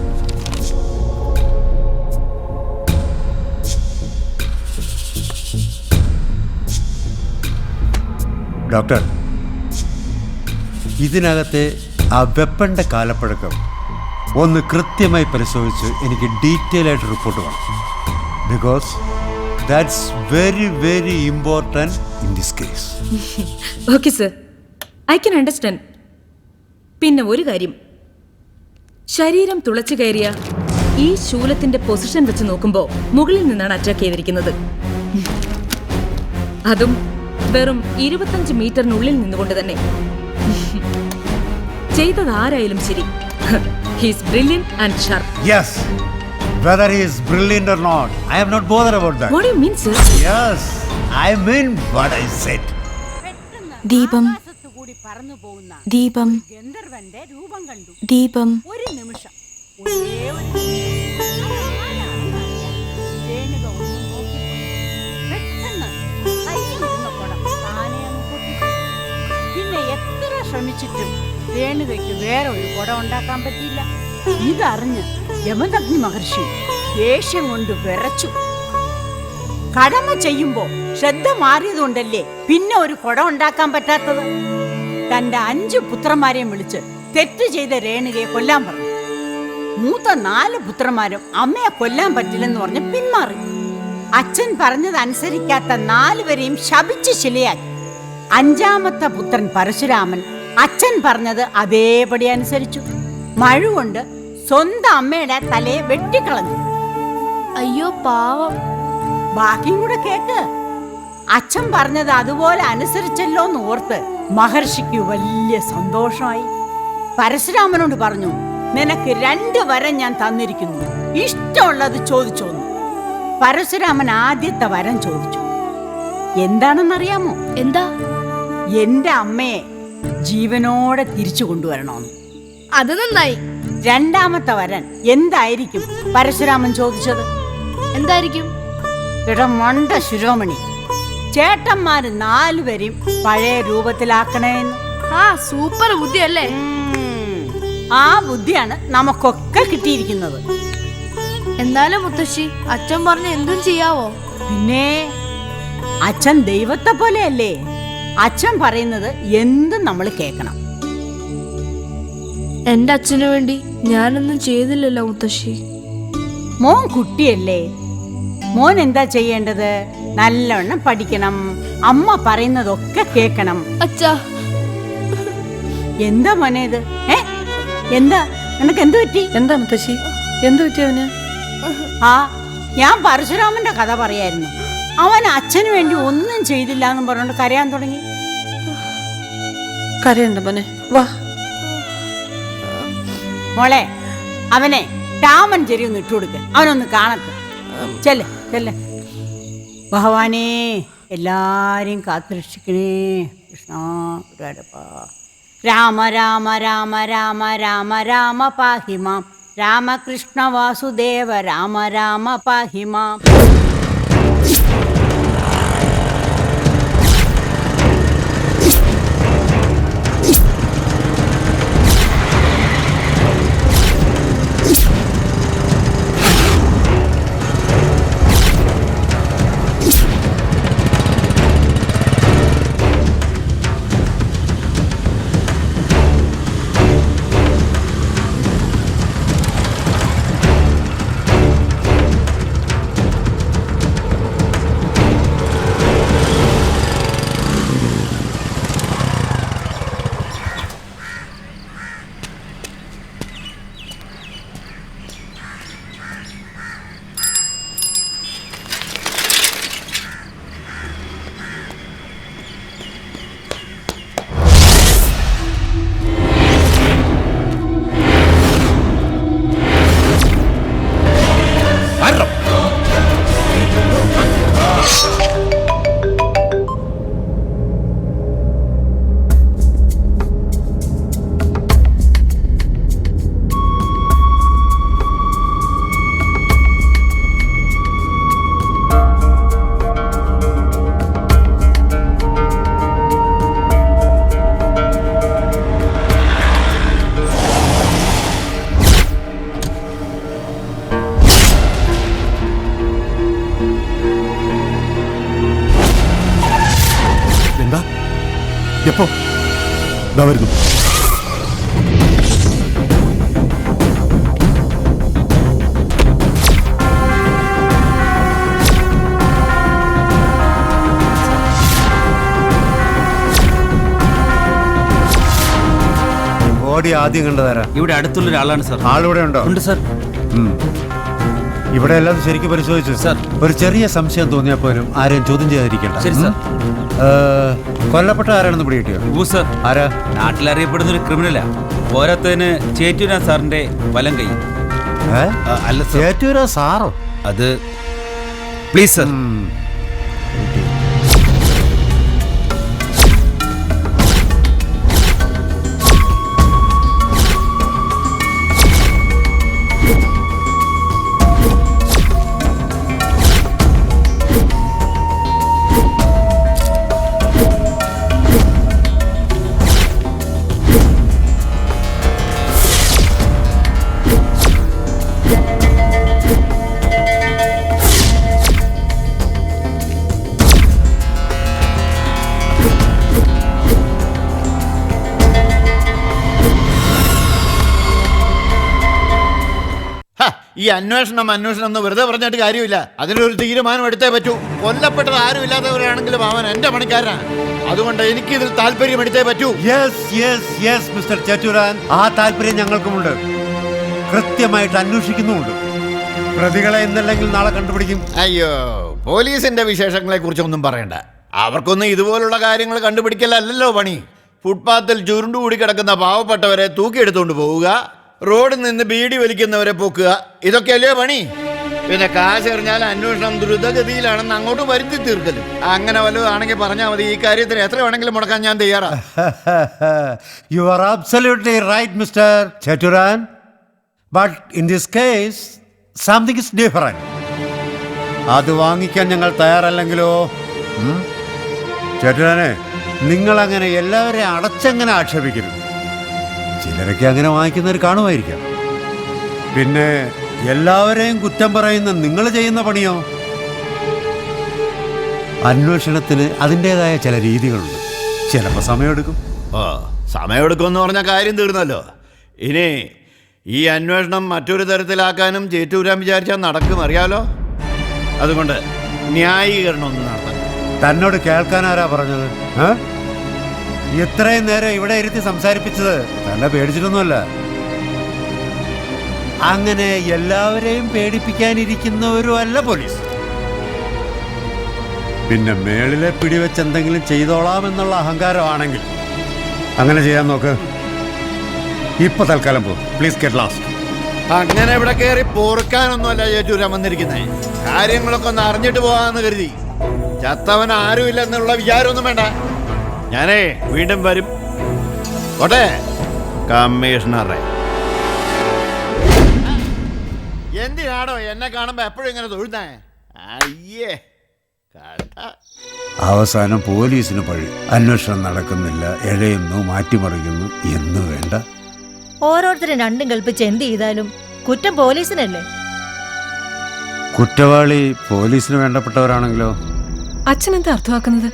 S9: Doctor, ഇതിനകത്തെ ആ വെപ്പന്റെ കാലപ്പഴക്കം ഒന്ന് കൃത്യമായി പരിശോധിച്ച് എനിക്ക് ഡീറ്റെയിൽ ആയിട്ട് റിപ്പോർട്ട് വേണം. Because that's very very important in this case.
S10: Okay sir, I can understand. പിന്നെ ഒരു കാര്യം, ശരീരം തുളച്ചു കയറിയ ഈ ശൂലത്തിന്റെ പൊസിഷൻ വെച്ച് നോക്കുമ്പോൾ മുകളിൽ നിന്നാണ് അറ്റാക്ക് ചെയ്തിരിക്കുന്നത്. അതും വെറും 25 മീറ്ററിനുള്ളിൽ നിന്നുകൊണ്ട് തന്നെ. ചെയ്തത് ആരായാലും ശരി, he is brilliant and sharp.
S9: Yes, whether he is brilliant or not, I am not bothered about that.
S10: What do you mean, sir?
S9: Yes, I mean what I said.
S10: ദീപം, ദീപം, ദീപം.
S5: ഒരു നിമിഷം പിന്നെ എത്ര ശ്രമിച്ചിട്ടും രേണുകയ്ക്ക് വേറെ ഒരു കുടം ഉണ്ടാക്കാൻ പറ്റിയില്ല. ഇതറിഞ്ഞ് യമദഗ്നി മഹർഷി ദേഷ്യം കൊണ്ട് വിറച്ചു. കടമ ചെയ്യുമ്പോ ശ്രദ്ധ മാറിയതുകൊണ്ടല്ലേ പിന്നെ ഒരു കുടം ഉണ്ടാക്കാൻ പറ്റാത്തത്. തന്റെ 5 പുത്രന്മാരെയും വിളിച്ച് തെറ്റ് ചെയ്ത രേണുകയെ കൊല്ലാൻ പറഞ്ഞു. മൂത്ത 4 പുത്രന്മാരും അമ്മയെ കൊല്ലാൻ പറ്റില്ലെന്ന് പറഞ്ഞ് പിന്മാറി. അച്ഛൻ പറഞ്ഞതനുസരിക്കാത്ത 4 പേരെയും ശപിച്ച് ശിലയാക്കി. 5ാമത്തെ പുത്രൻ പരശുരാമൻ അച്ഛൻ പറഞ്ഞത് അതേപടി അനുസരിച്ചു. മഴ കൊണ്ട് സ്വന്തം അമ്മയുടെ തലയെ വെട്ടിക്കളഞ്ഞു.
S15: അയ്യോ പാവം.
S5: ബാക്കിയും കൂടെ കേക്ക്. അച്ഛൻ പറഞ്ഞത് അതുപോലെ അനുസരിച്ചല്ലോ എന്ന് ഓർത്ത് മഹർഷിക്ക് വലിയ സന്തോഷമായി. പരശുരാമനോട് പറഞ്ഞു, നിനക്ക് 2 വരം ഞാൻ തന്നിരിക്കുന്നു, ഇഷ്ടമുള്ളത് ചോദിച്ചോന്നു. പരശുരാമൻ ആദ്യത്തെ വരം ചോദിച്ചു. എന്താണെന്നറിയാമോ?
S15: എന്താ?
S5: എന്റെ അമ്മയെ ജീവനോടെ തിരിച്ചു കൊണ്ടുവരണമെന്ന്.
S15: അത് നന്നായി.
S5: 2ാമത്തെ വരൻ എന്തായിരിക്കും പരശുരാമൻ ചോദിച്ചത്?
S15: എന്തായിരിക്കും?
S5: മണ്ട ശിരോമണി, ചേട്ടന്മാര് 4 പേരെയും പഴയ രൂപത്തിലാക്കണേന്ന്.
S15: ആ സൂപ്പർ ബുദ്ധിയല്ലേ?
S5: ആ ബുദ്ധിയാണ് നമുക്കൊക്കെ കിട്ടിയിരിക്കുന്നത്.
S15: എന്നാലും മുത്തശ്ശി, അച്ഛൻ പറഞ്ഞ എന്തും ചെയ്യാവോ?
S5: പിന്നെ അച്ഛൻ ദൈവത്തെ പോലെയല്ലേ? അച്ഛൻ പറയുന്നത് എന്തും നമ്മൾ കേൾക്കണം.
S15: എന്റെ അച്ഛനു വേണ്ടി ഞാനൊന്നും ചെയ്തില്ലല്ലോ മുത്തശ്ശി.
S5: മോൻ കുട്ടിയല്ലേ? മോൻ എന്താ ചെയ്യേണ്ടത്? നല്ലവണ്ണം പഠിക്കണം, അമ്മ പറയുന്നതൊക്കെ കേൾക്കണം.
S15: അച്ഛാ.
S5: എന്താ മോനേത്? എന്താ നിനക്ക് എന്ത് പറ്റി?
S6: എന്താ മുത്തശ്ശി, എന്ത് പറ്റിയവന്?
S5: ആ, ഞാൻ പരശുരാമന്റെ കഥ പറയായിരുന്നു. അവൻ അച്ഛന് വേണ്ടി ഒന്നും ചെയ്തില്ല എന്നും പറഞ്ഞോണ്ട് കരയാൻ തുടങ്ങി.
S6: കരയണ്ട മോനെ, വാ
S5: മോളെ. അവനെ രാമൻ ചെരി ഒന്ന് ഇട്ടുകൊടുക്ക്, അവനൊന്ന് കാണട്ടെ. ചെല്ലെ ചെല്ലെ. ഭഗവാനേ, എല്ലാരെയും കാത്തുരക്ഷിക്കണേ. കൃഷ്ണ ഗുരുവായൂരപ്പ. രാമ രാമ രാമ രാമ രാമ രാമ പാഹിമാം. രാമകൃഷ്ണ വാസുദേവ രാമ രാമ പാഹിമാം.
S12: എപ്പോ? ദാ വരുന്നു.
S9: ബോഡി ആദ്യം കണ്ടതാരാ?
S22: ഇവിടെ അടുത്തുള്ള ഒരാളാണ് സാർ.
S9: ആളിവിടെ ഉണ്ടോ?
S22: ഉണ്ട് സാർ.
S9: ഇവിടെ എല്ലാം ശരിക്കും പരിശോധിച്ചു സാർ. ഒരു ചെറിയ സംശയം തോന്നിയാൽ പോലും ആരെയും ചോദ്യം ചെയ്യാതിരിക്കണ്ട.
S22: ശരി സാർ.
S9: കൊല്ലപ്പെട്ട ആരാണെന്ന് പിടി കിട്ടിയോ?
S22: സാർ.
S9: ആരാ?
S22: നാട്ടിലറിയപ്പെടുന്ന ഒരു ക്രിമിനലാ. പോരാത്തതിന് ചേറ്റൂരാ സാറിന്റെ വലം കൈ.
S9: അല്ല, ചേറ്റൂരാ സാറോ?
S22: അത് പ്ലീസ് സാർ.
S8: ഈ അന്വേഷണം എന്ന് വെറുതെ പറഞ്ഞിട്ട് കാര്യമില്ല. അതിനൊരു തീരുമാനം എടുത്തേ പറ്റൂ. കൊല്ലപ്പെട്ടത് ആരും ഇല്ലാത്തവരാണെങ്കിലും അവൻ എന്റെ പണിക്കാരനാണ്. അതുകൊണ്ട് എനിക്ക് ഇതിൽ താല്പര്യം എടുത്തേ പറ്റൂ.
S9: മിസ്റ്റർ ചേറ്റൂരാൻ, ആ താല്പര്യം ഞങ്ങൾക്കുമുണ്ട്. കൃത്യമായിട്ട് അന്വേഷിക്കുന്നുമുണ്ട്. പ്രതികളെ ഇന്നല്ലെങ്കിൽ നാളെ കണ്ടുപിടിക്കും.
S8: അയ്യോ, പോലീസിന്റെ വിശേഷങ്ങളെ കുറിച്ചൊന്നും പറയണ്ട. അവർക്കൊന്നും ഇതുപോലുള്ള കാര്യങ്ങൾ കണ്ടുപിടിക്കലല്ലോ പണി. ഫുട്പാത്തിൽ ചുരുണ്ടുകൂടി കിടക്കുന്ന പാവപ്പെട്ടവരെ തൂക്കിയെടുത്തുകൊണ്ട് പോവുക, റോഡിൽ നിന്ന് ബീഡി വലിക്കുന്നവരെ പൊക്കുക, ഇതൊക്കെയല്ലേ പണി. പിന്നെ കാശ് എറിഞ്ഞാൽ അന്വേഷണം ദ്രുതഗതിയിലാണെന്ന് അങ്ങോട്ട് വരുത്തി തീർക്കലും. അങ്ങനെ വല്ലതാണെങ്കിൽ പറഞ്ഞാൽ മതി. ഈ കാര്യത്തിന് എത്ര വേണമെങ്കിലും മുടക്കാൻ ഞാൻ തയ്യാറാ.
S9: You are absolutely right, Mr. Cheturan. But in this case, something is different. അത് വാങ്ങിക്കാൻ ഞങ്ങൾ തയ്യാറല്ലെങ്കിലോ? ചേട്ടനെ, നിങ്ങളങ്ങനെ എല്ലാവരെയും അടച്ചങ്ങനെ ആക്ഷേപിക്കരുത്. ചിലരൊക്കെ അങ്ങനെ വാങ്ങിക്കുന്നവർ കാണുമായിരിക്കാം. പിന്നെ എല്ലാവരെയും കുറ്റം പറയുന്ന നിങ്ങൾ ചെയ്യുന്ന പണിയോ? അന്വേഷണത്തിന് അതിൻ്റെതായ ചില രീതികളുണ്ട്. ചിലപ്പോൾ സമയമെടുക്കും.
S8: സമയമെടുക്കുമെന്ന് പറഞ്ഞ കാര്യം തീർന്നല്ലോ. ഇനി ഈ അന്വേഷണം മറ്റൊരു തരത്തിലാക്കാനും ചേറ്റൂരാൻ വിചാരിച്ചാൽ നടക്കും, അറിയാലോ. അതുകൊണ്ട് ന്യായീകരണം ഒന്നും നടത്തണം.
S9: തന്നോട് കേൾക്കാൻ ആരാ പറഞ്ഞത്? ഇത്രയും നേരം ഇവിടെ ഇരുത്തി സംസാരിപ്പിച്ചത് തന്നെ പേടിച്ചിട്ടൊന്നുമല്ല. അങ്ങനെ എല്ലാവരെയും പേടിപ്പിക്കാനിരിക്കുന്നവരുമല്ല പോലീസ്. പിന്നെ മേളിലെ പിടിവെച്ച് എന്തെങ്കിലും ചെയ്തോളാം എന്നുള്ള അഹങ്കാരമാണെങ്കിൽ അങ്ങനെ ചെയ്യാൻ നോക്ക്. ഇപ്പൊ തൽക്കാലം പോ. Please get last.
S8: അങ്ങനെ ഇവിടെ കയറി പോർക്കാനൊന്നുമല്ല ചേറ്റൂരാൻ വന്നിരിക്കുന്നേ. കാര്യങ്ങളൊക്കെ ഒന്ന് അറിഞ്ഞിട്ട് പോകാമെന്ന് കരുതി. ചത്തവൻ ആരുമില്ല എന്നുള്ള വിചാരമൊന്നും വേണ്ട. ഞാനേ വീണ്ടും വരും. ഓട്ടെ കമ്മീഷണറെ. എന്തിനാണോ എന്നെ കാണുമ്പോ എപ്പോഴും ഇങ്ങനെ തൊഴുന്നേ? അയ്യേ,
S9: അവസാനം പോലീസിന് പഴി. അന്വേഷണം നടക്കുന്നില്ല, എഴയുന്നു, മാറ്റിമറിക്കുന്നു എന്ന് വേണ്ട.
S19: ഓരോരുത്തരും രണ്ടും കൽപ്പിച്ച് എന്ത് ചെയ്താലും കുറ്റം പോലീസിനല്ലേ?
S9: കുറ്റവാളി പോലീസിന് വേണ്ടപ്പെട്ടവരാണെങ്കിലോ?
S21: അച്ഛനെന്താ അർത്ഥമാക്കുന്നത്?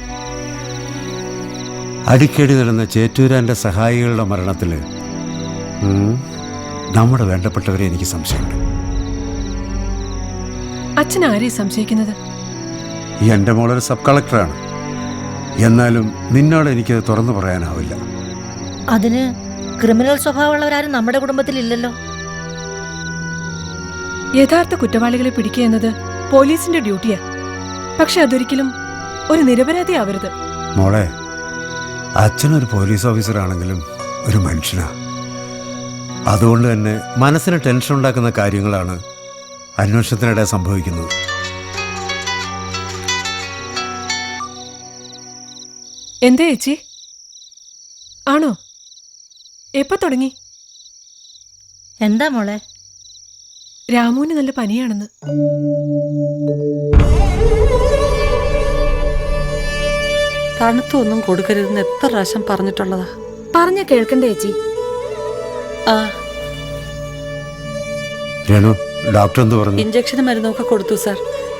S9: അടിക്കടി നടന്ന ചേറ്റൂരാന്റെ സഹായികളുടെ മരണത്തില് നമ്മുടെ വേണ്ടപ്പെട്ടവരെ എനിക്ക് സംശയമുണ്ട്.
S21: അച്ഛൻ ആരെയും സംശയിക്കുന്നത്?
S9: എൻ്റെ മോളൊരു സബ് കളക്ടറാണ്. എന്നാലും നിന്നോട് എനിക്കത് തുറന്നു പറയാനാവില്ല.
S19: അതിന് ക്രിമിനൽ സ്വഭാവമുള്ളവരാരും നമ്മുടെ കുടുംബത്തിലില്ലല്ലോ.
S21: യഥാർത്ഥ കുറ്റവാളികളെ പിടിക്കുക എന്നത് പോലീസിന്റെ ഡ്യൂട്ടിയാ. പക്ഷെ അതൊരിക്കലും ഒരു നിരപരാധി ആവരുത്.
S9: മോളെ, അച്ഛനൊരു പോലീസ് ഓഫീസറാണെങ്കിലും ഒരു മനുഷ്യനാ. അതുകൊണ്ട് തന്നെ മനസ്സിന് ടെൻഷൻ ഉണ്ടാക്കുന്ന കാര്യങ്ങളാണ് അന്വേഷണത്തിനിടെ സംഭവിക്കുന്നത്.
S21: എന്തേ ചേച്ചി? ആണോ? എപ്പോ തുടങ്ങി?
S19: എന്താ മോളെ?
S21: രാമുവിന് നല്ല പനിയാണെന്ന്.
S6: തണുത്തൊന്നും കൊടുക്കരുതെന്ന് എത്ര പ്രാവശ്യം പറഞ്ഞിട്ടുള്ളതാ.
S21: പറഞ്ഞ കേൾക്കണ്ടേ ചേച്ചി?
S9: ഡോക്ടർ എന്ത് പറഞ്ഞു?
S6: ഇഞ്ചക്ഷനും മരുന്നൊക്കെ കൊടുത്തു സാർ.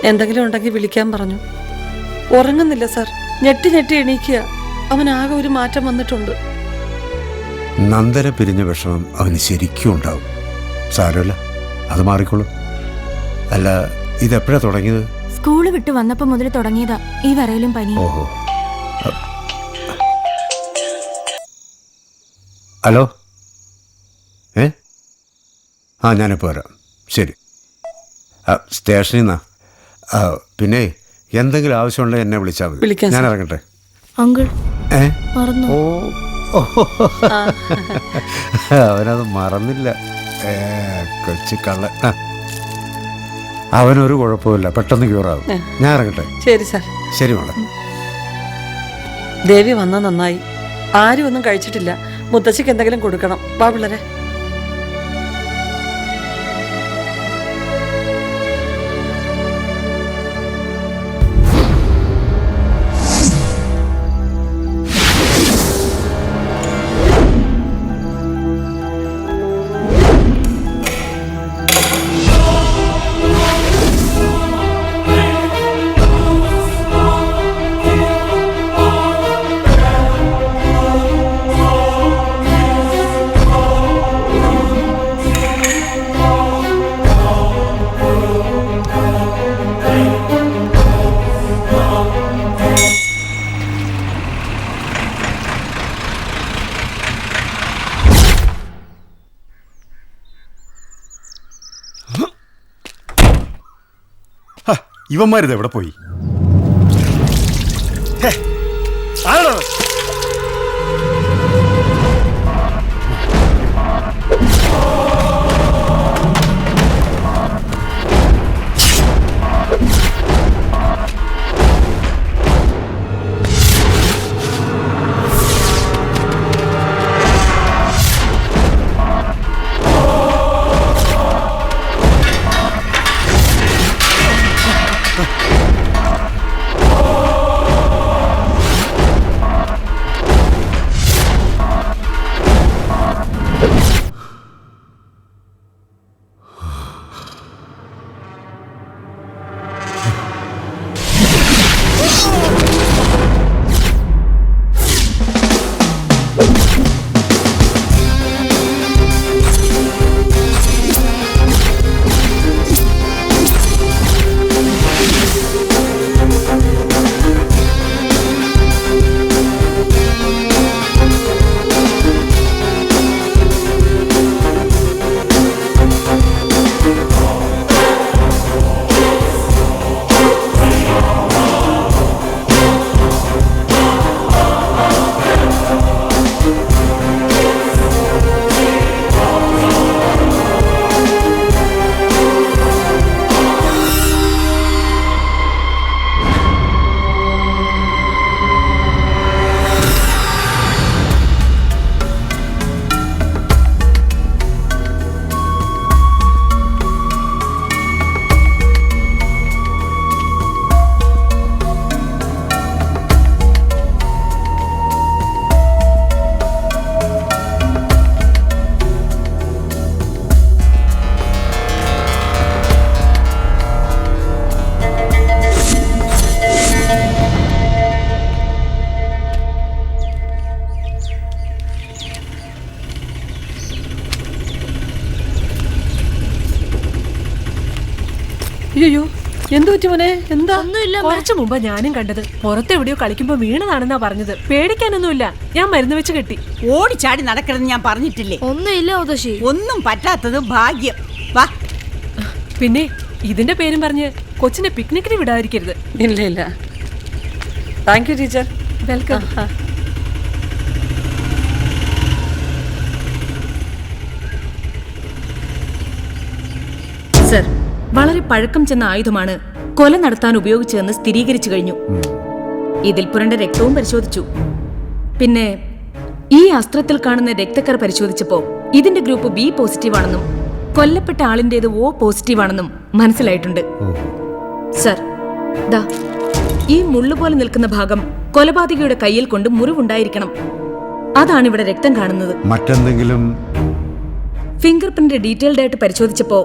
S6: എന്തെങ്കിലും ഉണ്ടെങ്കിൽ വിളിക്കാൻ പറഞ്ഞു. ഉറങ്ങുന്നില്ല സാർ, ഞെട്ടി ഞെട്ടി എണീക്കുക. അവനാകെ ഒരു മാറ്റം വന്നിട്ടുണ്ട്.
S9: നന്ദനെ പിരിഞ്ഞ വിഷമം അവന് ശരിക്കും ഉണ്ടാവും. സാരമില്ല, അത് മാറിക്കോളും. അല്ല, ഇതെപ്പോഴാ തുടങ്ങിയത്?
S10: സ്കൂള് വിട്ട് വന്നപ്പോ മുതൽ തുടങ്ങിയതാ ഈ വരയിലും പനി.
S9: ഓഹോ. ഹലോ, ഞാനിപ്പോൾ വരാം. ശരി. സ്റ്റേഷനിൽ നിന്നാ. പിന്നെ എന്തെങ്കിലും ആവശ്യമുണ്ടെങ്കിൽ എന്നെ വിളിച്ചാൽ മതി. ഞാൻ ഇറങ്ങട്ടെ.
S15: അങ്കിൾ മറന്നു.
S9: അവനത് മറന്നില്ല. കൊച്ചു കള്ള. അവനൊരു കുഴപ്പമില്ല, പെട്ടെന്ന് ക്യൂറാവും. ഞാൻ ഇറങ്ങട്ടെ.
S6: ശരി സാർ.
S9: ശരി മോളെ.
S6: ദേവി വന്നാൽ നന്നായി. ആരും ഒന്നും കഴിച്ചിട്ടില്ല. മുത്തശ്ശിക്ക് എന്തെങ്കിലും കൊടുക്കണം. വാ പിള്ളേരെ.
S12: ഇവന്മാരിത് എവിടെ പോയി? ആരാണ്?
S21: അയ്യോ എന്തു പറ്റി മോനെ? എന്താ? കുറച്ചു മുമ്പ് ഞാനും കണ്ടത്. പുറത്തെവിടെയോ കളിക്കുമ്പോ വീണതാണെന്നാ പറഞ്ഞത്. പേടിക്കാനൊന്നുമില്ല, ഞാൻ മരുന്ന് വെച്ച് കെട്ടി.
S5: ഓടിച്ചാടി നടക്കണമെന്ന് ഞാൻ പറഞ്ഞിട്ടില്ലേ?
S15: ഒന്നുമില്ല മുത്തശ്ശി.
S5: ഒന്നും പറ്റാത്തത് ഭാഗ്യം. വാ.
S21: പിന്നെ ഇതിന്റെ പേരും പറഞ്ഞ് കൊച്ചിനെ പിക്നിക്കിന് വിടാതിരിക്കരുത്.
S6: ഇല്ല ഇല്ല. Thank you teacher.
S21: Welcome.
S14: Sir, വളരെ പഴക്കം ചെന്ന ആയുധമാണ് കൊല നടത്താൻ ഉപയോഗിച്ചതെന്ന് സ്ഥിരീകരിച്ചു കഴിഞ്ഞു. ഇതിൽ പുരണ്ട രക്തവും പരിശോധിച്ചു. പിന്നെ ഈ അസ്ത്രത്തിൽ കാണുന്ന രക്തക്കറ പരിശോധിച്ചപ്പോ ഇതിന്റെ ഗ്രൂപ്പ് ബി പോസിറ്റീവ് ആണെന്നും കൊല്ലപ്പെട്ട ആളിന്റേത് O പോസിറ്റീവ് ആണെന്നും മനസ്സിലായിട്ടുണ്ട്. സർ, ദാ ഈ മുള്ളുപോലെ നിൽക്കുന്ന ഭാഗം കൊലപാതകിയുടെ കയ്യിൽ കൊണ്ട് മുറിവുണ്ടായിരിക്കണം. അതാണ് ഇവിടെ രക്തം കാണുന്നത്.
S9: മറ്റെന്തെങ്കിലും
S14: ഫിംഗർ പ്രിന്റ് ഡീറ്റെയിൽഡ് ആയിട്ട് പരിശോധിച്ചപ്പോ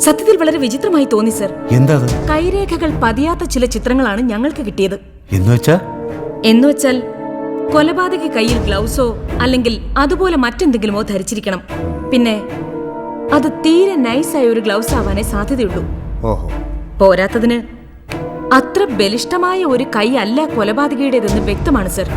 S14: സത്യത്തിൽ വളരെ വിചിത്രമായി തോന്നി സർ.
S9: എന്താ?
S14: കൈരേഖകൾ പതിയാത്ത ചില ചിത്രങ്ങളാണ് ഞങ്ങൾക്ക് കിട്ടിയത്.
S9: എന്നുവെച്ചാൽ
S14: കൊലപാതകി കയ്യിൽ ഗ്ലൗസോ അല്ലെങ്കിൽ അതുപോലെ മറ്റെന്തെങ്കിലുമോ ധരിച്ചിരിക്കണം. പിന്നെ അത് തീരെ നൈസായ ഒരു ഗ്ലൗസ് ആവാനേ സാധ്യതയുള്ളൂ. പോരാത്തതിന് അത്ര ബലിഷ്ഠമായ ഒരു കൈ അല്ല കൊലപാതകിയുടേതെന്ന് വ്യക്തമാണ് സർ.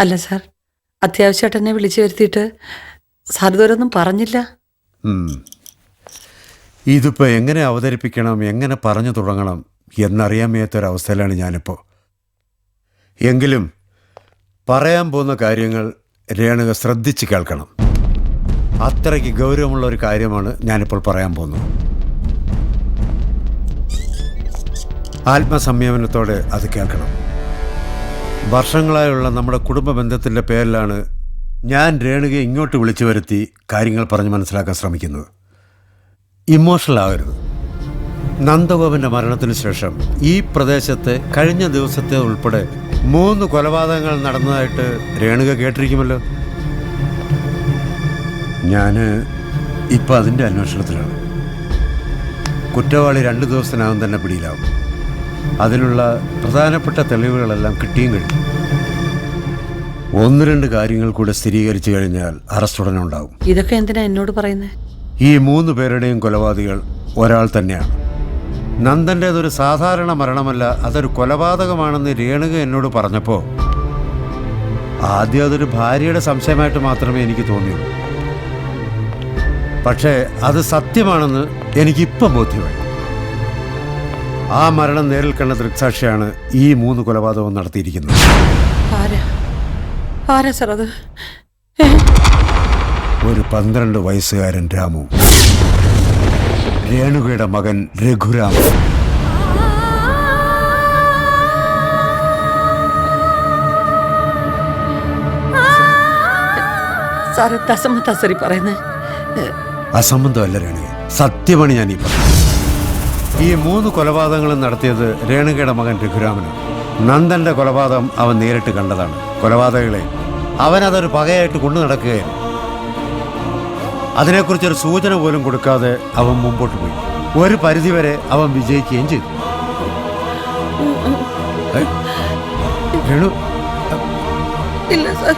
S6: അല്ല സാർ, അത്യാവശ്യമായിട്ട് എന്നെ വിളിച്ചു വരുത്തിയിട്ട് സാർ ഇതുവരൊന്നും പറഞ്ഞില്ല.
S9: ഇതിപ്പോൾ എങ്ങനെ അവതരിപ്പിക്കണം, എങ്ങനെ പറഞ്ഞു തുടങ്ങണം എന്നറിയാൻ വയ്യാത്തൊരവസ്ഥയിലാണ് ഞാനിപ്പോൾ. എങ്കിലും പറയാൻ പോകുന്ന കാര്യങ്ങൾ രേണുക ശ്രദ്ധിച്ച് കേൾക്കണം. അത്രയ്ക്ക് ഗൗരവമുള്ള ഒരു കാര്യമാണ് ഞാനിപ്പോൾ പറയാൻ പോകുന്നത്. ആത്മസംയമനത്തോടെ അത് കേൾക്കണം. വർഷങ്ങളായുള്ള നമ്മുടെ കുടുംബ ബന്ധത്തിൻ്റെ പേരിലാണ് ഞാൻ രേണുകയെ ഇങ്ങോട്ട് വിളിച്ചു വരുത്തി കാര്യങ്ങൾ പറഞ്ഞ് മനസ്സിലാക്കാൻ ശ്രമിക്കുന്നത്. ഇമോഷണൽ ആകരുത്. നന്ദഗോപൻ്റെ മരണത്തിന് ശേഷം ഈ പ്രദേശത്ത് കഴിഞ്ഞ ദിവസത്തെ ഉൾപ്പെടെ 3 കൊലപാതകങ്ങൾ നടന്നതായിട്ട് രേണുക കേട്ടിരിക്കുമല്ലോ. ഞാൻ ഇപ്പം അതിൻ്റെ അന്വേഷണത്തിലാണ്. കുറ്റവാളി 2 ദിവസത്തിനകം തന്നെ പിടിയിലാവും. അതിനുള്ള പ്രധാനപ്പെട്ട തെളിവുകളെല്ലാം കിട്ടിയും കഴിഞ്ഞു. 1-2 കാര്യങ്ങൾ കൂടെ സ്ഥിരീകരിച്ചു കഴിഞ്ഞാൽ അറസ്റ്റ് ഉടനെ ഉണ്ടാവും.
S6: ഇതൊക്കെ എന്തിനാ എന്നോട് പറയുന്നത്?
S9: ഈ 3 പേരുടെയും കൊലപാതകൾ ഒരാൾ തന്നെയാണ്. നന്ദൻ്റേതൊരു സാധാരണ മരണമല്ല, അതൊരു കൊലപാതകമാണെന്ന് രേണുക എന്നോട് പറഞ്ഞപ്പോൾ ആദ്യം അതൊരു ഭാര്യയുടെ സംശയമായിട്ട് മാത്രമേ എനിക്ക് തോന്നിയുള്ളൂ. പക്ഷേ അത് സത്യമാണെന്ന് എനിക്കിപ്പം ബോധ്യമായി. ആ മരണം നേരിൽ കണ്ട ദൃക്സാക്ഷിയാണ് ഈ 3 കൊലപാതകവും നടത്തിയിരിക്കുന്നത്.
S6: ആരാ സാർ അത്?
S9: ഒരു 12 വയസ്സുകാരൻ രാമു, രേണുകയുടെ മകൻ രഘുരാം.
S6: സാർ അസംബന്ധ സാറി പറയുന്നത്?
S9: അസംബന്ധമല്ല രേണുക, സത്യമാണ് ഞാൻ ഈ പറഞ്ഞത്. ഈ 3 കൊലപാതകങ്ങളും നടത്തിയത് രേണുകയുടെ മകൻ രഘുരാമനാണ്. നന്ദന്റെ കൊലപാതകം അവൻ നേരിട്ട് കണ്ടതാണ്. കൊലപാതകളെ അവനതൊരു പകയായിട്ട് കൊണ്ടു നടക്കുകയായിരുന്നു. അതിനെക്കുറിച്ചൊരു സൂചന പോലും കൊടുക്കാതെ അവൻ മുമ്പോട്ട് പോയി. ഒരു പരിധിവരെ അവൻ വിജയിക്കുകയും ചെയ്തു. രേണു,
S6: ഇല്ല സാർ,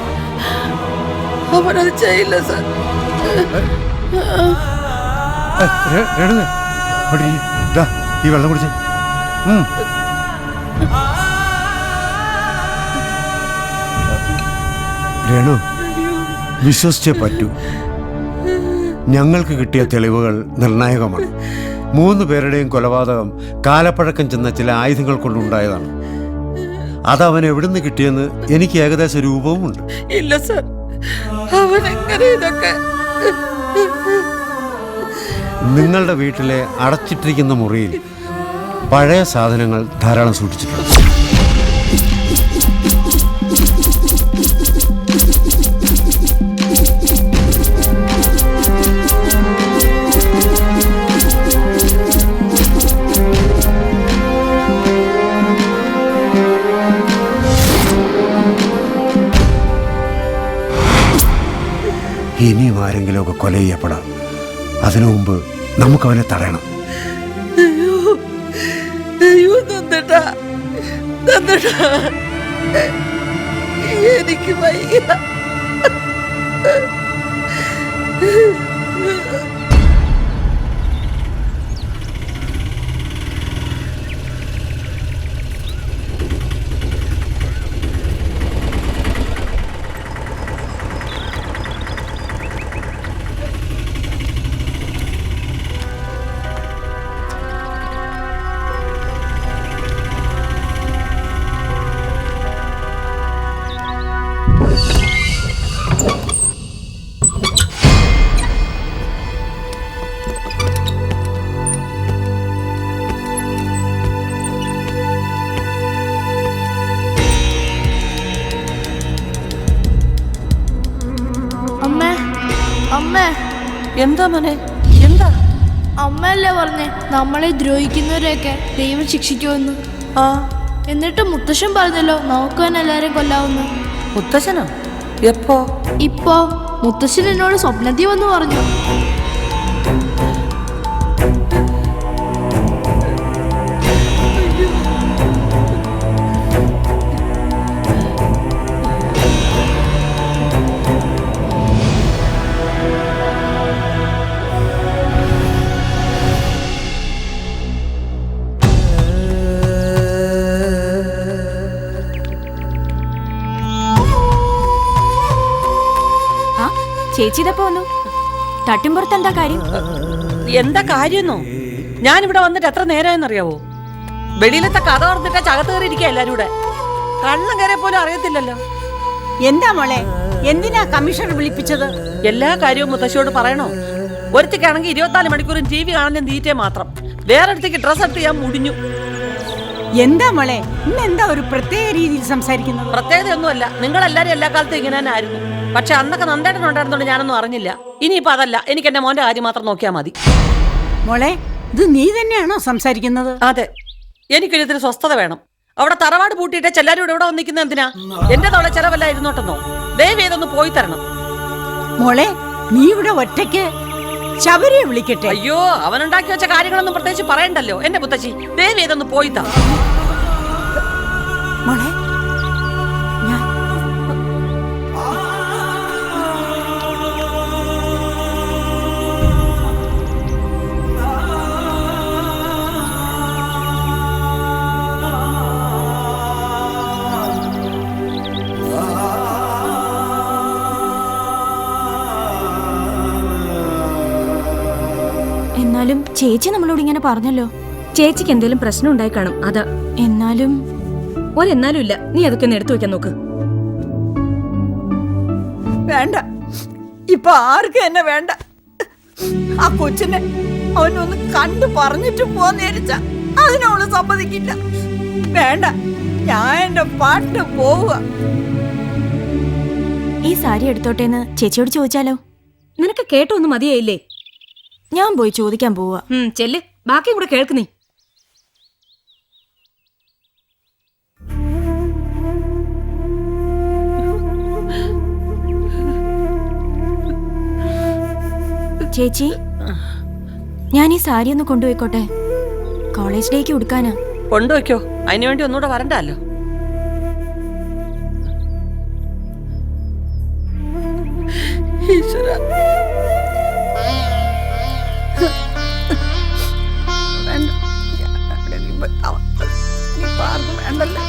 S6: അവനത് ചെയ്യില്ല സാർ.
S9: രേണുക, ഈ വെള്ളം കുടിച്ചേ. രേണു, വിശ്വസിച്ചേ പറ്റൂ. ഞങ്ങൾക്ക് കിട്ടിയ തെളിവുകൾ നിർണായകമാണ്. 3 പേരുടെയും കൊലപാതകം കാലപ്പഴക്കം ചെന്ന ചില ആയുധങ്ങൾ കൊണ്ടുണ്ടായതാണ്. അതവൻ എവിടുന്ന് കിട്ടിയെന്ന് എനിക്ക് ഏകദേശം രൂപവുമുണ്ട്.
S6: ഇല്ല സാർ, അവൻ എങ്ങനെ ഇതൊക്കെ?
S9: നിങ്ങളുടെ വീട്ടിലെ അടച്ചിട്ടിരിക്കുന്ന മുറിയിൽ പഴയ സാധനങ്ങൾ ധാരാളം സൂക്ഷിച്ചിട്ടുണ്ട്. ഇനിയും ആരെങ്കിലുമൊക്കെ കൊല ചെയ്യപ്പെടാം. അതിനു മുമ്പ് നമുക്കവനെ തടയണം.
S6: എനിക്ക് വയ്യ. എന്താ മോനെ, എന്താ?
S15: അമ്മയല്ലേ പറഞ്ഞേ നമ്മളെ ദ്രോഹിക്കുന്നവരെയൊക്കെ ദൈവം ശിക്ഷിക്കുമെന്ന്. എന്നിട്ട് മുത്തശ്ശൻ പറഞ്ഞല്ലോ നമുക്ക് തന്നെ എല്ലാരെയും കൊല്ലാവുന്നു.
S6: മുത്തശ്ശനോ? എപ്പോ?
S15: ഇപ്പോ മുത്തശ്ശൻ എന്നോട് സ്വപ്നത്തിൽ വന്ന് പറഞ്ഞു.
S10: ചേച്ചി ഇതപ്പോ വന്നു. തട്ടുംപുറത്ത് എന്താ കാര്യം?
S6: എന്താ കാര്യമെന്നോ? ഞാനിവിടെ വന്നിട്ട് എത്ര നേരമായെന്നറിയാവോ? വെളിയിലത്തെ കഥ ഓർത്തിട്ട് ചകത്ത് കയറിയിരിക്കുക എല്ലാരും കൂടെ. കണ്ണം കയറിയ പോലും അറിയത്തില്ലല്ലോ.
S5: എന്താ മോളെ, എന്തിനാ കമ്മീഷണർ വിളിപ്പിച്ചത്?
S6: എല്ലാ കാര്യവും മുത്തശ്ശിയോട് പറയണോ? ഒരുത്തിക്കാണെങ്കിൽ 24 മണിക്കൂറും TV കാണുന്ന തീറ്റേ മാത്രം. വേറൊരുത്തേക്ക് ഡ്രസ് എടുത്ത് ഞാൻ മുടിഞ്ഞു.
S5: എന്താ മോളെ, ഇന്നെന്താ ഒരു പ്രത്യേക രീതിയിൽ സംസാരിക്കുന്നത്?
S6: പ്രത്യേകതയൊന്നുമല്ല, നിങ്ങളെല്ലാരും എല്ലാ കാലത്തും ഇങ്ങനെ തന്നെ ആയിരുന്നു. പക്ഷെ അന്നൊക്കെ നന്ദേട്ടൻ ഉണ്ടായിരുന്നോണ്ട് ഞാനൊന്നും അറിഞ്ഞില്ല. ഇനിയിപ്പോ അതല്ല, എനിക്ക് എന്റെ മോന്റെ കാര്യം മാത്രം നോക്കിയാൽ മതി.
S5: മോളെ, ഇത് നീ തന്നെയാണോ സംസാരിക്കുന്നത്?
S6: അതെ, എനിക്കൊരു ഇതിന് സ്വസ്ഥത വേണം. അവിടെ തറവാട് പൂട്ടിയിട്ട് എല്ലാരും ഇവിടെ വന്നിരിക്കുന്നത് എന്തിനാ? എന്റെ തോളെ ചെലവല്ല ഇരുന്നോട്ടെന്നോ? ദയവ് ഇതൊന്ന് പോയി തരണം.
S5: മോളെ, നീ ഇവിടെ ഒറ്റയ്ക്ക് ശബരിയെ വിളിക്കട്ടെ?
S6: അയ്യോ, അവനുണ്ടാക്കി വെച്ച കാര്യങ്ങളൊന്നും പ്രത്യേകിച്ച് പറയണ്ടല്ലോ. എന്റെ മുത്തശ്ശി, ദയവ് ഇതൊന്ന് പോയി താ.
S5: മോളെ,
S10: എന്നാലും ചേച്ചി നമ്മളോട് ഇങ്ങനെ പറഞ്ഞല്ലോ.
S14: ചേച്ചിക്ക് എന്തെങ്കിലും പ്രശ്നം ഉണ്ടായി കാണും, അതാ.
S10: എന്നാലും
S14: ഒരെന്നാലും ഇല്ല. നീ അതൊക്കെ ഒന്ന് എടുത്തു വെക്കാൻ നോക്ക്.
S5: വേണ്ട, ഇപ്പൊ ആർക്കും എന്നെ വേണ്ട. ആ കൊച്ചിനെ അവനൊന്ന് കണ്ടു പറഞ്ഞിട്ട് പോന്നേരിച്ച അതിനവള് സമ്മതിക്കില്ല. വേണ്ട, ഞാൻ എന്റെ പാട്ട് പോവുക.
S10: ഈ സാരി എടുത്തോട്ടേന്ന് ചേച്ചിയോട് ചോദിച്ചാലോ?
S14: നിനക്ക് കേട്ടോ ഒന്നും മതിയായില്ലേ?
S10: ഞാൻ പോയി ചോദിക്കാൻ പോവാ.
S14: ചെല്ല്, ബാക്കിയും കൂടെ കേൾക്കുന്നേ.
S10: ചേച്ചി, ഞാൻ ഈ സാരി ഒന്ന് കൊണ്ടുപോയിക്കോട്ടെ? കോളേജ് ഡേക്ക് ഉടുക്കാനാ.
S6: കൊണ്ടുവയ്ക്കോ, അതിനുവേണ്ടി ഒന്നുകൂടെ വരണ്ടല്ലോ. ഈശ്വര, വേണ്ടല്ലോ.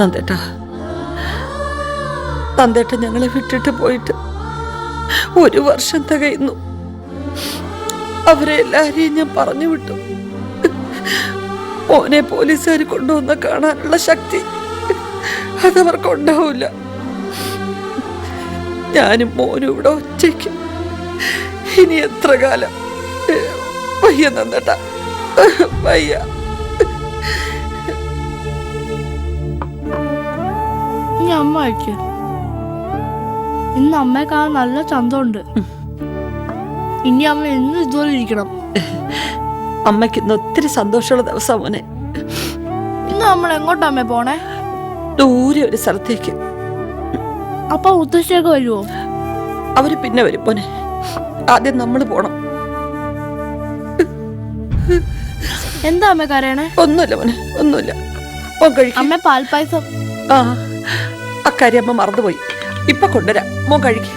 S6: നന്ദേട്ടാ, നന്ദേട്ട ഞങ്ങളെ വിട്ടിട്ട് പോയിട്ട് 1 വർഷം തികയുന്നു. അവരെ എല്ലാരെയും ഞാൻ പറഞ്ഞു വിട്ടു. മോനെ പോലീസുകാർ കൊണ്ടുവന്ന് കാണാനുള്ള ശക്തി അതവർക്കുണ്ടാവില്ല. ഞാനും മോനും ഇവിടെ ഒറ്റയ്ക്ക് ഇനി എത്ര കാലം? വയ്യ നന്ദേട്ടാ, വയ്യ.
S15: അമ്മ അയക്ക്. ഇന്ന് അമ്മയെ കാണാൻ നല്ല ചന്തമുണ്ട്. ഇനി അമ്മ എന്നും ഇതുപോലെ ഇരിക്കണം.
S6: അമ്മയ്ക്ക് ഇന്ന് ഒത്തിരി സന്തോഷമുള്ള ദിവസം മോനെ.
S15: ഇന്ന് നമ്മൾ എങ്ങോട്ടാ അമ്മ പോണേ?
S6: ദൂരെ ഒരു സ്ഥലത്തേക്ക്.
S15: അപ്പൊ മുത്തശ്ശിയൊക്കെ വരുമോ?
S6: അവര് പിന്നെ വരും മോനെ. ആദ്യം നമ്മൾ പോണം.
S15: എന്താ അമ്മ കരയണേ?
S6: ഒന്നുമില്ല മോനെ, ഒന്നുമില്ല.
S15: അമ്മ പാൽപ്പായസം.
S6: ആ, അക്കാര്യം അമ്മ മറന്നുപോയി. ഇപ്പൊ കൊണ്ടുവരാം. മോൻ കഴിക്ക്.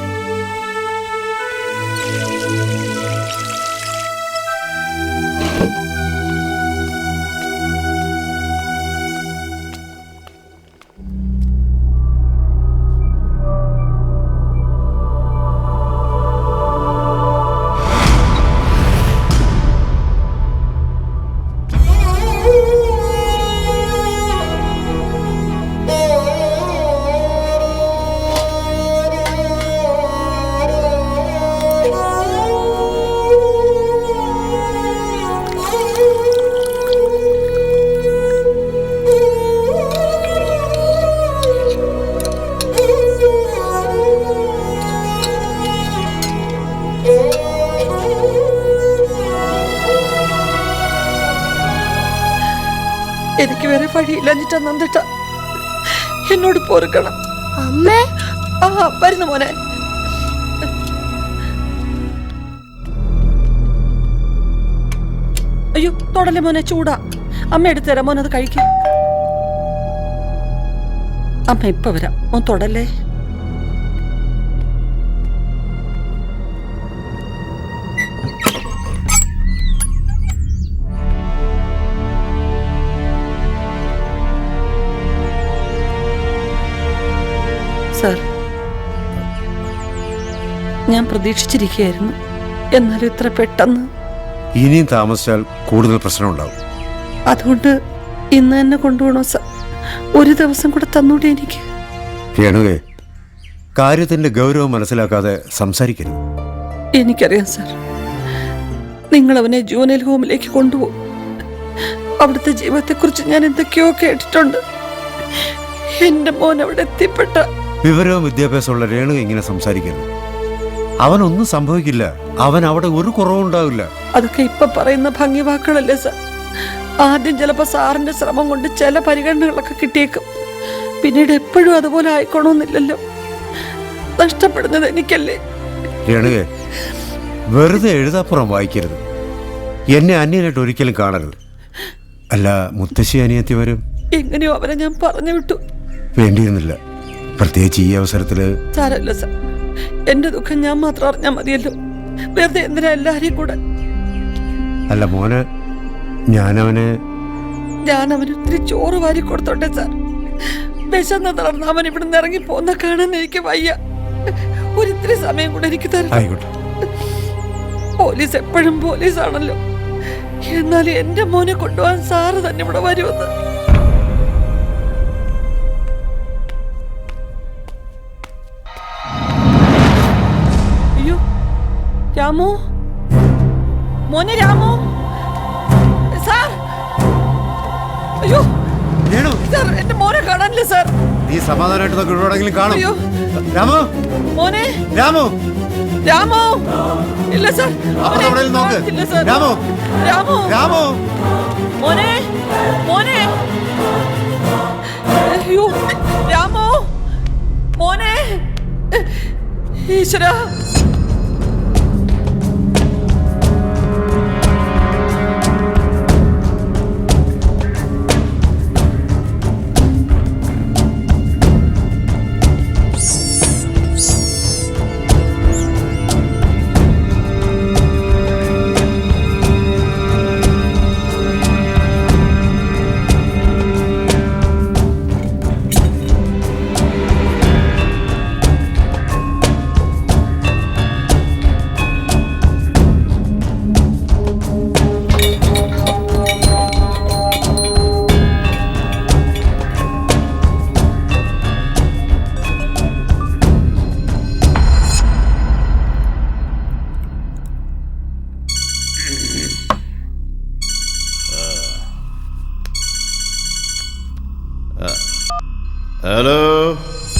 S6: എനിക്ക് വേറെ വഴിയില്ലാഞ്ഞിട്ടാ നന്ദേട്ടാ, എന്നോട് പൊറുക്കണം.
S15: അമ്മേ.
S6: ആ വരുന്നു മോനെ. അയ്യോ തൊടല്ലേ മോനെ, ചൂടാ. അമ്മ എടുത്തുതരാം മോനെ, അത് കഴിക്കാം. അമ്മ ഇപ്പൊ വരാം, മോൻ തൊടല്ലേ. സാർ, ഞാൻ പ്രതീക്ഷിച്ചിരിക്കുകയായിരുന്നു. എന്നാലും ഇത്ര പെട്ടെന്ന്.
S9: ഇനിയും താമസിച്ചാൽ കൂടുതൽ പ്രശ്നമുണ്ടാവും.
S6: അതുകൊണ്ട് ഇന്ന് തന്നെ കൊണ്ടുപോകണോ സാർ? 1 ദിവസം കൂടെ തന്നൂടെ എനിക്ക്?
S9: രേണുകേ, കാര്യത്തിന്റെ ഗൗരവം മനസ്സിലാക്കാതെ സംസാരിക്കരുത്.
S6: എനിക്കറിയാം സാർ, നിങ്ങൾ അവനെ ജൂനൽ ഹോമിലേക്ക് കൊണ്ടുപോകും. അവിടുത്തെ ജീവിതത്തെക്കുറിച്ച് ഞാൻ എന്തൊക്കെയോ കേട്ടിട്ടുണ്ട്. എന്റെ മോൻ അവിടെ എത്തിപ്പെട്ട.
S9: വിവരവും വിദ്യാഭ്യാസമുള്ള രേണുക ഇങ്ങനെ സംസാരിക്കരുത്. അവനൊന്നും സംഭവിക്കില്ല. അവൻ അവിടെ ഒരു കുറവും ഉണ്ടാവില്ല.
S6: അതൊക്കെ ഇപ്പൊ പറയുന്ന ഭംഗി വാക്കുകളല്ലേ സാർ? ആദ്യം ചിലപ്പോ സാറിന്റെ ശ്രമം കൊണ്ട് ചില പരിഗണനകളൊക്കെ കിട്ടിയേക്കും. പിന്നീട് എപ്പോഴും അതുപോലെ ആയിക്കോണമെന്നില്ലല്ലോ. നഷ്ടപ്പെടുന്നത് എനിക്കല്ലേ?
S9: രേണുകെ, വെറുതെ എഴുതാപ്പുറം വായിക്കരുത്. എന്നെ അന്യനായിട്ട് ഒരിക്കലും കാണരുത്. അല്ല, മുത്തശ്ശി അനിയത്തി വരും.
S6: എങ്ങനെയോ അവരെ ഞാൻ പറഞ്ഞു വിട്ടു.
S9: വേണ്ടിയിരുന്നില്ല, പ്രത്യേകിച്ച് ഈ അവസരത്തില്.
S6: സാരല്ല സാർ, എന്റെ ദുഃഖം ഞാൻ മാത്രം അറിഞ്ഞാൽ മതിയല്ലോ. വെറുതെ എന്തിനാ എല്ലാരെയും കൂടെ?
S9: അല്ല മോനെ, ഞാൻ അവന്
S6: ഒത്തിരി ചോറ് വാരി കൊടുത്തോട്ടെ സാർ. വിശന്ന് തളർന്ന് അവൻ ഇവിടുന്ന് ഇറങ്ങി പോന്ന കാണാൻ എനിക്ക് വയ്യ. ഒരിത്തിരി സമയം കൂടെ എനിക്ക് തരണം.
S9: ആയിക്കോട്ടെ.
S6: പോലീസ് എപ്പോഴും പോലീസാണല്ലോ. എന്നാൽ എന്റെ മോനെ കൊണ്ടുപോകാൻ സാറ് തന്നെ ഇവിടെ വരുമെന്ന്. അയ്യോ രാമു, മോനെ രാമു സാർ. അയ്യോ സാർ, എന്റെ മോനെ കാണാനില്ല സാർ.
S9: നീ സമാധാനമായിട്ട് എവിടെയെങ്കിലും കാണും.
S6: അയ്യോ
S9: രാമു,
S6: മോനെ
S9: രാമു,
S6: രാമു. ഇല്ല സാർ,
S9: അവിടെ എവിടെയെങ്കിലും നോക്ക്.
S6: ഇല്ല സാർ.
S9: രാമു,
S6: രാമു,
S9: രാമു,
S6: മോനെ, മോനെ. അയ്യോ രാമു, മോനെ. ഈശ്വര.
S8: ഹലോ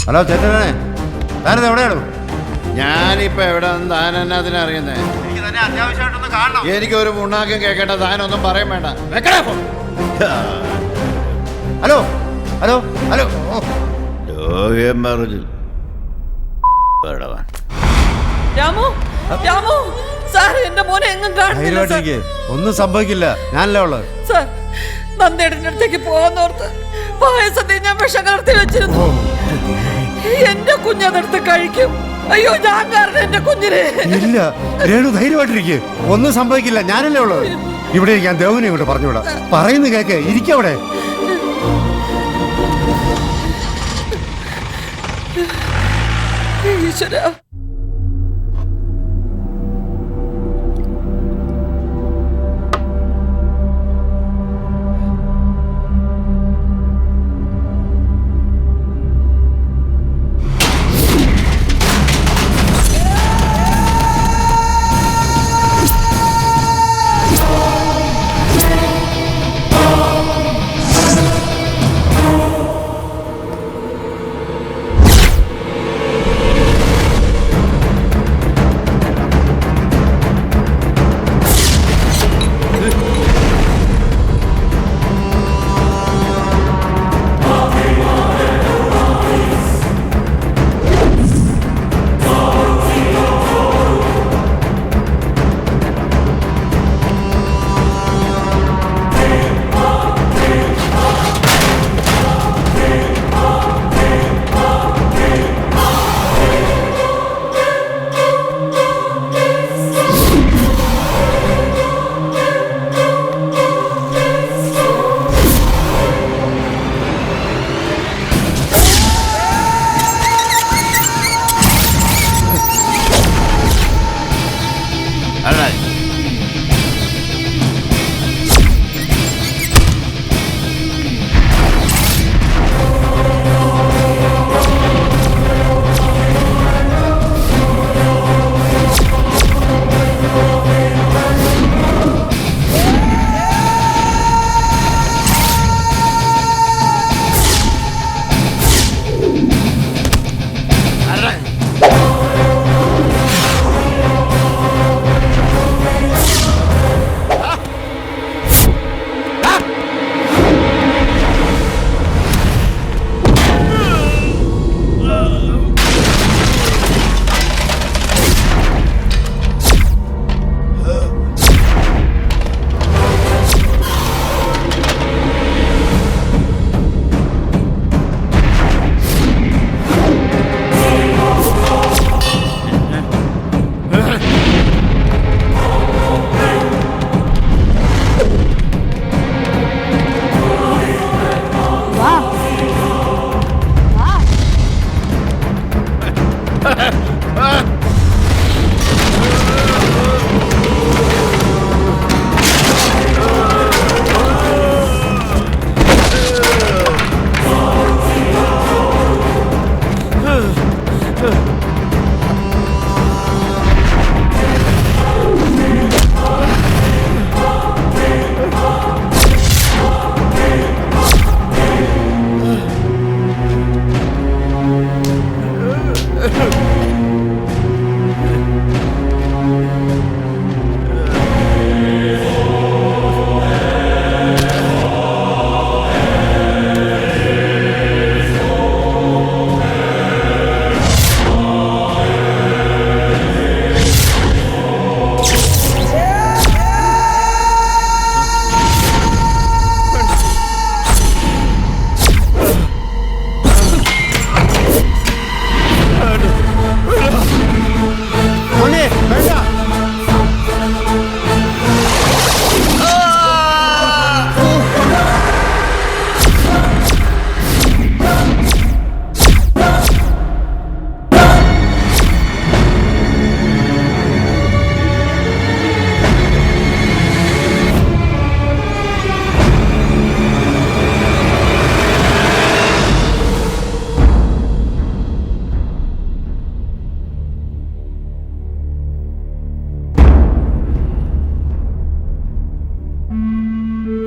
S9: ഹലോ ചേട്ടനെ, താനത് എവിടെയാണ്?
S8: ഞാനിപ്പോ എവിടെ താൻ എന്നാ അതിനറിയുന്നേ? എനിക്കൊരു മുണ്ണാക്കം കേൾക്കേണ്ട, താനൊന്നും പറയാൻ വേണ്ട.
S9: Hello hello hello.
S6: Ramu, Ramu sir, എന്റെ മോനെ എങ്ങും കാണുന്നില്ല സാർ.
S9: ഒന്നും സംഭവിക്കില്ല, ഞാനല്ലേ ഉള്ളത്.
S6: സാർ, നന്ദേടന്റെ അടുത്തേക്ക് പോകാന്നോർത്ത് പായസത്തെ ഞാൻ വിഷം കലർത്തി വെച്ചിരുന്നു. എന്റെ കുഞ്ഞതെടുത്ത് കഴിക്കും. അയ്യോ, ഞാൻ കാരണം എന്റെ കുഞ്ഞിനെ.
S9: ഇല്ല രേണു, ധൈര്യമായിട്ടിരിക്കുക, ഒന്നും സംഭവിക്കില്ല, ഞാനല്ലേ ഉള്ളത്. ഇവിടെ ഞാൻ ദേവനെ ഇങ്ങോട്ട് പറഞ്ഞുവിടാം. പറയുന്നു കേക്ക്, ഇരിക്കവിടെ.
S6: ഈശ്വര.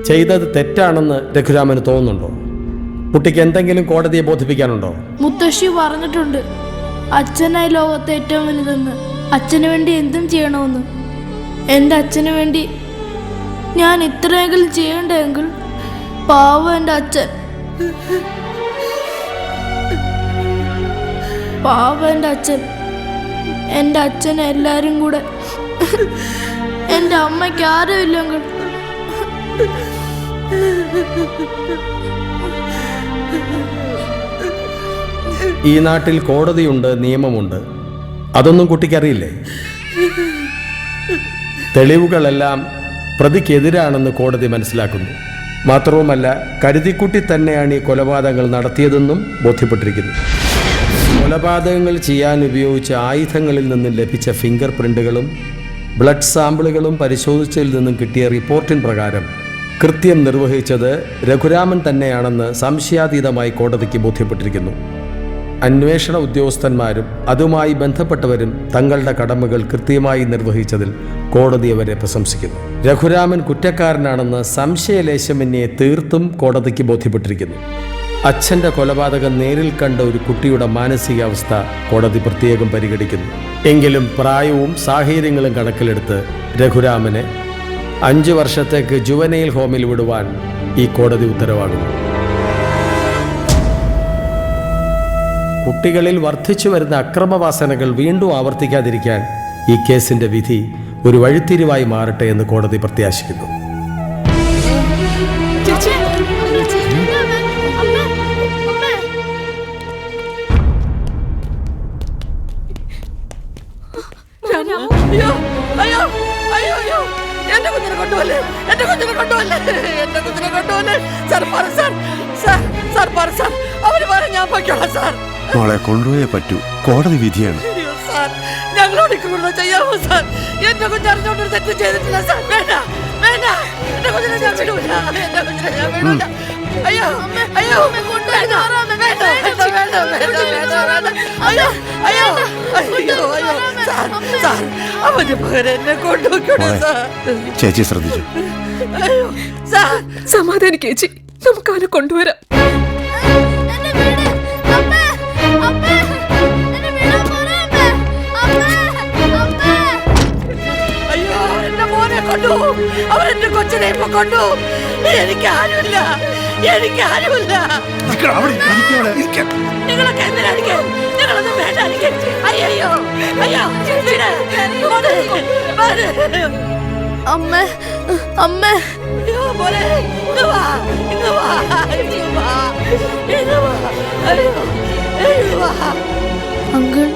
S4: ചെയ്തത് തെറ്റാണെന്ന് രഘുരാമന് തോന്നുന്നുണ്ടോ? കുട്ടിക്ക് എന്തെങ്കിലും കോടതിയെ ബോധിപ്പിക്കാനുണ്ടോ?
S15: മുത്തശ്ശി പറഞ്ഞിട്ടുണ്ട് അച്ഛനായി ലോകത്തെ ഏറ്റവും വലുതെന്ന്, അച്ഛന് വേണ്ടി എന്തും ചെയ്യണമെന്ന്. എൻ്റെ അച്ഛന് വേണ്ടി ഞാൻ ഇത്രയെങ്കിലും ചെയ്യണ്ടെങ്കിൽ പാവം എൻ്റെ അച്ഛൻ, പാവം എൻ്റെ അച്ഛൻ. എൻ്റെ അച്ഛനെ എല്ലാവരും കൂടെ, എൻ്റെ അമ്മയ്ക്ക് ആരും ഇല്ലെങ്കിൽ
S4: ഈ നാട്ടിൽ കോടതിയുണ്ട്, നിയമമുണ്ട്. അതൊന്നും കുട്ടിക്കറിയില്ലേ? തെളിവുകളെല്ലാം പ്രതിക്കെതിരാണെന്ന് കോടതി മനസ്സിലാക്കുന്നു. മാത്രവുമല്ല, കരുതിക്കുട്ടി തന്നെയാണ് ഈ കൊലപാതകങ്ങൾ നടത്തിയതെന്നും ബോധ്യപ്പെട്ടിരിക്കുന്നു. കൊലപാതകങ്ങൾ ചെയ്യാൻ ഉപയോഗിച്ച ആയുധങ്ങളിൽ നിന്നും ലഭിച്ച ഫിംഗർ പ്രിന്റുകളും ബ്ലഡ് സാമ്പിളുകളും പരിശോധിച്ചതിൽ നിന്നും കിട്ടിയ റിപ്പോർട്ടിൻ പ്രകാരം കൃത്യം നിർവഹിച്ചത് രഘുരാമൻ തന്നെയാണെന്ന് സംശയാതീതമായി കോടതിക്ക് ബോധ്യപ്പെട്ടിരിക്കുന്നു. അന്വേഷണ ഉദ്യോഗസ്ഥന്മാരും അതുമായി ബന്ധപ്പെട്ടവരും തങ്ങളുടെ കടമകൾ കൃത്യമായി നിർവഹിച്ചതിൽ കോടതി അവരെ പ്രശംസിക്കുന്നു. രഘുരാമൻ കുറ്റക്കാരനാണെന്ന് സംശയലേശമന്യേ തീർത്തും കോടതിക്ക് ബോധ്യപ്പെട്ടിരിക്കുന്നു. അച്ഛൻ്റെ കൊലപാതകം നേരിൽ കണ്ട ഒരു കുട്ടിയുടെ മാനസികാവസ്ഥ കോടതി പ്രത്യേകം പരിഗണിക്കുന്നു. എങ്കിലും പ്രായവും സാഹചര്യങ്ങളും കണക്കിലെടുത്ത് രഘുരാമനെ 5 വർഷത്തേക്ക് ജുവനൈൽ ഹോമിൽ വിടുവാൻ ഈ കോടതി ഉത്തരവാകുന്നു. കുട്ടികളിൽ വർദ്ധിച്ചു വരുന്ന അക്രമവാസനകൾ വീണ്ടും ആവർത്തിക്കാതിരിക്കാൻ ഈ കേസിന്റെ വിധി ഒരു വഴിത്തിരിവായി മാറട്ടെ എന്ന് കോടതി പ്രത്യാശിക്കുന്നു.
S12: മോളെ കൊണ്ടുപോയേ പറ്റൂ, കോടതി വിധിയാണ്.
S6: ഞങ്ങളോട് കൂടുതൽ ചെയ്യാമോ സാർ? എന്റെ കുഞ്ഞറിഞ്ഞോണ്ടൊരു തെറ്റ് ചെയ്തിട്ടില്ല സാർ. വേണ്ട വേണ്ട, എന്റെ കുഞ്ഞിനെ ഞാൻ വിടൂല, എന്റെ കുഞ്ഞിനെ ഞാൻ വിടൂല. അയ്യോ അയ്യോ, വേണ്ട വേണ്ട വേണ്ട വേണ്ട വേണ്ട, അയ്യോ അയ്യോ അയ്യോ അയ്യോ സാർ സാർ, അവന്റെ പകരം എന്നെ കൊണ്ടുപോയിക്കോട്ടെ സാർ.
S12: ചേച്ചി ശ്രദ്ധിച്ചു.
S6: അയ്യോ സാർ,
S21: സമാധാനിക്ക് ചേച്ചി, നമുക്ക് അവനെ കൊണ്ടുവരാം.
S6: അവരെന്റെ കൊച്ചിനെ ഇപ്പൊ കൊണ്ടു. എനിക്ക് ആരുമില്ല, എനിക്ക് ആരുമില്ല. നിങ്ങളൊക്കെ എന്തിനായിരിക്കും? നിങ്ങളൊന്നും വേണ്ടായിരിക്കും. അയ്യോ അയ്യോ,
S15: അമ്മ അമ്മ,
S6: അയ്യോ പോലെ ഇങ്ങ് വാ, ഇങ്ങ് വാ, ഇങ്ങ് വാ, ഇങ്ങ് വാ, അയ്യോ ഇങ്ങ് വാ.
S15: അങ്കിൾ